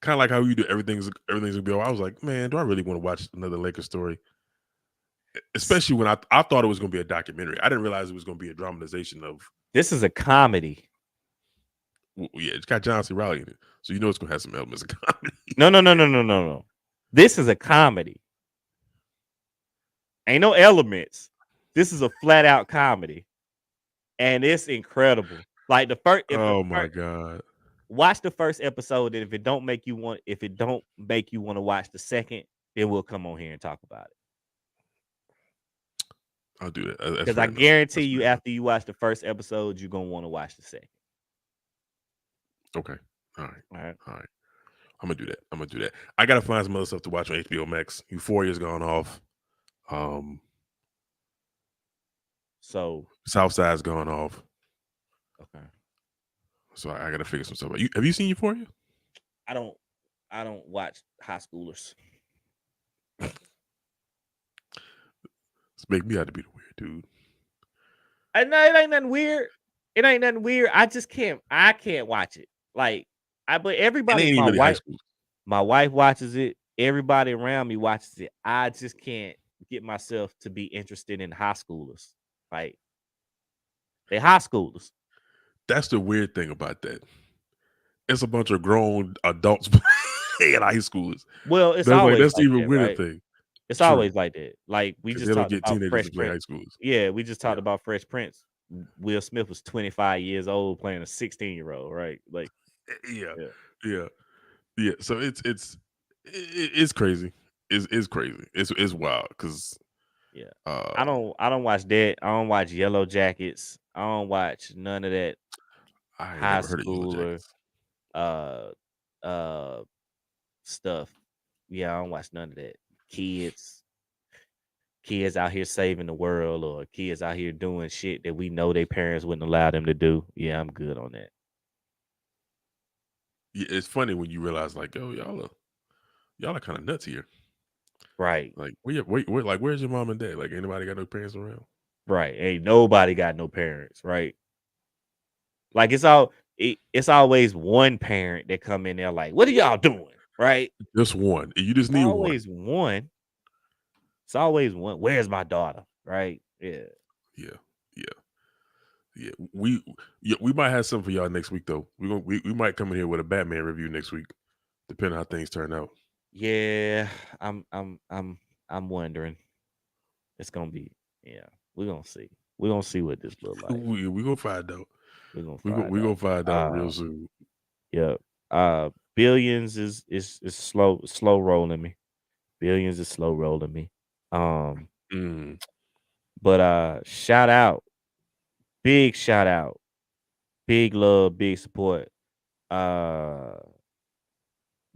like how you do everything's gonna be. I was like, man, do I really want to watch another Lakers story? Especially when I thought it was gonna be a documentary. I didn't realize it was gonna be a dramatization of. This is a comedy. Well, yeah, it's got John C. Reilly in it, so you know it's gonna have some elements of comedy. No. This is a comedy. Ain't no elements. This is a flat out comedy, and it's incredible. Like the first. My god! Watch the first episode, and if it don't make you want to watch the second, then we'll come on here and talk about it. I'll do that because I guarantee you, after you watch the first episode, you're gonna want to watch the second. Okay. All right. I'm gonna do that. I gotta find some other stuff to watch on HBO Max. Euphoria's gone off. So Southside's gone off. Okay. So I gotta figure some stuff out. Have you seen Euphoria? I don't watch high schoolers. It's make me out to be the weird dude. know it ain't nothing weird. It ain't nothing weird. I just can't. I can't watch it. Like but It everybody. ain't even really high school. My wife watches it. Everybody around me watches it. I just can't get myself to be interested in high schoolers. Like they high schoolers. That's the weird thing about that. It's a bunch of grown adults playing high schoolers. Well, it's That's always that's the like even that, weirder right? thing. It's True. always like that. Like we 'Cause just they don't talked get about teenagers to Fresh play high Prince. schoolers. Yeah, we just talked about Fresh Prince. Will Smith was 25 years old playing a 16-year-old, right? Like, Yeah. So it's crazy. It's crazy. It's wild because I don't watch that. I don't watch Yellow Jackets. I don't watch none of that I ain't high never heard of Yellow schooler Jackets. stuff. Yeah, I don't watch none of that. Kids out here saving the world, or kids out here doing shit that we know their parents wouldn't allow them to do. Yeah, I'm good on that. Yeah, it's funny when you realize like, oh, y'all are kind of nuts here. Right. Like, where's your mom and dad? Like, anybody got no parents around? Right. Ain't nobody got no parents, right? Like it's always one parent that come in there like, what are y'all doing? Right? Just one. You just need always one. It's always one. Where's my daughter? Right? Yeah. We might have something for y'all next week though. We might come in here with a Batman review next week, depending on how things turn out. Yeah, I'm wondering. It's gonna be, we're gonna see. We're gonna see what this look like. We gonna find out. We're gonna find out real soon. Yeah. Billions is slow rolling me. Billions is slow rolling me. But shout out, big love, big support.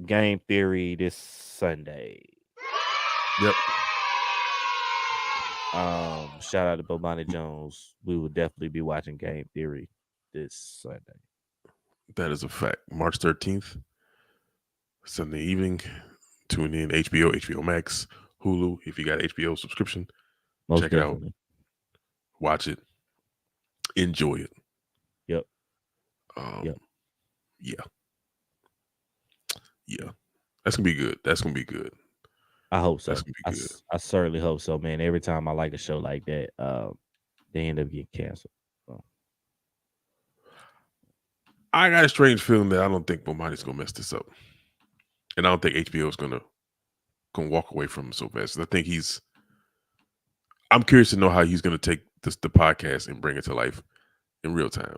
Game Theory this Sunday. Yep. Shout out to Bomani Jones. We will definitely be watching Game Theory this Sunday. That is a fact. March 13th, Sunday evening. Tune in HBO Max, Hulu. If you got HBO subscription, check definitely. it out. Watch it. Enjoy it. Yep. Yeah. That's gonna be good. I hope so. That's gonna be good. I certainly hope so, man. Every time I like a show like that, they end up getting canceled. So. I got a strange feeling that I don't think Bomani's gonna mess this up, and I don't think HBO is gonna walk away from him so fast. I think I'm curious to know how he's gonna take the podcast and bring it to life in real time.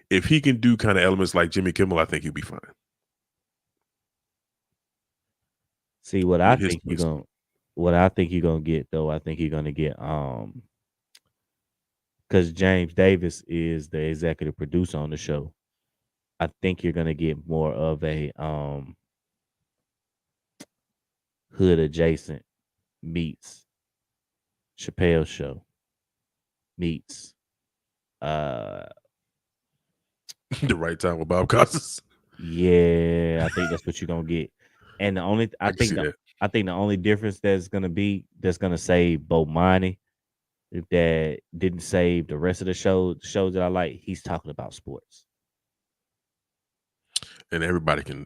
If he can do kind of elements like Jimmy Kimmel, I think he'll be fine. See what I think you're gonna get though. I think you're gonna get because James Davis is the executive producer on the show. I think you're gonna get more of a hood adjacent meets Chappelle show meets The Right Time with Bob Costas. Yeah, I think that's what you're gonna get. And I think the only difference that's gonna save Bomani that didn't save the rest of the shows that I like, he's talking about sports. And everybody can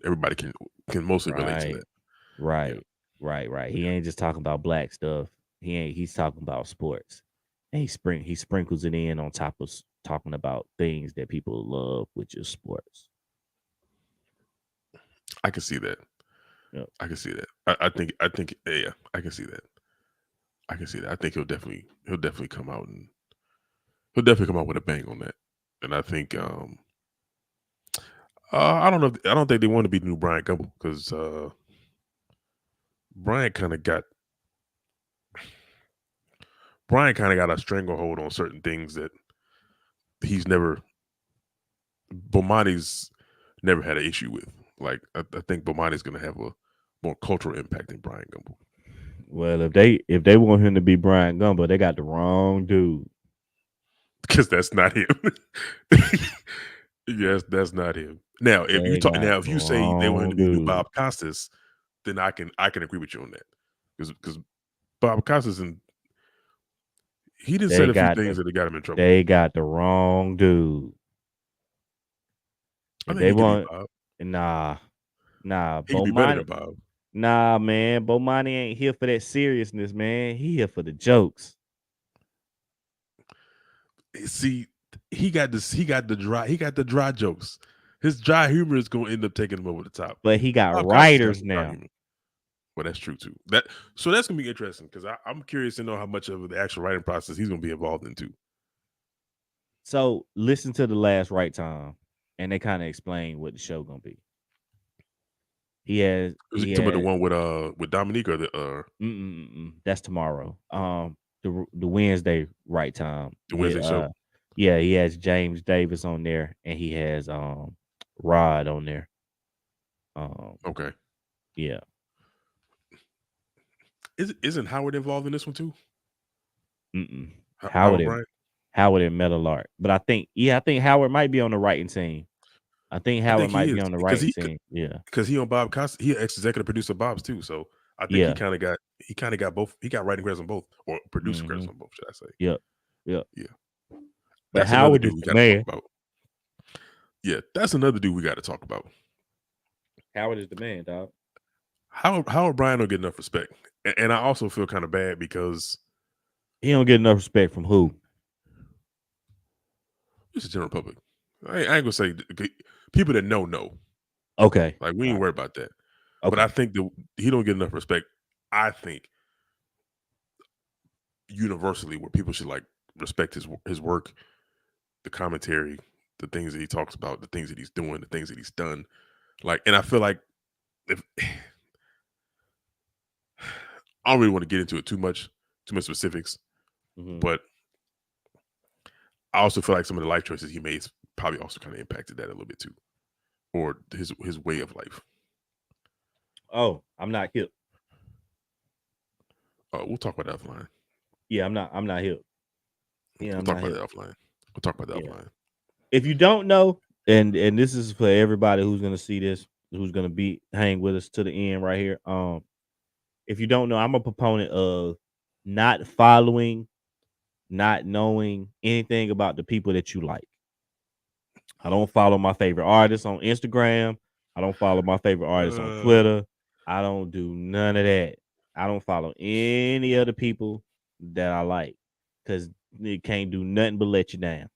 mostly relate to that. Right. He ain't just talking about black stuff. He's talking about sports. And he sprinkles it in on top of talking about things that people love, which is sports. I can see that. Yep. I can see that. I think yeah, I can see that. I think he'll definitely come out with a bang on that. And I think I don't know. I don't think they want to be the new Brian Gumble because Brian kind of got a stranglehold on certain things that Bomani's never had an issue with. Like I think Bomani's going to have a more cultural impact than Brian Gumble. Well, if they want him to be Brian Gumble, they got the wrong dude. Because that's not him. Yes, that's not him. Now, if you say they want him to be the Bob Costas, then I can agree with you on that. Because Bob Costas He did say a few things that got him in trouble. They got the wrong dude. I think they he want could be nah. Bob. He could be better than Bob. Nah, man. Bomani ain't here for that seriousness, man. He here for the jokes. See, he got the dry jokes. His dry humor is gonna end up taking him over the top. But he got writers now. Well, that's true too. So that's gonna be interesting because I'm curious to know how much of the actual writing process he's gonna be involved in too. So listen to the last Right Time, and they kind of explain what the show gonna be. He has the one with Dominique or the that's tomorrow. The Wednesday Right Time. The Wednesday show. Yeah, he has James Davis on there, and he has Rod on there. Okay. Yeah. Isn't Howard involved in this one too? Howard and Metal Art. But I think Howard might be on the writing team. I think Howard might be on the writing team. Yeah. Because he on Bob Costas, he ex-executive producer Bob's too. So I think he kind of got both. He got writing credits on both, or producer credits on both, should I say. Yep. Yeah. But Howard is the man. Yeah, that's another dude we got to talk about. Howard is the man, dog. Howard Bryan don't get enough respect. And I also feel kind of bad because he don't get enough respect from who? It's the general public. I ain't gonna say people that know. Okay. Like we ain't worried about that. Okay. But I think that he don't get enough respect. I think universally where people should like respect his work, the commentary, the things that he talks about, the things that he's doing, the things that he's done. Like, and I feel like I don't really want to get into it too much specifics, but I also feel like some of the life choices he made probably also kind of impacted that a little bit too, or his way of life. Oh, I'm not hip. We'll talk about that offline. Yeah, I'm not hip. Yeah, we'll talk about that offline. We'll talk about that offline. If you don't know, and this is for everybody who's gonna see this, who's gonna hang with us to the end right here. If you don't know, I'm a proponent of not following, not knowing anything about the people that you like. I don't follow my favorite artists on Instagram. I don't follow my favorite artists on Twitter. I don't do none of that. I don't follow any other people that I like because it can't do nothing but let you down.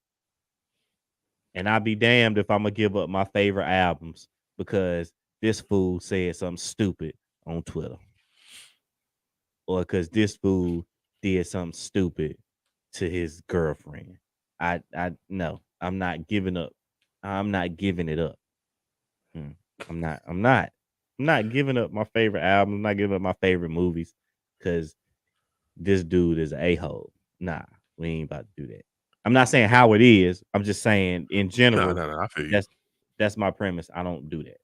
And I'll be damned if I'm gonna give up my favorite albums because this fool said something stupid on Twitter. Or because this fool did something stupid to his girlfriend. No, I'm not giving up. I'm not giving it up. I'm not giving up my favorite album. I'm not giving up my favorite movies because this dude is an a-hole. Nah, we ain't about to do that. I'm not saying how it is. I'm just saying in general. No, I feel you. That's my premise. I don't do that.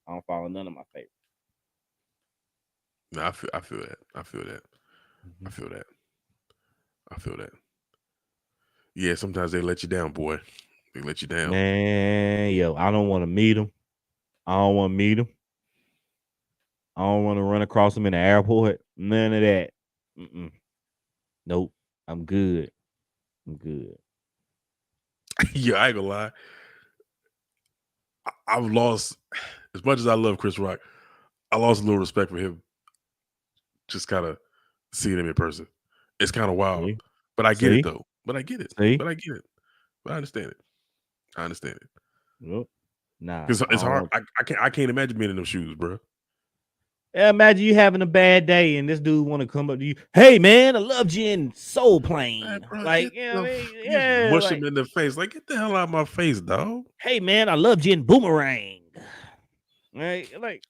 I don't follow none of my favorites. No, I feel that. I feel that. I feel that. I feel that. Yeah, sometimes they let you down, boy. They let you down. Man, yo, I don't want to meet them. I don't want to meet them. I don't want to run across them in the airport. None of that. Nope. I'm good. Yeah, I ain't gonna lie. I've lost, as much as I love Chris Rock, I lost a little respect for him. Just kind of seeing him in person. It's kind of wild. But I get it though. But I get it. But I get it. But I understand it. Nope. Nah. Because it's hard. I can't imagine being in those shoes, bro. Yeah, imagine you having a bad day and this dude want to come up to you. Hey man, I loved you in Soul Plane. Man, bro, like, you know what I mean? Yeah, mush him in the face. Like, get the hell out of my face, dog. Hey man, I loved you in Boomerang. Right? Like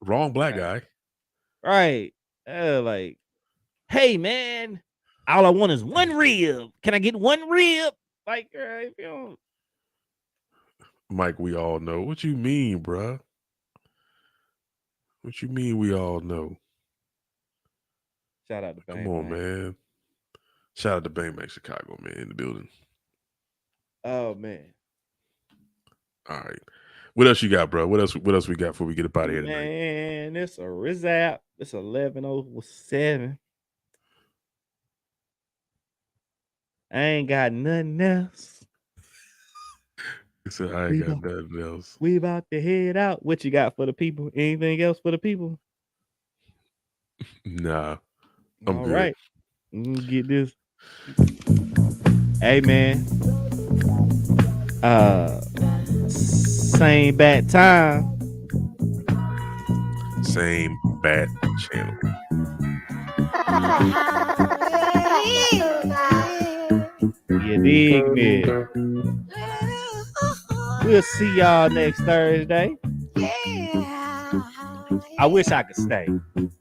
wrong black guy. Right. Like, hey man, all I want is one rib. Can I get one rib? Like, if you don't. Mike, we all know. What you mean, bruh? What you mean we all know? Shout out to Bang Come on, Bang. man. Shout out to Bang Bang Chicago, man, in the building. Oh, man. All right. What else you got, bro? What else we got before we get up out of here tonight? Man, it's a Rizap. It's 11:07. I ain't got nothing else. He said, I ain't got nothing else. We about to head out. What you got for the people? Anything else for the people? Nah. I'm All good. right. Get this. Hey man. Same bad time. Same bad channel. You dig me? We'll see y'all next Thursday. I wish I could stay,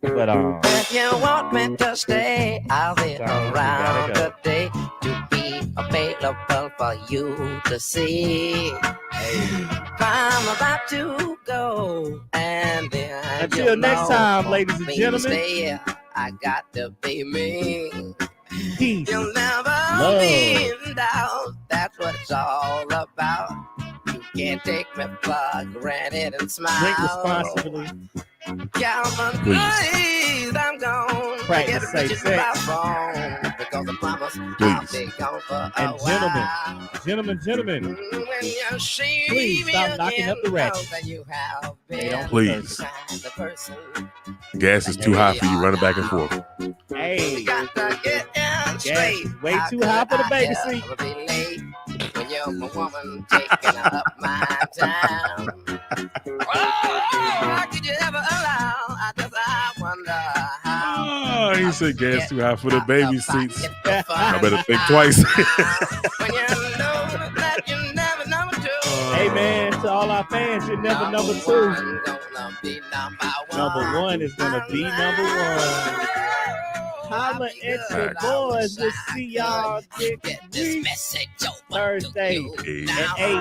but If you want me to stay, I'll be around today to be available for you to see. I'm about to go, and then until next time, ladies and gentlemen. Stay, I got to be me. Peace. You'll never Love. be in doubt. That's what it's all about. You can't take me for granted and smile. Drink responsibly. Calvin, please, I'm gone. Practice safe sex. Because the promise I'll be gone for and a while. gentlemen, When you see please me stop knocking again, up the ratchet. know that you have They don't been Please. the person. Gas is too high for you running back and forth. Hey, Got to get in straight. is way too high for the baby seat. I'll be late when you're a woman taking up my time. How could you ever allow? I wonder how. Oh, he said gas too high for the baby seats. I better think twice. When you know that you never number two. Hey man, to all our fans, you're never number two. Number one is gonna be number one. Holla at your boys. We'll see y'all next week, Thursday at 8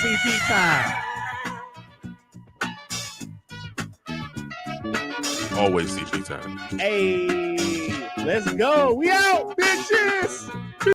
CP time. Always CP time. Hey, let's go. We out, bitches.